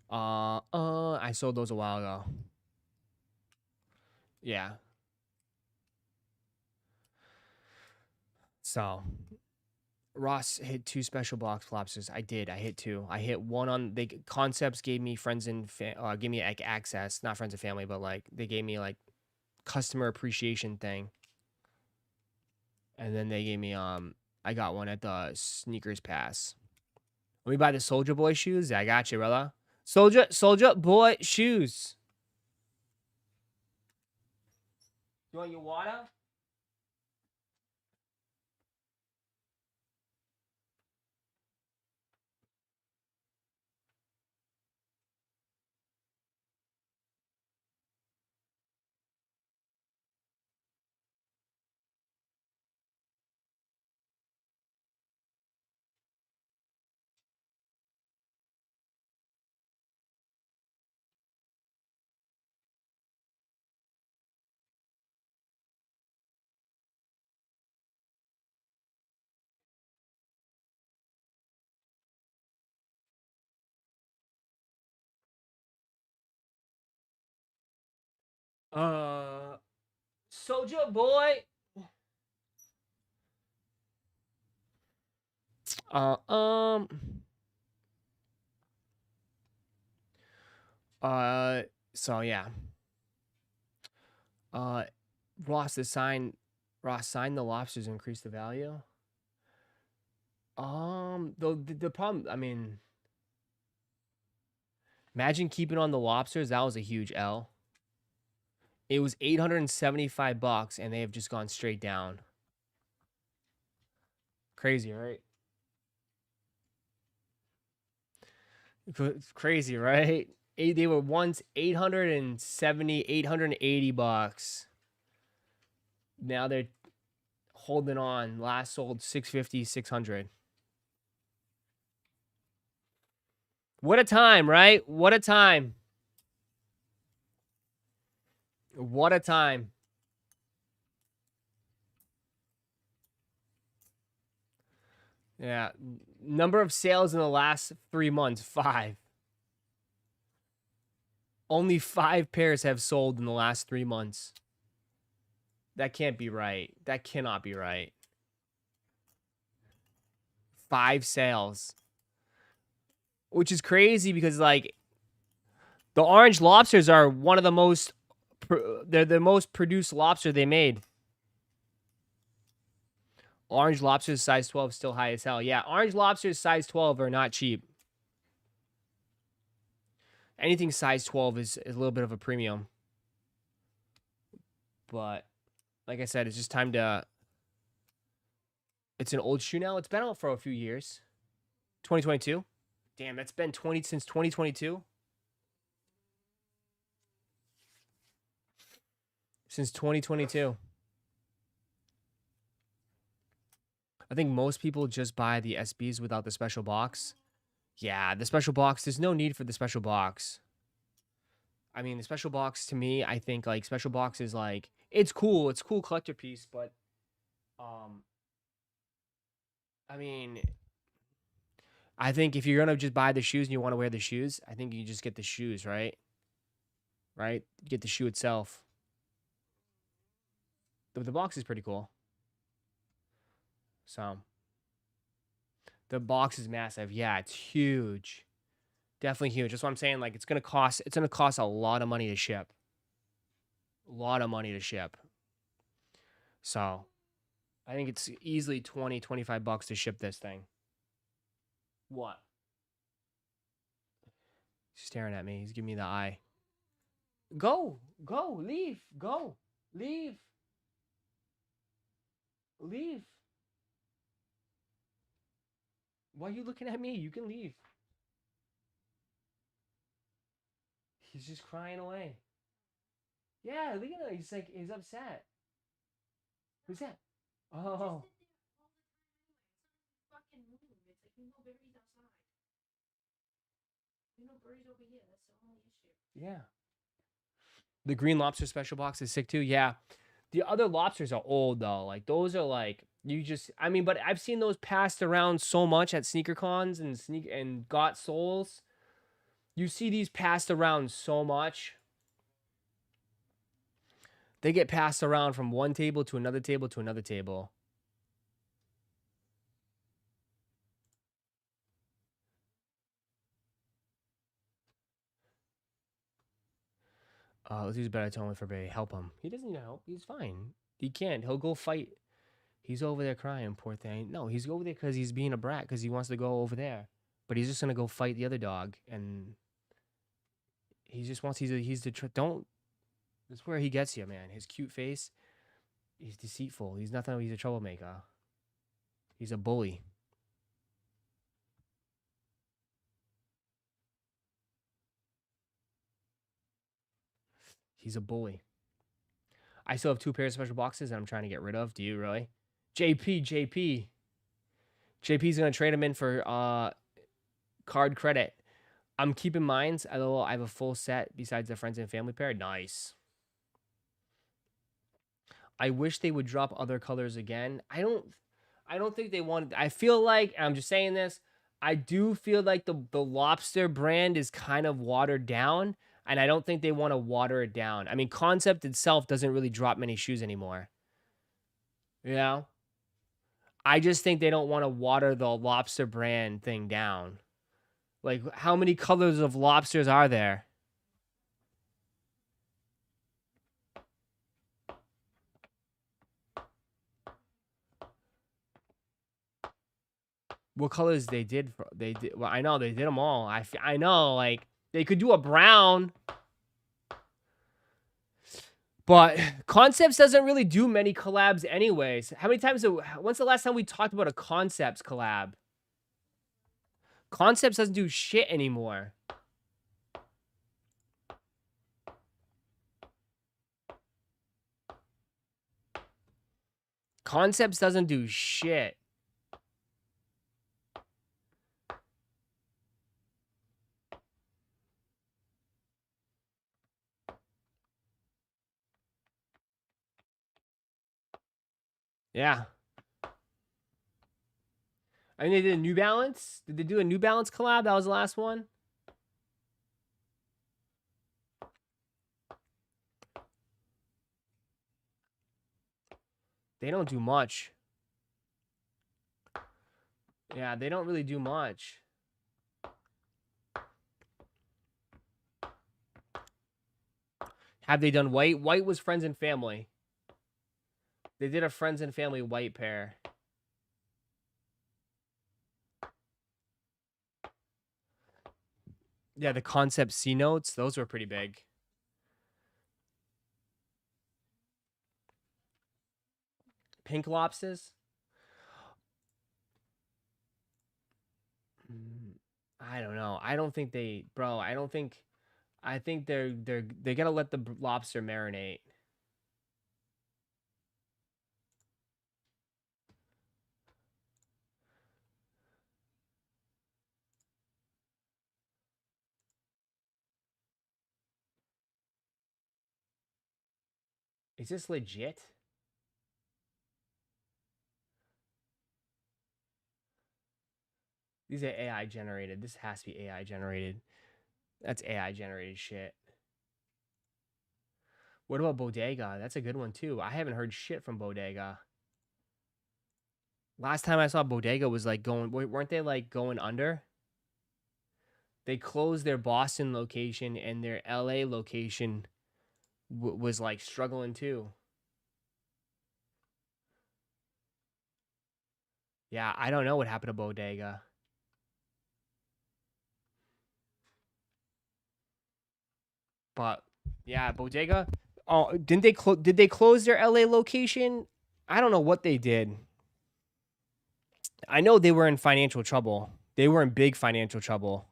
I sold those a while ago. Yeah. So, Ross hit 2 special box lobsters. I did. I hit 2. I hit one on Concepts gave me friends and gave me like access, not friends and family, but like they gave me like customer appreciation thing. And then they gave me I got one at the Sneakers Pass. Let me buy the Soldier Boy shoes. Yeah, I got you, brother. Soldier Boy shoes. You want your water? Soldier Boy. Uh, um. So yeah. Ross signed the lobsters and increased the value. The problem, I mean, imagine keeping on the lobsters. That was a huge L. It was $875, and they have just gone straight down. Crazy, right? It's crazy, right? They were once $880. Now they're Holding on. Last sold 650, 600. What a time, right? What a time. What a time. Yeah. Number of sales in the last 3 months, 5. Only 5 pairs have sold in the last 3 months. That can't be right. That cannot be right. 5 sales. Which is crazy because, like, the orange lobsters are one of the most... They're the most produced lobster they made. Orange lobsters size 12 still high as hell. Yeah, orange lobsters size 12 are not cheap. Anything size 12 is a little bit of a premium. But, like I said, it's just time to... It's an old shoe now. It's been out for a few years. 2022. Damn, that's been since 2022. Since 2022. I think most people just buy the SBs without the special box. Yeah, the special box, there's no need for the special box. I mean, the special box, to me, I think, like, special box is, like, it's cool. It's a cool collector piece, but, I mean, I think if you're going to just buy the shoes and you want to wear the shoes, I think you just get the shoes, right? Right? Get the shoe itself. The box is pretty cool. So, the box is massive. Yeah, it's huge. Definitely huge. That's what I'm saying. Like, it's gonna cost a lot of money to ship. A lot of money to ship. So, I think it's easily 20, 25 bucks to ship this thing. What? He's staring at me. He's giving me the eye. Go, leave, go, leave. Leave. Why are you looking at me? You can leave. He's just crying away. Yeah, look at him. He's like, he's upset. Who's that? Oh. Yeah. The green lobster special box is sick too. Yeah. The other lobsters are old though. Like those are like I mean, but I've seen those passed around so much at sneaker cons and got souls. You see these passed around so much. They get passed around from one table to another table to another table. Let's use better tone for Bay. Help him. He doesn't need help. He's fine. He can't. He'll go fight. He's over there crying, poor thing. No, he's over there because he's being a brat because he wants to go over there. But he's just going to go fight the other dog. And he just wants, don't, that's where he gets you, man. His cute face, he's deceitful. He's nothing, he's a troublemaker. He's a bully. He's a bully. I still have 2 pairs of special boxes that I'm trying to get rid of. Do you really? JP's going to trade him in for card credit. I'm keeping mines. I have a full set besides the friends and family pair. Nice. I wish they would drop other colors again. I don't think they wanted. I feel like, I'm just saying this, I do feel like the lobster brand is kind of watered down, and I don't think they want to water it down. I mean, Concept itself doesn't really drop many shoes anymore. You know? I just think they don't want to water the lobster brand thing down. Like, how many colors of lobsters are there? What colors they did? Well, I know they did them all. I know, like, they could do a brown. But Concepts doesn't really do many collabs anyways. How many times, when's the last time we talked about a Concepts collab? Concepts doesn't do shit anymore. Concepts doesn't do shit. Yeah. I mean, they did a New Balance. Did they do a New Balance collab? That was the last one. They don't do much. Yeah, they don't really do much. Have they done white? White was Friends and Family. They did a Friends and Family white pair. Yeah, the Concept C notes, those were pretty big. Pink lobsters? I don't know. I don't think they, bro. I think they gotta let the lobster marinate. Is this legit? These are AI generated. This has to be AI generated. That's AI generated shit. What about Bodega? That's a good one too. I haven't heard shit from Bodega. Last time I saw Bodega was like weren't they like going under? They closed their Boston location and their LA location was like struggling too. Yeah, I don't know what happened to Bodega. But yeah, Bodega. Oh, did they close their LA location? I don't know what they did. I know they were in financial trouble. They were in big financial trouble.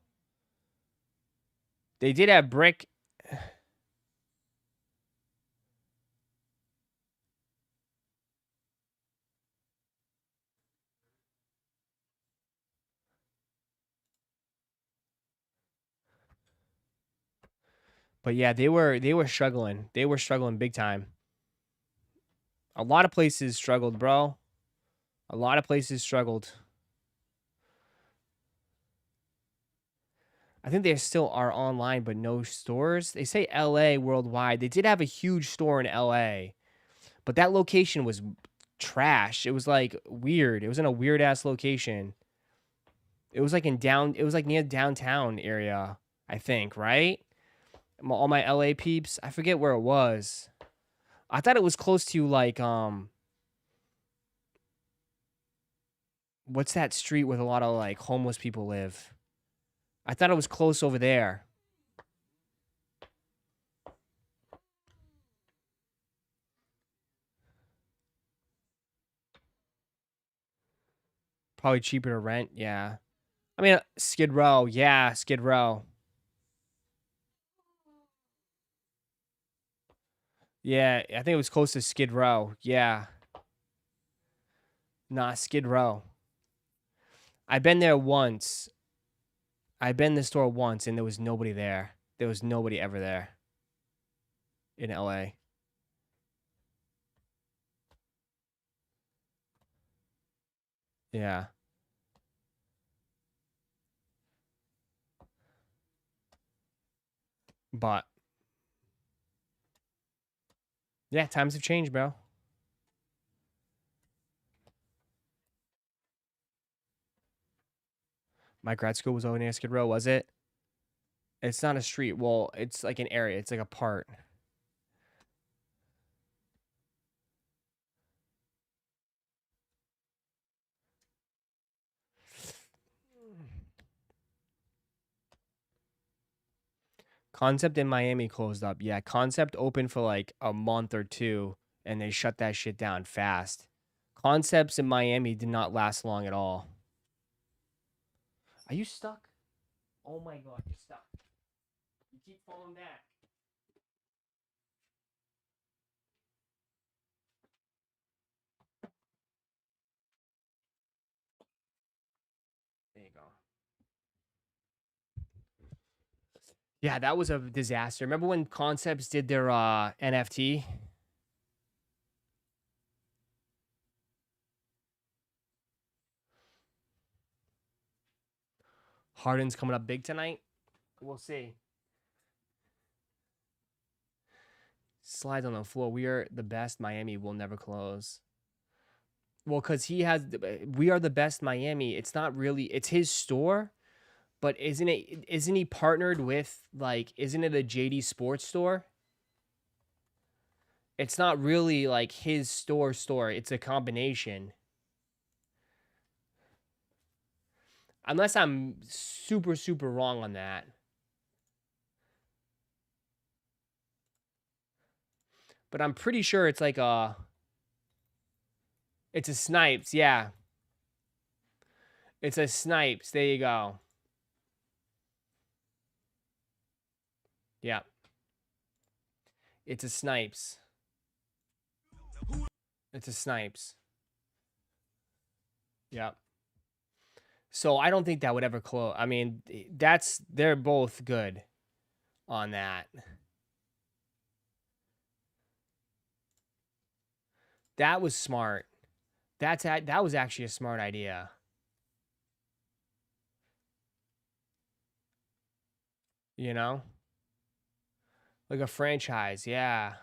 They did have brick. But yeah, they were struggling. They were struggling big time. A lot of places struggled, bro. A lot of places struggled. I think they still are online, but no stores. They say LA worldwide. They did have a huge store in LA, but that location was trash. It was like weird. It was in a weird ass location. It was like it was like near downtown area, I think, right? All my LA peeps. I forget where it was. I thought it was close to like what's that street with a lot of like homeless people live? I thought it was close over there. Probably cheaper to rent, yeah. I mean, Skid Row, yeah, Skid Row. Yeah, I think it was close to Skid Row. Yeah. Nah, Skid Row. I've been there once. I've been in the store once and there was nobody there. There was nobody ever there in LA. Yeah. But yeah, times have changed, bro. My grad school was over near Skid Row, was it? It's not a street. Well, it's like an area. It's like a part. Concept in Miami closed up. Yeah, Concept opened for like a month or two and they shut that shit down fast. Concepts in Miami did not last long at all. Are you stuck? Oh my god, you're stuck. You keep falling back. Yeah, that was a disaster. Remember when Concepts did their NFT? Harden's coming up big tonight. We'll see. Slides on the floor. We are the best. Miami will never close. Well, because he has, we are the best Miami. It's not really, it's his store, but isn't he partnered with, like, isn't it a JD Sports store? It's not really like his store. It's a combination. Unless I'm super, super wrong on that. But I'm pretty sure it's like it's a Snipes, yeah. It's a Snipes. There you go. Yeah. It's a Snipes. It's a Snipes. Yeah. So I don't think that would ever close. I mean, they're both good on that. That was smart. That was actually a smart idea. You know? Like a franchise, yeah.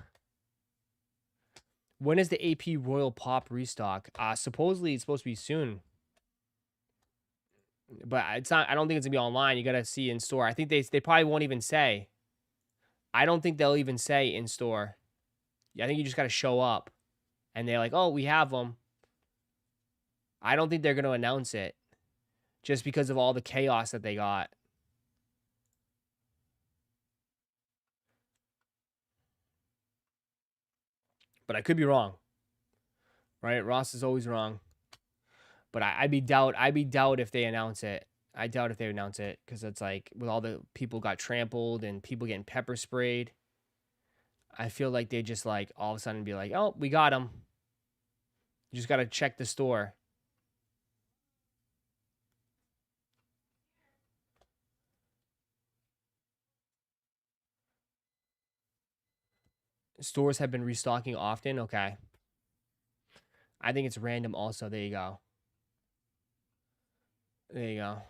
When is the AP Royal Pop restock? Supposedly it's supposed to be soon. But it's not, I don't think it's gonna be online. You gotta see in store. I think they probably won't even say. I don't think they'll even say in store. I think you just gotta show up. And they're like, oh, we have them. I don't think they're gonna announce it. Just because of all the chaos that they got. But I could be wrong. Right? Ross is always wrong. But I'd be doubt if they announce it. I doubt if they announce it. Because it's like, with all the people got trampled and people getting pepper sprayed. I feel like they just like, all of a sudden be like, oh, we got them. You just got to check the store. Stores have been restocking often. Okay. I think it's random also. There you go. There you go.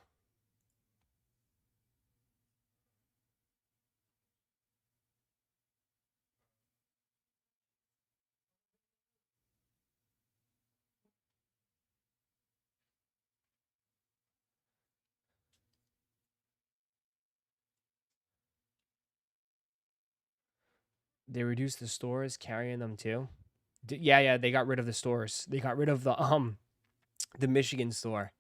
They reduced the stores carrying them too. Yeah, they got rid of the stores. They got rid of the Michigan store.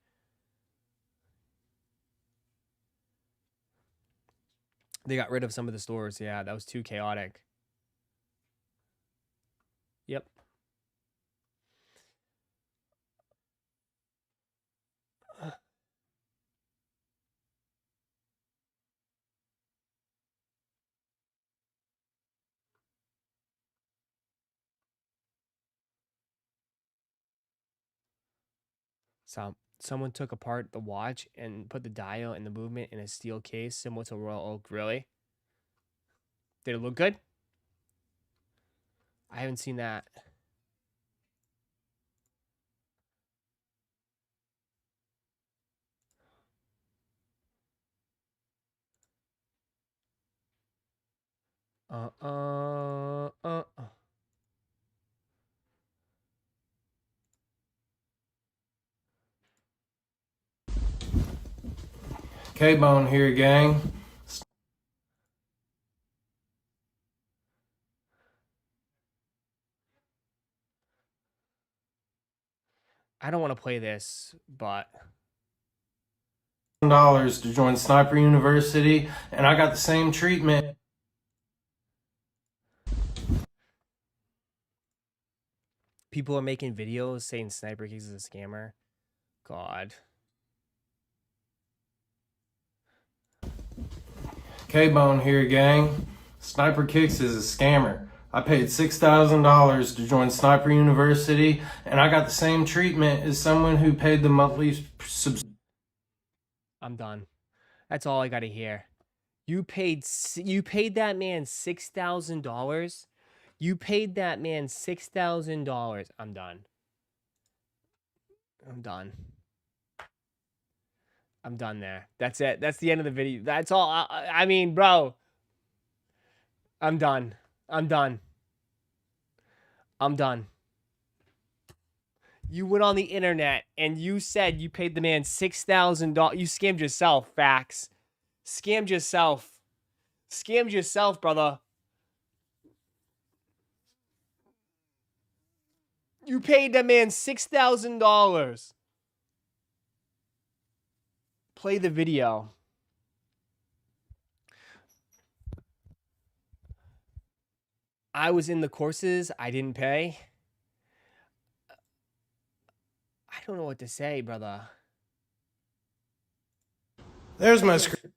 They got rid of some of the stores. Yeah, that was too chaotic. Yep. So someone took apart the watch and put the dial and the movement in a steel case similar to Royal Oak. Really? Did it look good? I haven't seen that. Uh. K-Bone here, gang. I don't want to play this, but $1 to join Sniper University, and I got the same treatment. people are making videos saying Sniper Kicks is a scammer. God. K-Bone here, gang. Sniper Kicks is a scammer. I paid $6,000 to join Sniper University, and I got the same treatment as someone who paid the monthly I'm done. That's all I gotta hear. You paid that man $6,000. You paid that man $6,000. I'm done. I'm done. I'm done there. That's it. That's the end of the video. That's all. I mean, bro. I'm done. I'm done. I'm done. You went on the internet and you said you paid the man $6,000. You scammed yourself, Facts. Scammed yourself. Scammed yourself, brother. You paid that man $6,000. Play the video. I was in the courses. I didn't pay. I don't know what to say, brother. There's my screen.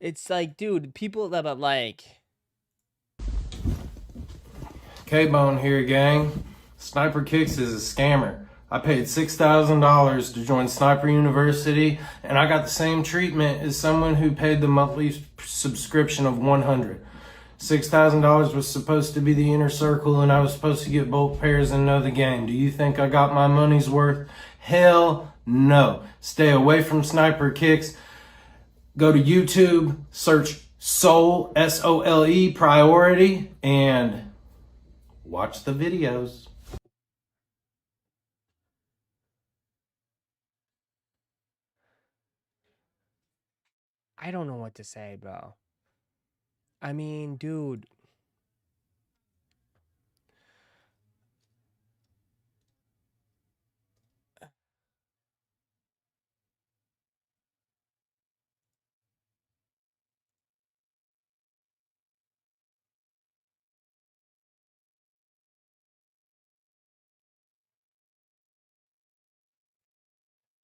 It's like, dude, people that are like... K-Bone here, gang. Sniper Kicks is a scammer. I paid $6,000 to join Sniper University, and I got the same treatment as someone who paid the monthly subscription of $100. $6,000 was supposed to be the inner circle, and I was supposed to get both pairs and know the game. Do you think I got my money's worth? Hell no. Stay away from Sniper Kicks. Go to YouTube, search Soul, S-O-L-E, Priority, and watch the videos. I don't know what to say, bro. I mean, dude.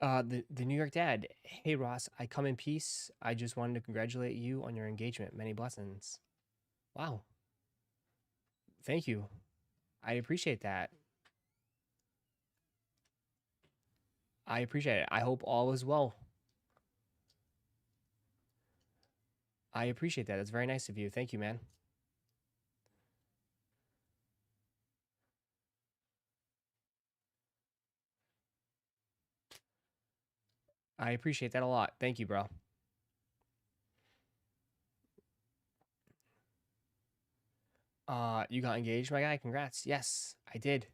The New York Dad. Hey, Ross, I come in peace. I just wanted to congratulate you on your engagement. Many blessings. Wow. Thank you. I appreciate that. I appreciate it. I hope all is well. I appreciate that. That's very nice of you. Thank you, man. I appreciate that a lot. Thank you, bro. You got engaged, my guy? Congrats. Yes, I did.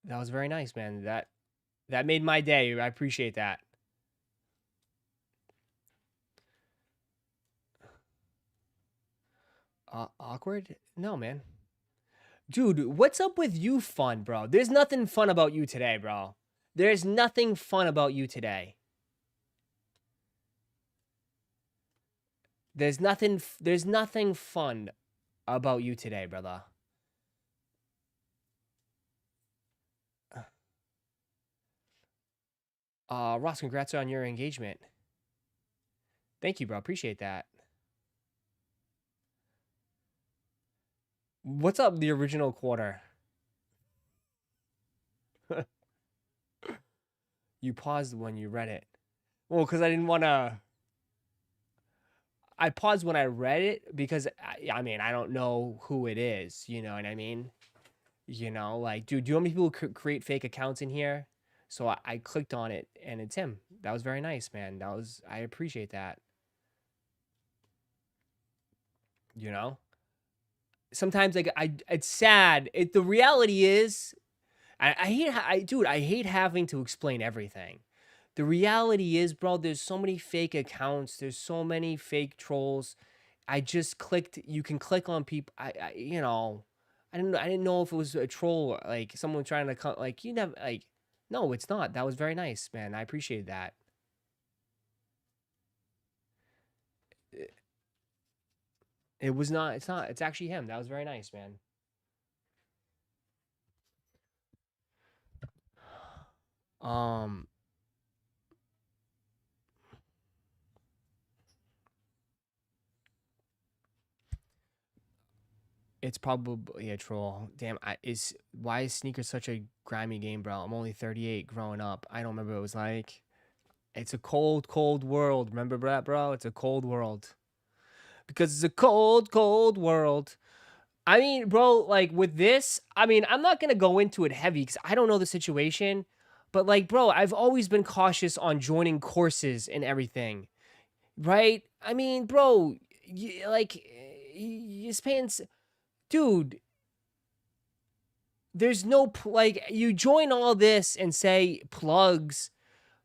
That was very nice, man. That made my day. I appreciate that. Awkward? No, man. Dude, what's up with you fun, bro? There's nothing fun about you today, bro. There's nothing fun about you today. There's nothing fun about you today, brother. Ross, congrats on your engagement. Thank you, bro. Appreciate that. What's up, the original quarter? You paused when you read it. Well, because I didn't want to... I paused when I read it because, I mean, I don't know who it is. You know what I mean? You know, like, dude, do you know how many people create fake accounts in here? So I clicked on it, and it's him. That was very nice, man. I appreciate that. You know? Sometimes, like, it's sad. The reality is, dude, I hate having to explain everything. The reality is, bro, there's so many fake accounts. There's so many fake trolls. I just clicked. You can click on people. You know, I didn't know if it was a troll, like someone trying to come. Like, you never, like, no, it's not. That was very nice, man. I appreciate that. It was not. It's not. It's actually him. That was very nice, man. Um. It's probably a troll. Damn, why is sneakers such a grimy game, bro? I'm only 38 growing up. I don't remember what it was like. It's a cold, cold world. Remember that, bro? It's a cold world. Because it's a cold, cold world. I mean, bro, like with this, I mean, I'm not going to go into it heavy because I don't know the situation. But like, bro, I've always been cautious on joining courses and everything. Right? I mean, bro, you spend... Dude, there's no... Like, you join all this and say plugs...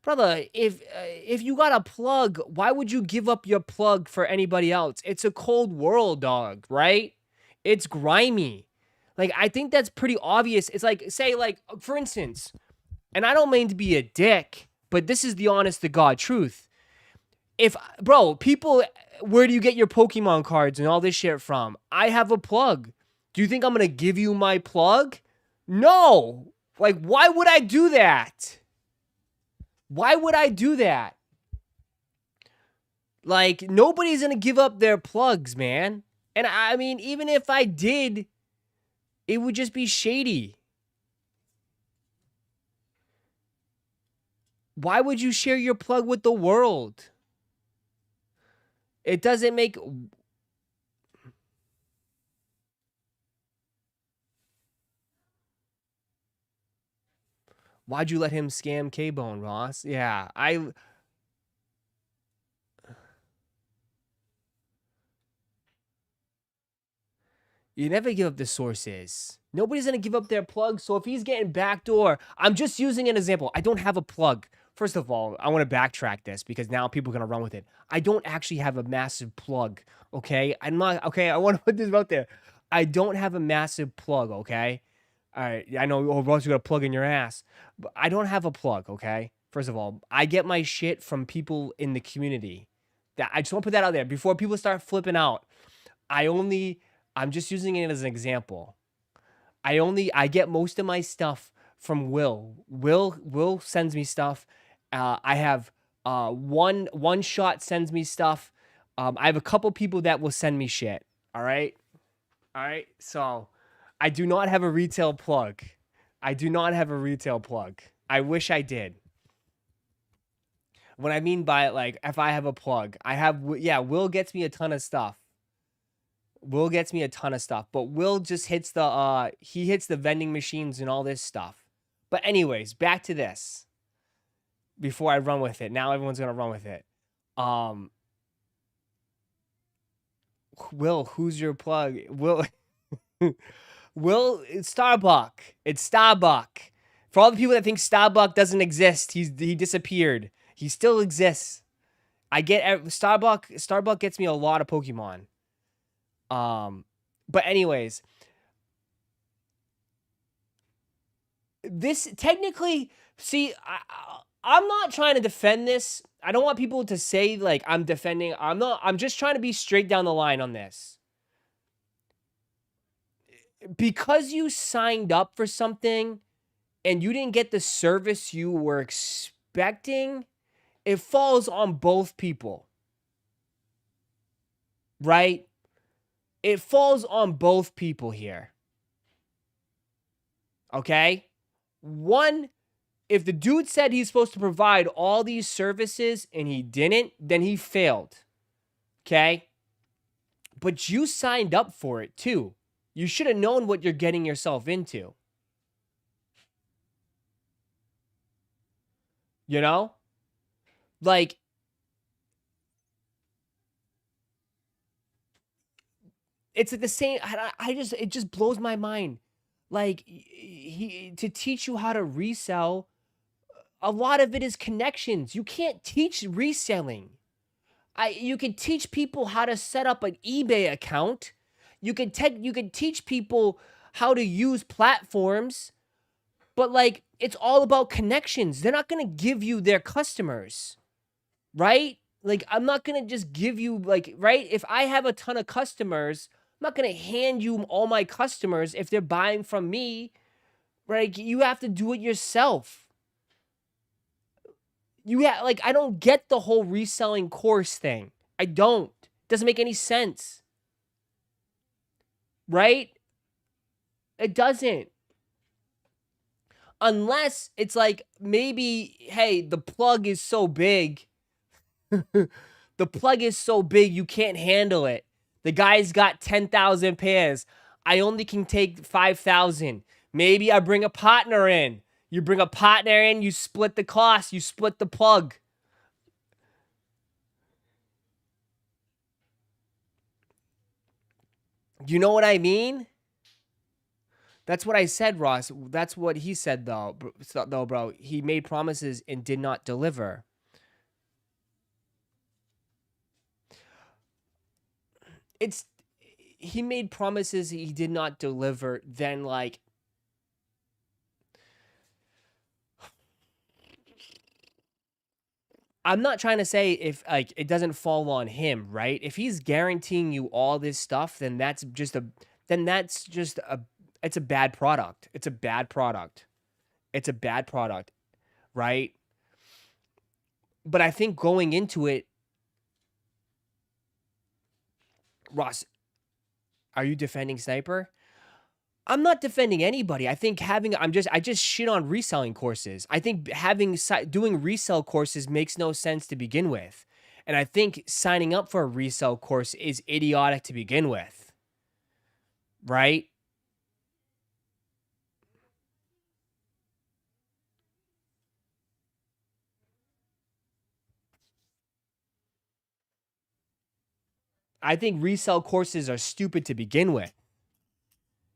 Brother, if you got a plug, why would you give up your plug for anybody else? It's a cold world, dog, right? It's grimy. Like, I think that's pretty obvious. It's like, say, like, for instance, and I don't mean to be a dick, but this is the honest to God truth. Bro, people, where do you get your Pokemon cards and all this shit from? I have a plug. Do you think I'm going to give you my plug? No. Like, why would I do that? Why would I do that? Like, nobody's going to give up their plugs, man. And I mean, even if I did, it would just be shady. Why would you share your plug with the world? It doesn't make... Why'd you let him scam K-Bone, Ross? Yeah, You never give up the sources. Nobody's going to give up their plug, so if he's getting backdoor... I'm just using an example. I don't have a plug. First of all, I want to backtrack this because now people are going to run with it. I don't actually have a massive plug, okay? I'm not... Okay, I want to put this out there. I don't have a massive plug, okay? All right, I know, oh, Ross, you got a plug in your ass. But I don't have a plug, okay? First of all, I get my shit from people in the community. I just want to put that out there. Before people start flipping out, I'm just using it as an example. I get most of my stuff from Will. Will sends me stuff. I have one shot sends me stuff. I have a couple people that will send me shit. All right? So... I do not have a retail plug. I wish I did. What I mean by it, like, if I have a plug, Will gets me a ton of stuff. But Will just hits he hits the vending machines and all this stuff. But anyways, back to this. Before I run with it. Now everyone's going to run with it. Will, who's your plug? Will... It's Starbuck. It's Starbuck. For all the people that think Starbuck doesn't exist, he disappeared. He still exists. I get Starbuck gets me a lot of Pokemon. But anyways, this technically, see, I'm not trying to defend this. I don't want people to say like I'm defending. I'm just trying to be straight down the line on this. Because you signed up for something and you didn't get the service you were expecting, it falls on both people. Right? It falls on both people here. Okay? One, if the dude said he's supposed to provide all these services and he didn't, then he failed. Okay? But you signed up for it too. You should have known what you're getting yourself into. You know? Like, it's like the same. It just blows my mind. Like, to teach you how to resell, a lot of it is connections. You can't teach reselling. You can teach people how to set up an eBay account. You could teach people how to use platforms, but like it's all about connections. They're not going to give you their customers, right? Like I'm not going to just give you like, right? If I have a ton of customers, I'm not going to hand you all my customers if they're buying from me, right? You have to do it yourself. I don't get the whole reselling course thing. I don't. It doesn't make any sense. right? It doesn't. Unless it's like maybe, hey, the plug is so big. The plug is so big you can't handle it. The guy's got 10,000 pairs. I only can take 5,000. Maybe I bring a partner in. You bring a partner in, you split the cost, you split the plug. You know what I mean? That's what I said, Ross. That's what he said, though, bro. He made promises and did not deliver. He made promises he did not deliver, then, like, I'm not trying to say if, like, it doesn't fall on him, right? If he's guaranteeing you all this stuff, then that's just a it's a bad product. It's a bad product. It's a bad product, right? But I think going into it, Ross, are you defending Sniper? I'm not defending anybody. I think I just shit on reselling courses. I think doing resell courses makes no sense to begin with. And I think signing up for a resell course is idiotic to begin with. Right? I think resell courses are stupid to begin with.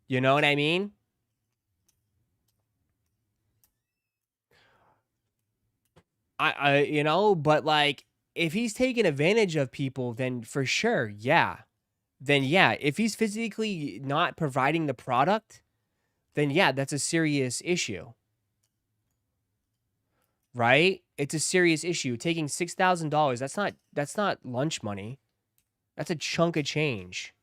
You know what I mean? But like, if he's taking advantage of people, then for sure, yeah. Then yeah, if he's physically not providing the product, then yeah, that's a serious issue. Right? It's a serious issue. Taking $6,000, that's not lunch money. That's a chunk of change.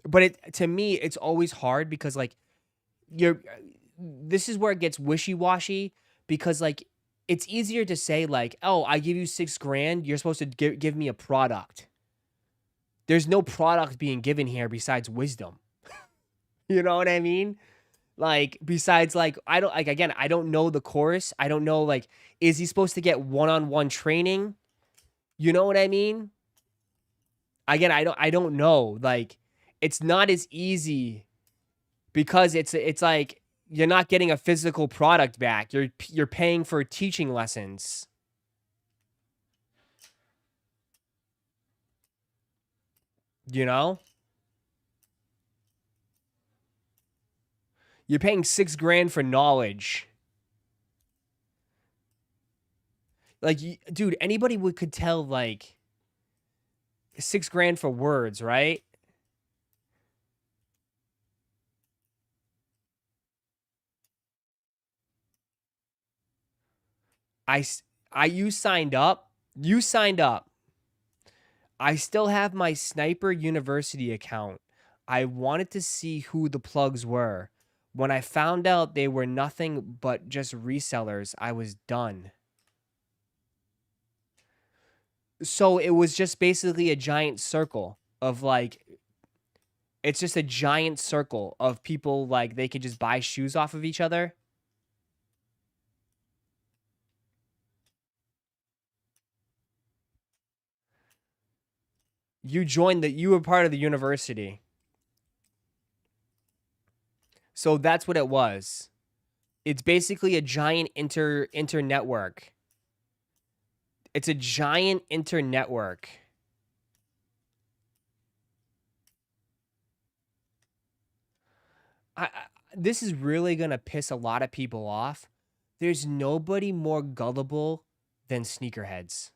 But to me, it's always hard because, like, this is where it gets wishy-washy because, like, it's easier to say, like, oh, I give you $6,000, you're supposed to give me a product. There's no product being given here besides wisdom. You know what I mean? Like, besides, like, I don't know the course. I don't know, like, is he supposed to get one-on-one training? You know what I mean? Again, I don't know. Like, it's not as easy because it's like you're not getting a physical product back. You're paying for teaching lessons. You know? You're paying $6,000 for knowledge. Like, dude, anybody could tell, like, $6,000 for words, right? You signed up. You signed up. I still have my Sniper University account. I wanted to see who the plugs were. When I found out they were nothing but just resellers, I was done. So it was just basically a giant circle of, like, it's just a giant circle of people, like, they could just buy shoes off of each other. You were part of the university. So that's what it was. It's basically a giant inter-network. It's a giant inter-network. This is really going to piss a lot of people off. There's nobody more gullible than sneakerheads.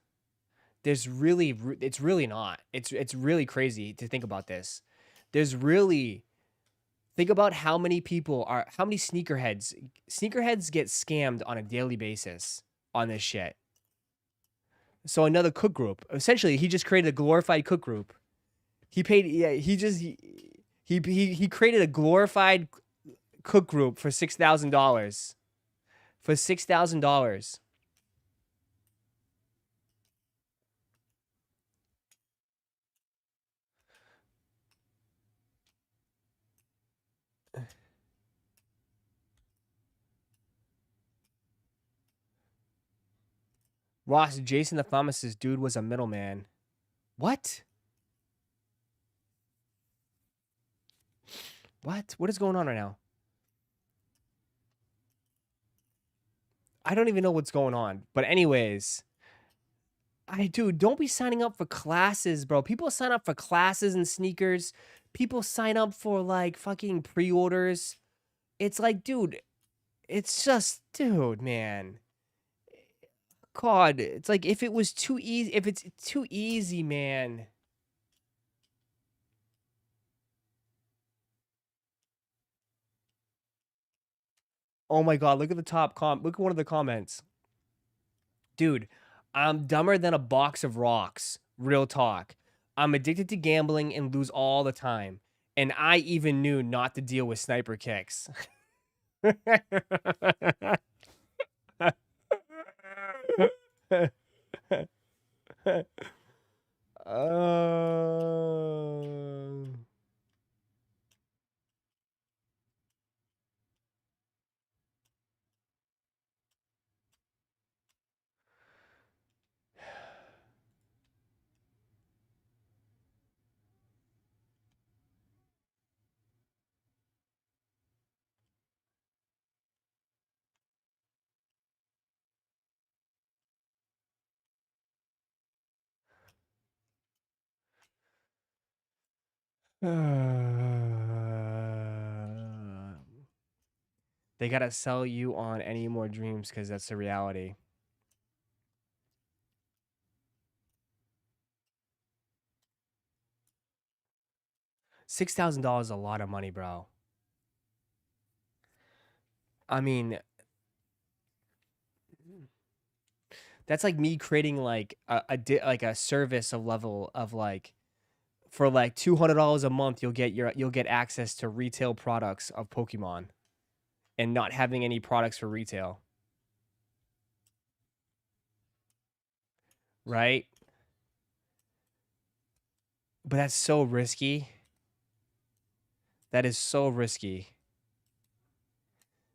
It's really not. It's really crazy to think about this. Think about how many sneakerheads get scammed on a daily basis on this shit. So another cook group. Essentially, he just created a glorified cook group. He created a glorified cook group for $6,000. For $6,000. Ross, Jason the pharmacist dude was a middleman. What? What? What is going on right now? I don't even know what's going on. But anyways, dude, don't be signing up for classes, bro. People sign up for classes and sneakers. People sign up for like fucking pre-orders. It's like, dude, it's just, dude, man. God, it's like if it was too easy, if it's too easy, man. Oh my God, look at the top look at one of the comments. Dude, I'm dumber than a box of rocks. Real talk. I'm addicted to gambling and lose all the time. And I even knew not to deal with sniper kicks. They gotta sell you on any more dreams because that's the reality. $6,000 is a lot of money, bro. I mean, that's like me creating like like a service of level of like for like $200 a month you'll get access to retail products of Pokemon and not having any products for retail. Right? But that's so risky. That is so risky.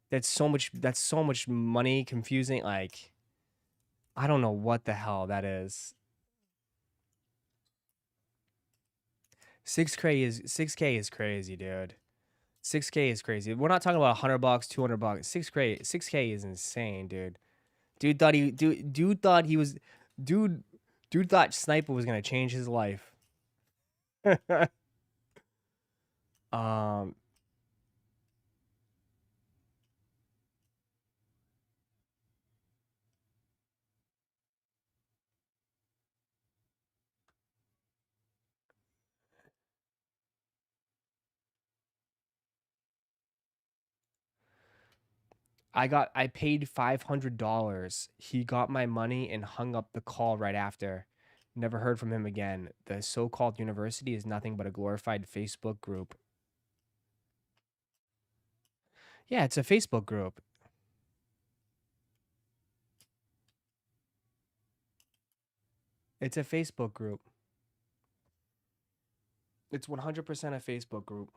That's so much money, confusing, like I don't know what the hell that is. 6K is crazy, dude. 6K is crazy. We're not talking about $100, $200. 6K is insane, dude. Dude thought Sniper was gonna change his life. I paid $500. He got my money and hung up the call right after. Never heard from him again. The so-called university is nothing but a glorified Facebook group. Yeah, it's a Facebook group. It's a Facebook group. It's 100% a Facebook group.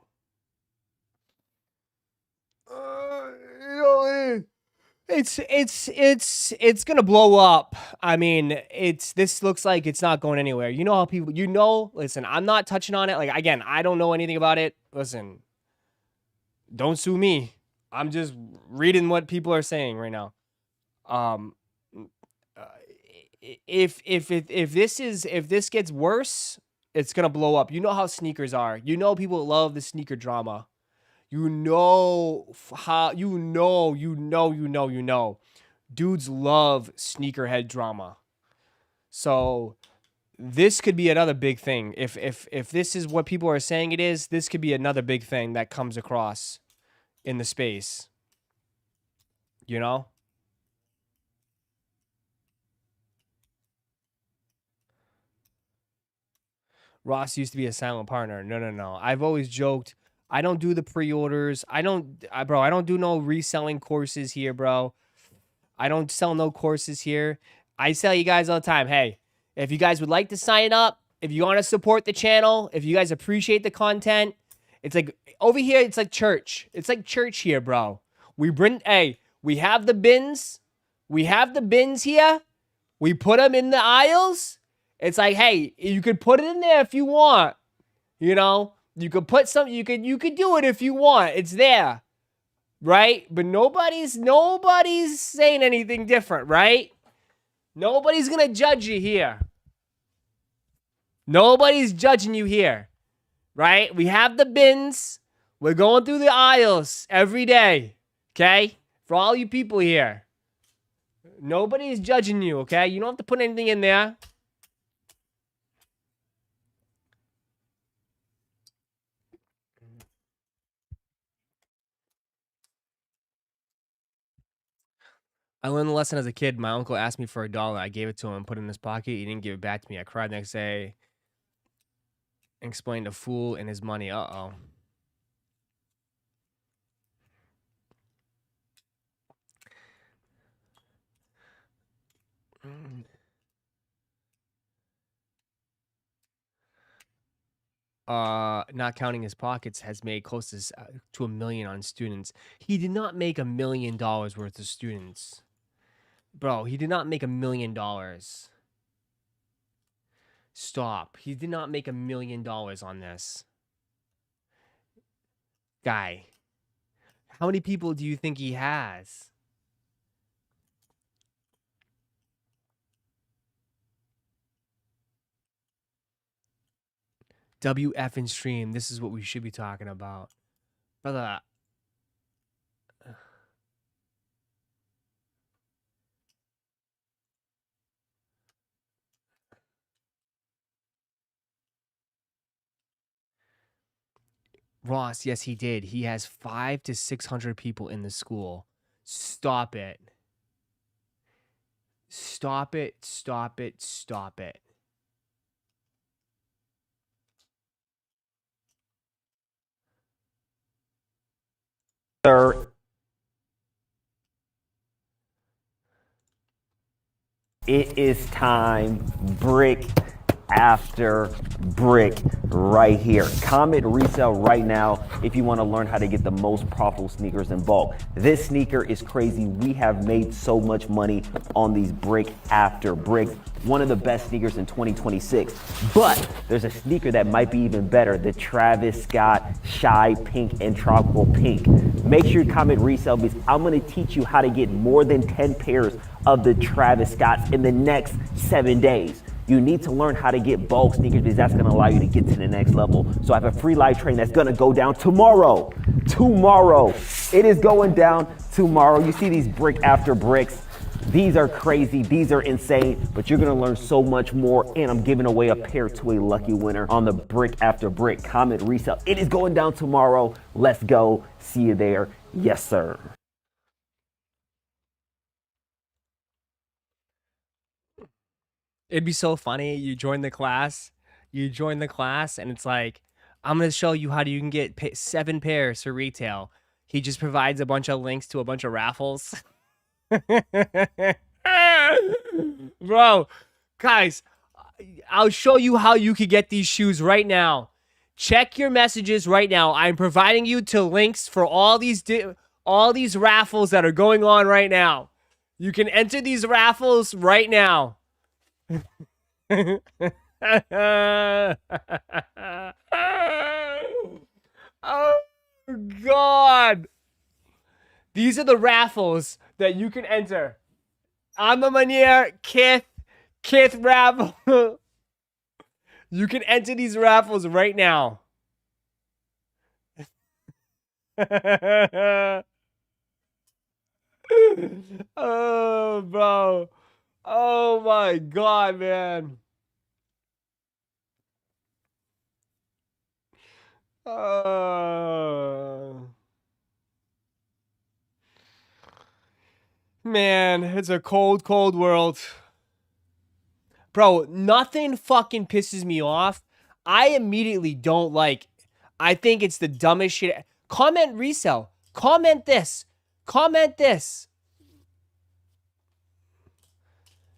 It's gonna blow up. I mean, this looks like it's not going anywhere. You know how people, listen, I'm not touching on it. Like, again, I don't know anything about it. Listen, don't sue me. I'm just reading what people are saying right now. If this gets worse, it's gonna blow up. You know how sneakers are. You know people love the sneaker drama. You know how dudes love sneakerhead drama. So this could be another big thing. If this is what people are saying it is, this could be another big thing that comes across in the space. You know? Ross used to be a silent partner. No. I've always joked, I don't do the pre-orders. I don't do no reselling courses here, bro. I don't sell no courses here. I tell you guys all the time, hey, if you guys would like to sign up, if you want to support the channel, if you guys appreciate the content, it's like over here, it's like church. It's like church here, bro. We have the bins. We have the bins here. We put them in the aisles. It's like, hey, you could put it in there if you want. You know, you could put some, you could do it if you want. It's there. Right? But nobody's saying anything different, right? Nobody's gonna judge you here. Nobody's judging you here. Right? We have the bins. We're going through the aisles every day. Okay? For all you people here. Nobody's judging you, okay? You don't have to put anything in there. I learned the lesson as a kid. My uncle asked me for $1. I gave it to him, put it in his pocket. He didn't give it back to me. I cried the next day and explained a fool and his money. Uh-oh. Not counting his pockets, has made close to $1 million on students. He did not make $1 million worth of students. Bro, he did not make $1 million. Stop. He did not make $1 million on this. Guy. How many people do you think he has? WF and stream. This is what we should be talking about. Brother. Ross, yes, he did. He has 500 to 600 people in the school. Stop it. Stop it. Stop it. Stop it. Sir, it is time, brick after brick right here. Comment resale right now if you want to learn how to get the most profitable sneakers in bulk. This sneaker is crazy. We have made so much money on these brick after brick. One of the best sneakers in 2026. But there's a sneaker that might be even better, the Travis Scott Shy Pink and Tropical Pink. Make sure you comment resale because I'm going to teach you how to get more than 10 pairs of the Travis Scotts in the next 7 days. You need to learn how to get bulk sneakers because that's going to allow you to get to the next level. So I have a free live training that's going to go down tomorrow. Tomorrow. It is going down tomorrow. You see these brick after bricks. These are crazy. These are insane. But you're going to learn so much more. And I'm giving away a pair to a lucky winner on the brick after brick comment resale. It is going down tomorrow. Let's go. See you there. Yes, sir. It'd be so funny. You join the class, and it's like, I'm going to show you how you can get 7 pairs for retail. He just provides a bunch of links to a bunch of raffles. Bro, guys, I'll show you how you could get these shoes right now. Check your messages right now. I'm providing you to links for all these raffles that are going on right now. You can enter these raffles right now. Oh God. These are the raffles that you can enter. I'm a Manier Kith raffle. You can enter these raffles right now. Oh, bro. Oh my God, man. Man, it's a cold, cold world. Bro, nothing fucking pisses me off. I immediately don't like. I think it's the dumbest shit. Comment resell. Comment this. Comment this.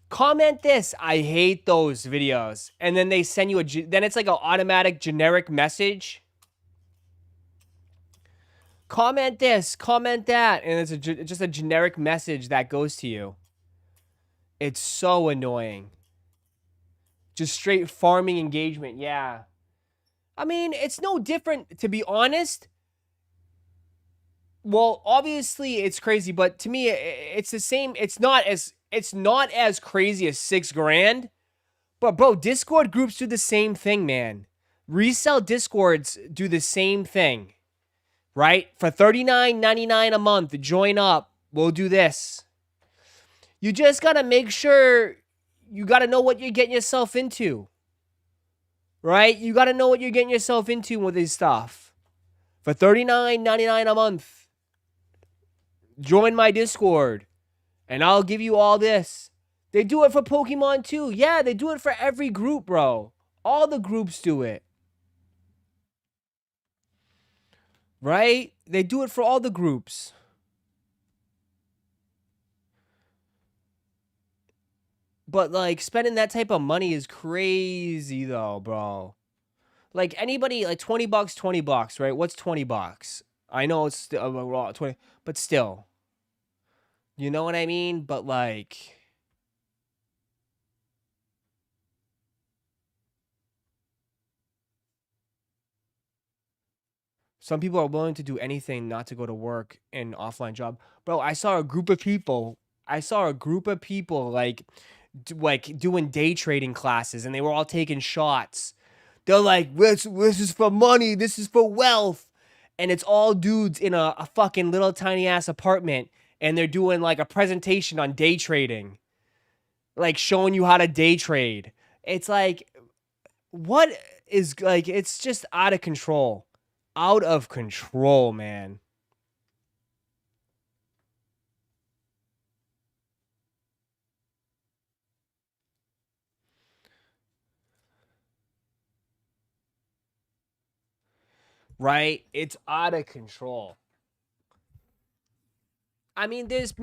Comment this. I hate those videos. And then they send you then it's like an automatic generic message. Comment this, comment that, and it's just a generic message that goes to you. It's so annoying. Just straight farming engagement, yeah. I mean, it's no different, to be honest. Well, obviously it's crazy, but to me, it's the same. It's not as crazy as $6 grand. But bro, Discord groups do the same thing, man. Resell Discords do the same thing, right? For $39.99 a month, join up. We'll do this. You just gotta make sure you gotta know what you're getting yourself into, right? You gotta know what you're getting yourself into with this stuff. For $39.99 a month, join my Discord, and I'll give you all this. They do it for Pokemon too. Yeah, they do it for every group, bro. All the groups do it. Right? They do it for all the groups. But, like, spending that type of money is crazy, though, bro. Like, anybody, like, $20, $20, right? What's $20? I know it's still 20, but still. You know what I mean? But, like... Some people are willing to do anything not to go to work in offline job. Bro, I saw a group of people, like doing day trading classes, and they were all taking shots. They're like, this is for money, this is for wealth. And it's all dudes in a fucking little tiny ass apartment, and they're doing like a presentation on day trading. Like showing you how to day trade. It's like, what is, like, it's just out of control. Out of control, man. Right? It's out of control. I mean, there's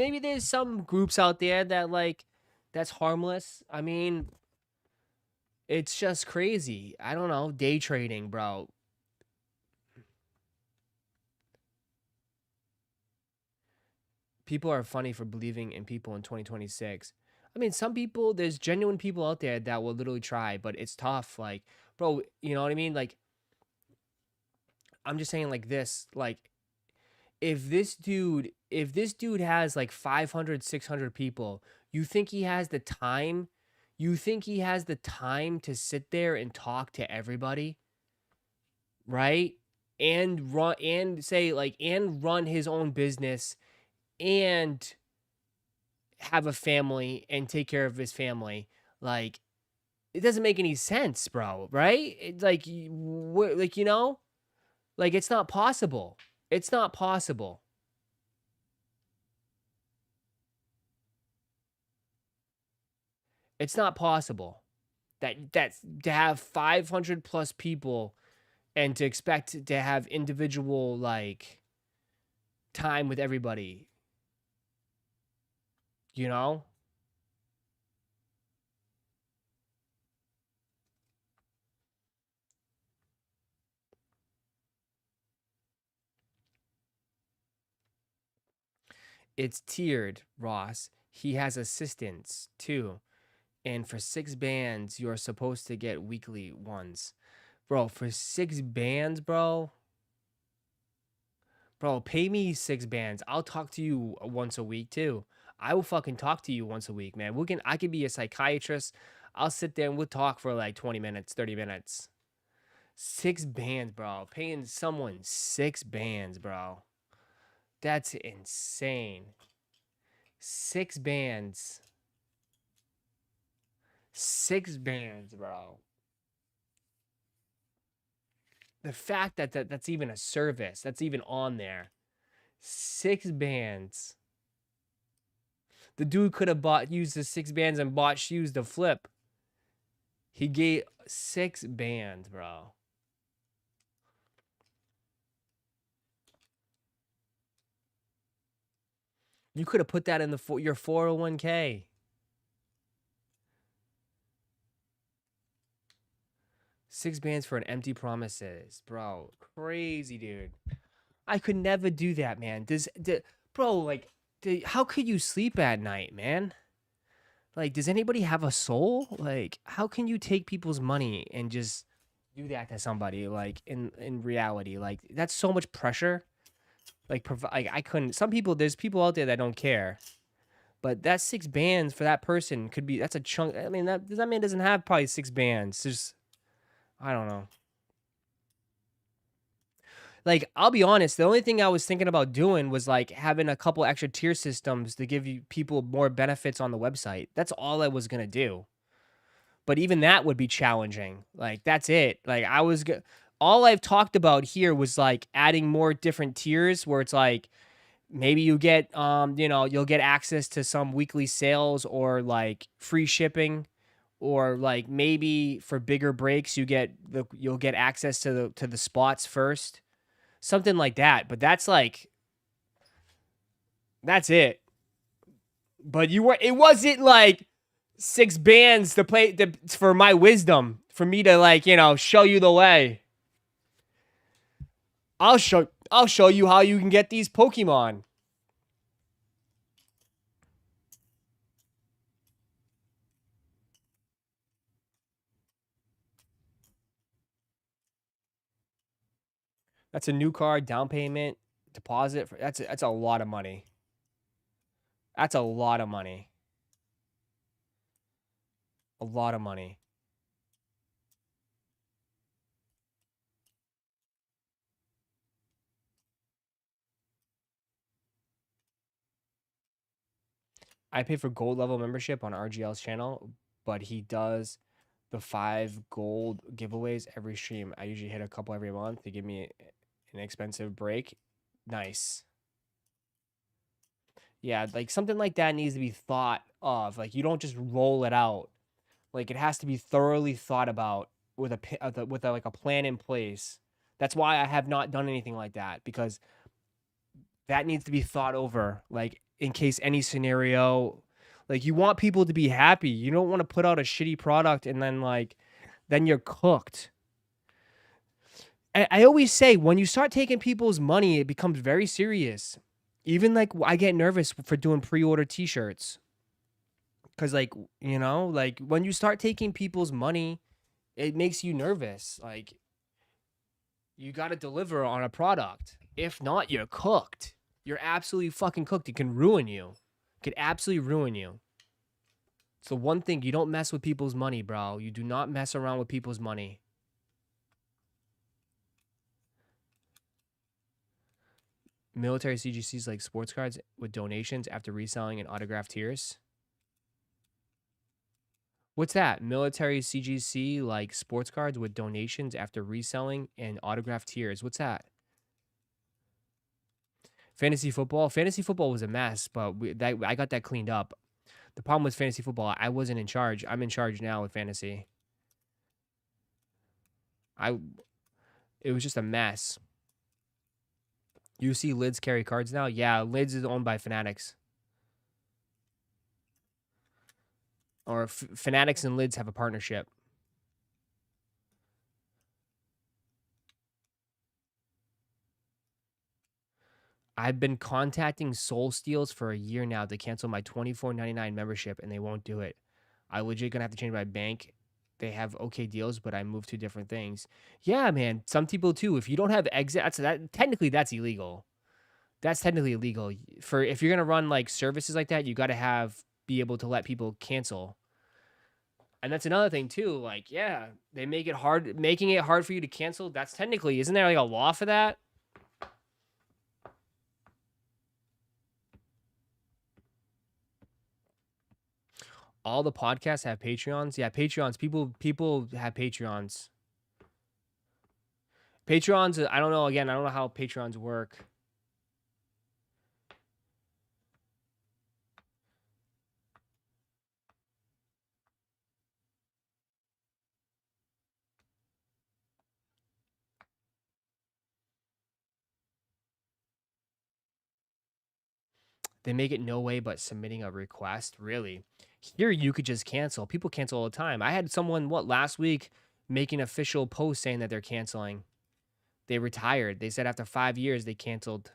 some groups out there that, like, that's harmless. I mean, it's just crazy. I don't know, day trading, bro. People are funny for believing in people in 2026. I mean, some people, there's genuine people out there that will literally try, but it's tough. Like, bro, you know what I mean? Like, I'm just saying like this, like, if this dude has like 500, 600 people, you think he has the time? You think he has the time to sit there and talk to everybody? Right? And run his own business and have a family and take care of his family. Like, it doesn't make any sense, bro, right? It's like, like, you know? Like, it's not possible. It's not possible. It's not possible that's to have 500 plus people and to expect to have individual, like, time with everybody. You know? It's tiered, Ross. He has assistants too. And for 6 bands, you're supposed to get weekly ones. Bro, for 6 bands, bro. Bro, pay me 6 bands. I'll talk to you once a week too. I will fucking talk to you once a week, man. I could be a psychiatrist. I'll sit there and we'll talk for like 20 minutes, 30 minutes. 6 bands, bro. Paying someone 6 bands, bro. That's insane. 6 bands. 6 bands, bro. The fact that that's even a service, that's even on there. 6 bands. The dude could have used the 6 bands and bought shoes to flip. He gave 6 bands, bro. You could have put that in your 401k. 6 bands for an empty promises, bro. Crazy, dude. I could never do that, man. Bro, like, how could you sleep at night, man? Like, does anybody have a soul? Like, how can you take people's money and just do that to somebody? Like, in reality, like that's so much pressure. Like, like I couldn't. Some people, there's people out there that don't care, but that 6 bands for that person could be. That's a chunk. I mean, that man doesn't have probably 6 bands. Just I don't know. Like, I'll be honest, the only thing I was thinking about doing was like having a couple extra tier systems to give you people more benefits on the website. That's all I was gonna do. But even that would be challenging. Like, that's it. Like, all I've talked about here was like adding more different tiers where it's like maybe you get you'll get access to some weekly sales or like free shipping, or like maybe for bigger breaks you'll get access to the spots first. Something like that. But that's it. But it wasn't like 6 bands to play for my wisdom, for me to like, show you the way. I'll show you how you can get these Pokemon. That's a new card, down payment, deposit. That's a lot of money. That's a lot of money. A lot of money. I pay for gold level membership on RGL's channel, but he does the 5 gold giveaways every stream. I usually hit a couple every month to give me an expensive break. Nice. Yeah, like something like that needs to be thought of. Like, you don't just roll it out. Like, it has to be thoroughly thought about with like a plan in place. That's why I have not done anything like that, because that needs to be thought over. Like, in case any scenario, like, you want people to be happy. You don't want to put out a shitty product and then you're cooked. I always say, when you start taking people's money, it becomes very serious. Even like I get nervous for doing pre-order t-shirts. Cause like, like when you start taking people's money, it makes you nervous. Like, you got to deliver on a product. If not, you're cooked. You're absolutely fucking cooked. It can ruin you. It could absolutely ruin you. It's the one thing, you don't mess with people's money, bro. You do not mess around with people's money. Military CGCs like sports cards with donations after reselling and autographed tiers. What's that? Military CGC like sports cards with donations after reselling and autographed tiers. What's that? Fantasy football. Fantasy football was a mess, but I got that cleaned up. The problem with fantasy football, I wasn't in charge. I'm in charge now with fantasy. It was just a mess. You see Lids carry cards now? Yeah, Lids is owned by Fanatics. Or Fanatics and Lids have a partnership. I've been contacting Soul Steals for a year now to cancel my $24.99 membership, and they won't do it. I legit gonna have to change my bank. They have okay deals, but I moved to different things. Yeah, man. Some people too. If you don't have exit, technically that's illegal. That's technically illegal. If you're gonna run like services like that, you got to be able to let people cancel. And that's another thing too. Like, yeah, they making it hard for you to cancel. That's technically, isn't there like a law for that? All the podcasts have Patreons. Yeah, Patreons. People have Patreons. Patreons. I don't know. Again, I don't know how Patreons work. They make it no way but submitting a request. Really? Here you could just cancel. People cancel all the time. I had someone last week make an official post saying that they're canceling. They retired. They said after 5 years they canceled.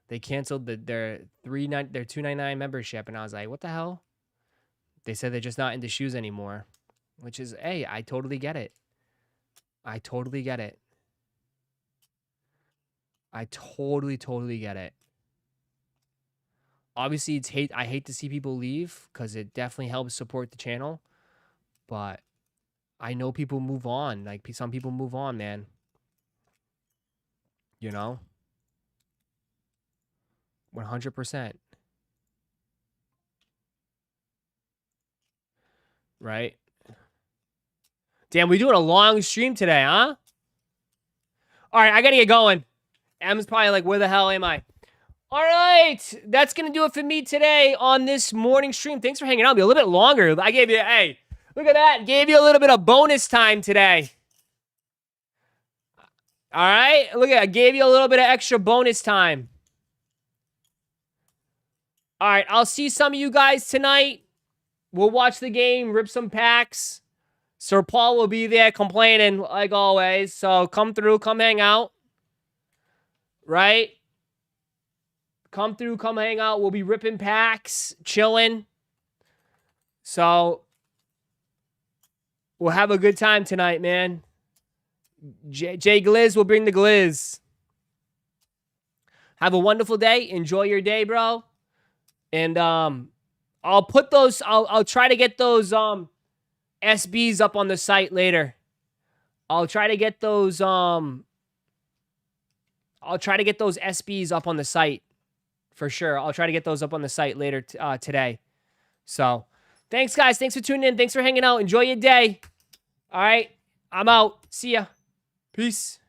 They canceled their $2.99 membership, and I was like, what the hell? They said they're just not into shoes anymore, which is, hey, I totally get it. I totally get it. I totally get it. Obviously, I hate to see people leave because it definitely helps support the channel. But I know people move on. Like, some people move on, man. You know? 100%. Right? Damn, we doing a long stream today, huh? All right, I gotta get going. M's probably like, where the hell am I? All right, that's going to do it for me today on this morning stream. Thanks for hanging out with me a little bit longer. I gave you, hey, look at that. Gave you a little bit of bonus time today. All right, look at, I gave you a little bit of extra bonus time. All right, I'll see some of you guys tonight. We'll watch the game, rip some packs. Sir Paul will be there complaining like always. So come through, come hang out. Right? Come through, come hang out. We'll be ripping packs, chilling. So, we'll have a good time tonight, man. Jay Gliz will bring the glizz. Have a wonderful day. Enjoy your day, bro. And I'll put those, I'll try to get those SBs up on the site later. I'll try to get those SBs up on the site. For sure. I'll try to get those up on the site later today. So, thanks, guys. Thanks for tuning in. Thanks for hanging out. Enjoy your day. All right. I'm out. See ya. Peace.